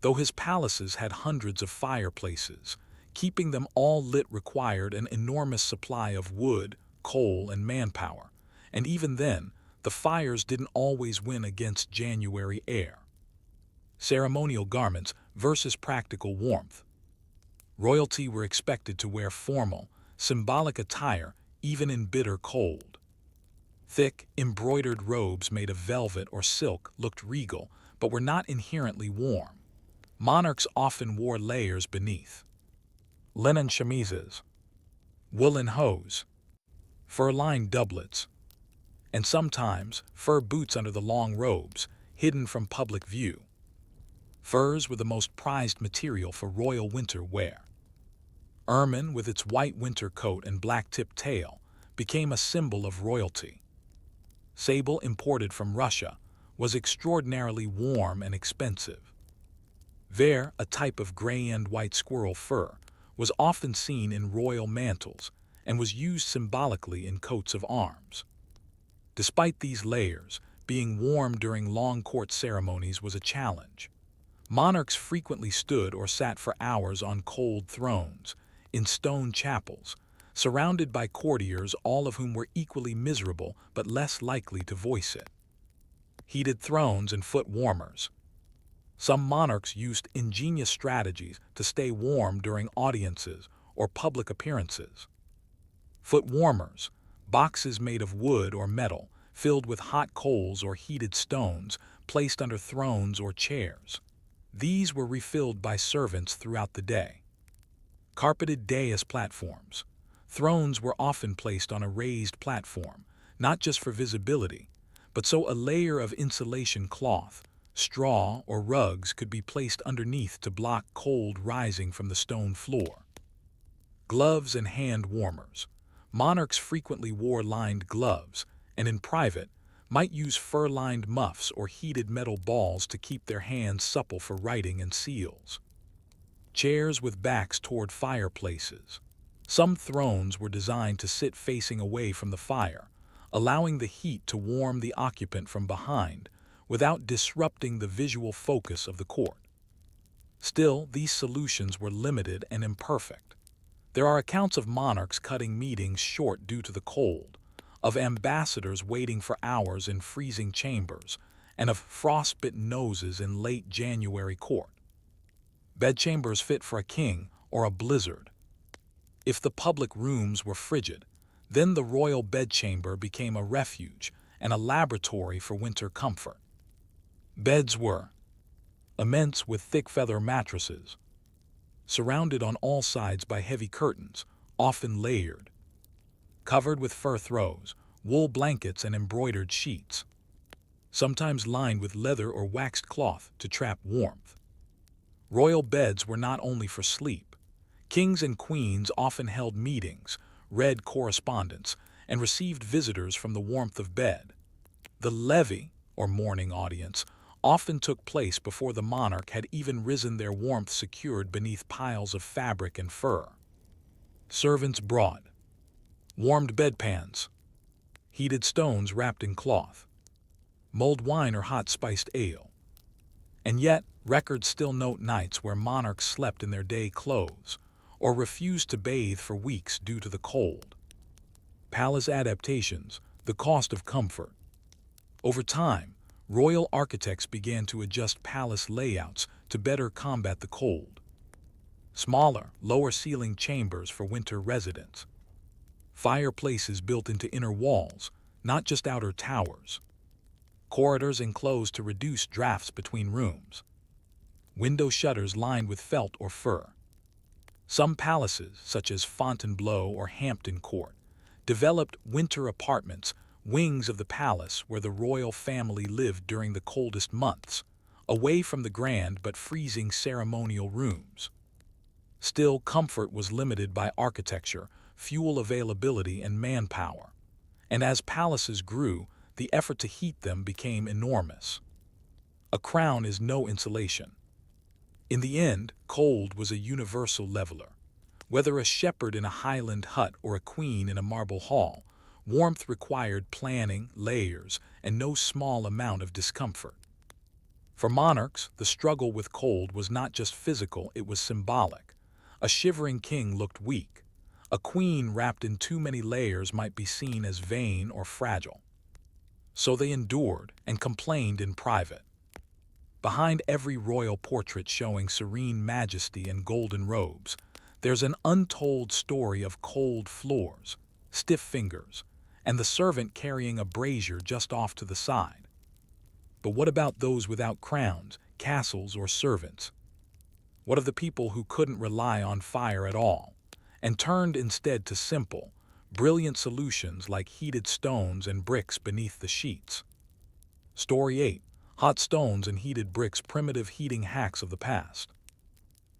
Though his palaces had hundreds of fireplaces, keeping them all lit required an enormous supply of wood, coal, and manpower, and even then, the fires didn't always win against January air. Ceremonial garments versus practical warmth. Royalty were expected to wear formal, symbolic attire even in bitter cold. Thick, embroidered robes made of velvet or silk looked regal, but were not inherently warm. Monarchs often wore layers beneath. Linen chemises, woolen hose, fur-lined doublets, and sometimes fur boots under the long robes, hidden from public view. Furs were the most prized material for royal winter wear. Ermine, with its white winter coat and black-tipped tail, became a symbol of royalty. Sable, imported from Russia, was extraordinarily warm and expensive. Vair, a type of gray and white squirrel fur, was often seen in royal mantles and was used symbolically in coats of arms. Despite these layers, being warm during long court ceremonies was a challenge. Monarchs frequently stood or sat for hours on cold thrones, in stone chapels, surrounded by courtiers, all of whom were equally miserable but less likely to voice it. Heated thrones and foot warmers. Some monarchs used ingenious strategies to stay warm during audiences or public appearances. Foot warmers, boxes made of wood or metal, filled with hot coals or heated stones, placed under thrones or chairs. These were refilled by servants throughout the day. Carpeted dais platforms. Thrones were often placed on a raised platform, not just for visibility, but so a layer of insulation cloth, straw, or rugs could be placed underneath to block cold rising from the stone floor. Gloves and hand warmers. Monarchs frequently wore lined gloves, and in private, might use fur-lined muffs or heated metal balls to keep their hands supple for writing and seals. Chairs with backs toward fireplaces. Some thrones were designed to sit facing away from the fire, allowing the heat to warm the occupant from behind without disrupting the visual focus of the court. Still, these solutions were limited and imperfect. There are accounts of monarchs cutting meetings short due to the cold, of ambassadors waiting for hours in freezing chambers, and of frostbitten noses in late January court. Bedchambers fit for a king or a blizzard. If the public rooms were frigid, then the royal bedchamber became a refuge and a laboratory for winter comfort. Beds were immense, with thick feather mattresses, surrounded on all sides by heavy curtains, often layered, covered with fur throws, wool blankets, and embroidered sheets, sometimes lined with leather or waxed cloth to trap warmth. Royal beds were not only for sleep. Kings and queens often held meetings, read correspondence, and received visitors from the warmth of bed. The levee, or morning audience, often took place before the monarch had even risen, their warmth secured beneath piles of fabric and fur. Servants brought warmed bedpans, heated stones wrapped in cloth, mulled wine or hot spiced ale. And yet, records still note nights where monarchs slept in their day clothes, or refused to bathe for weeks due to the cold. Palace adaptations, the cost of comfort. Over time, royal architects began to adjust palace layouts to better combat the cold. Smaller, lower-ceiling chambers for winter residents. Fireplaces built into inner walls, not just outer towers. Corridors enclosed to reduce drafts between rooms. Window shutters lined with felt or fur. Some palaces, such as Fontainebleau or Hampton Court, developed winter apartments, wings of the palace where the royal family lived during the coldest months, away from the grand but freezing ceremonial rooms. Still, comfort was limited by architecture, fuel availability, and manpower. And as palaces grew, the effort to heat them became enormous. A crown is no insulation. In the end, cold was a universal leveler. Whether a shepherd in a Highland hut or a queen in a marble hall, warmth required planning, layers, and no small amount of discomfort. For monarchs, the struggle with cold was not just physical, it was symbolic. A shivering king looked weak. A queen wrapped in too many layers might be seen as vain or fragile. So they endured and complained in private. Behind every royal portrait showing serene majesty and golden robes, there's an untold story of cold floors, stiff fingers, and the servant carrying a brazier just off to the side. But what about those without crowns, castles, or servants? What of the people who couldn't rely on fire at all, and turned instead to simple, brilliant solutions like heated stones and bricks beneath the sheets? Story 8. Hot stones and heated bricks, primitive heating hacks of the past.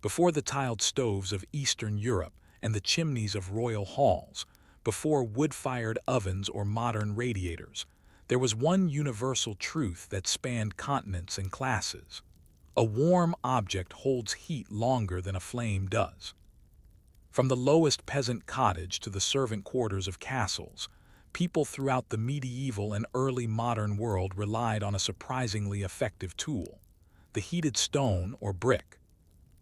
Before the tiled stoves of Eastern Europe and the chimneys of royal halls, before wood-fired ovens or modern radiators, there was one universal truth that spanned continents and classes. A warm object holds heat longer than a flame does. From the lowest peasant cottage to the servant quarters of castles, people throughout the medieval and early modern world relied on a surprisingly effective tool: the heated stone or brick.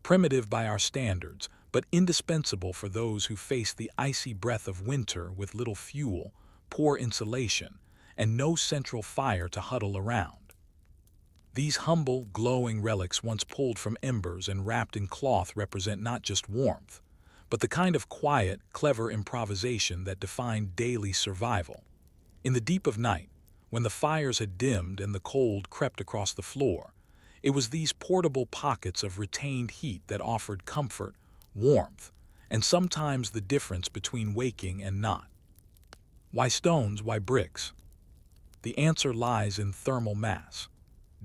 Primitive by our standards, but indispensable for those who face the icy breath of winter with little fuel, poor insulation, and no central fire to huddle around. These humble, glowing relics, once pulled from embers and wrapped in cloth, represent not just warmth, but the kind of quiet, clever improvisation that defined daily survival. In the deep of night, when the fires had dimmed and the cold crept across the floor, it was these portable pockets of retained heat that offered comfort, warmth, and sometimes the difference between waking and not. Why stones? Why bricks? The answer lies in thermal mass.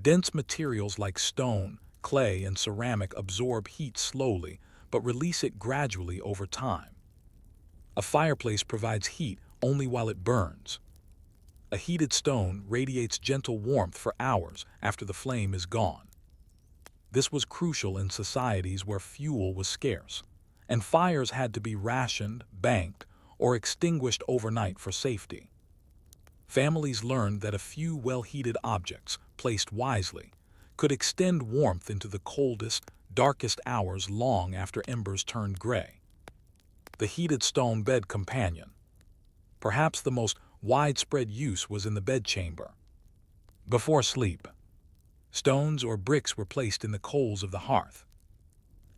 Dense materials like stone, clay, and ceramic absorb heat slowly, but release it gradually over time. A fireplace provides heat only while it burns. A heated stone radiates gentle warmth for hours after the flame is gone. This was crucial in societies where fuel was scarce, and fires had to be rationed, banked, or extinguished overnight for safety. Families learned that a few well-heated objects, placed wisely, could extend warmth into the coldest, darkest hours long after embers turned gray. The heated stone bed companion. Perhaps the most widespread use was in the bedchamber. Before sleep, stones or bricks were placed in the coals of the hearth.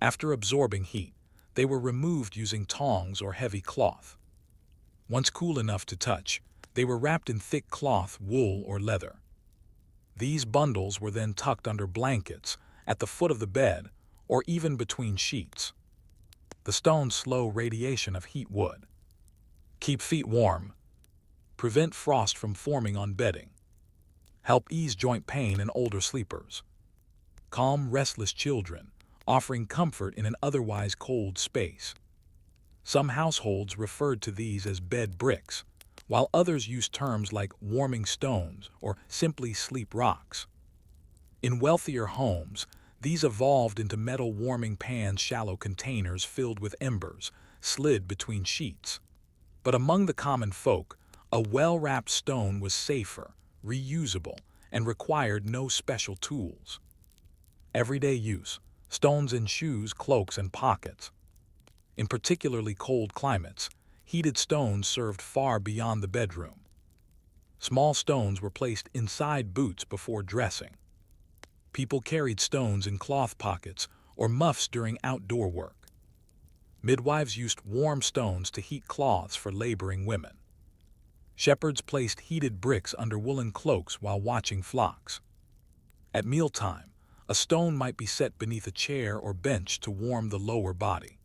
After absorbing heat, they were removed using tongs or heavy cloth. Once cool enough to touch, they were wrapped in thick cloth, wool, or leather. These bundles were then tucked under blankets, at the foot of the bed, or even between sheets. The stone's slow radiation of heat would keep feet warm, prevent frost from forming on bedding, help ease joint pain in older sleepers, calm restless children, offering comfort in an otherwise cold space. Some households referred to these as bed bricks, while others used terms like warming stones or simply sleep rocks. In wealthier homes, these evolved into metal warming pans, shallow containers filled with embers, slid between sheets. But among the common folk, a well-wrapped stone was safer, reusable, and required no special tools. Everyday use: stones in shoes, cloaks, and pockets. In particularly cold climates, heated stones served far beyond the bedroom. Small stones were placed inside boots before dressing. People carried stones in cloth pockets or muffs during outdoor work. Midwives used warm stones to heat cloths for laboring women. Shepherds placed heated bricks under woolen cloaks while watching flocks. At mealtime, a stone might be set beneath a chair or bench to warm the lower body.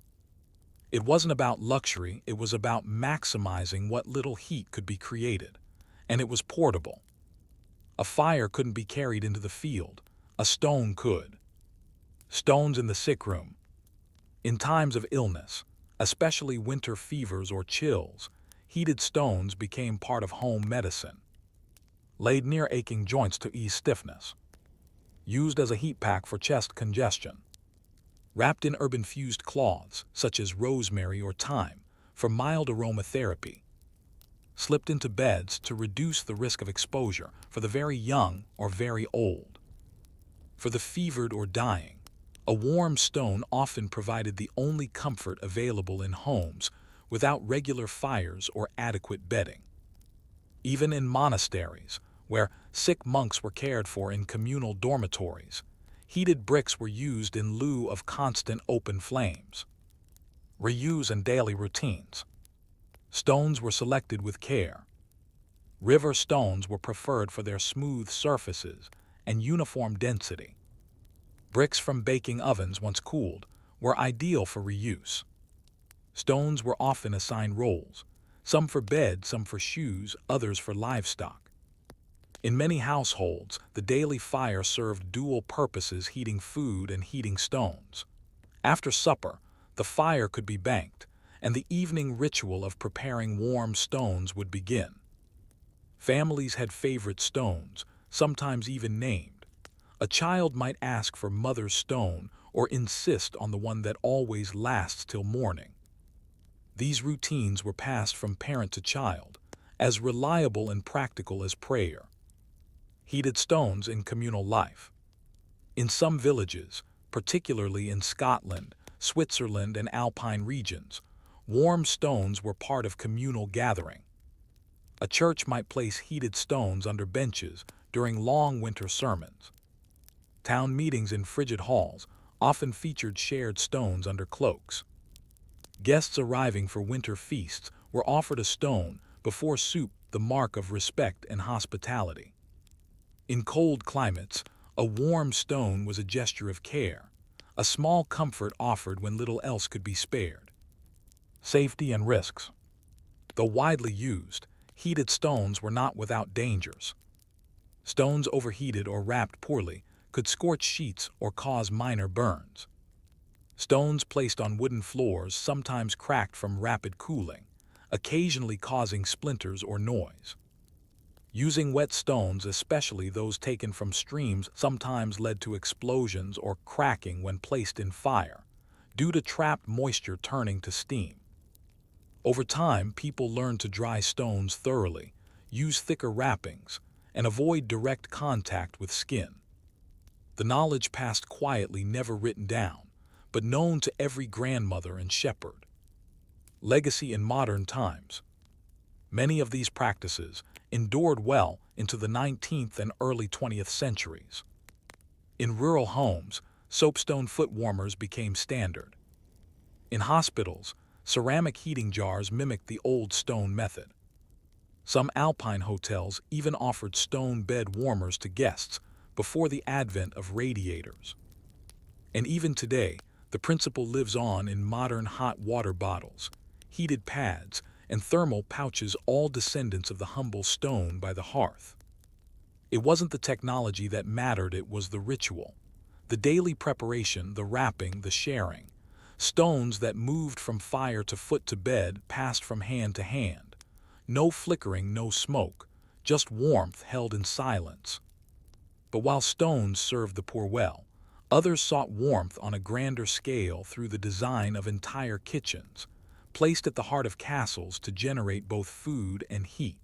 It wasn't about luxury, it was about maximizing what little heat could be created, and it was portable. A fire couldn't be carried into the field, a stone could. Stones in the sick room. In times of illness, especially winter fevers or chills, heated stones became part of home medicine. Laid near aching joints to ease stiffness. Used as a heat pack for chest congestion. Wrapped in herb-infused cloths, such as rosemary or thyme, for mild aromatherapy. Slipped into beds to reduce the risk of exposure for the very young or very old. For the fevered or dying, a warm stone often provided the only comfort available in homes without regular fires or adequate bedding. Even in monasteries, where sick monks were cared for in communal dormitories, heated bricks were used in lieu of constant open flames. Reuse and daily routines. Stones were selected with care. River stones were preferred for their smooth surfaces and uniform density. Bricks from baking ovens, once cooled, were ideal for reuse. Stones were often assigned roles, some for bed, some for shoes, others for livestock. In many households, the daily fire served dual purposes, heating food and heating stones. After supper, the fire could be banked, and the evening ritual of preparing warm stones would begin. Families had favorite stones, sometimes even named. A child might ask for mother's stone or insist on the one that always lasts till morning. These routines were passed from parent to child, as reliable and practical as prayer. Heated stones in communal life. In some villages, particularly in Scotland, Switzerland, and Alpine regions, warm stones were part of communal gathering. A church might place heated stones under benches during long winter sermons. Town meetings in frigid halls often featured shared stones under cloaks. Guests arriving for winter feasts were offered a stone before soup, the mark of respect and hospitality. In cold climates, a warm stone was a gesture of care, a small comfort offered when little else could be spared. Safety and risks. Though widely used, heated stones were not without dangers. Stones overheated or wrapped poorly could scorch sheets or cause minor burns. Stones placed on wooden floors sometimes cracked from rapid cooling, occasionally causing splinters or noise. Using wet stones, especially those taken from streams, sometimes led to explosions or cracking when placed in fire, due to trapped moisture turning to steam. Over time, people learned to dry stones thoroughly, use thicker wrappings, and avoid direct contact with skin. The knowledge passed quietly, never written down, but known to every grandmother and shepherd. Legacy in modern times. Many of these practices endured well into the 19th and early 20th centuries. In rural homes, soapstone foot warmers became standard. In hospitals, ceramic heating jars mimicked the old stone method. Some alpine hotels even offered stone bed warmers to guests before the advent of radiators. And even today, the principle lives on in modern hot water bottles, heated pads, and thermal pouches, all descendants of the humble stone by the hearth. It wasn't the technology that mattered, it was the ritual, the daily preparation, the wrapping, the sharing. Stones that moved from fire to foot to bed, passed from hand to hand. No flickering, no smoke, just warmth held in silence. But while stones served the poor well, others sought warmth on a grander scale through the design of entire kitchens, placed at the heart of castles to generate both food and heat.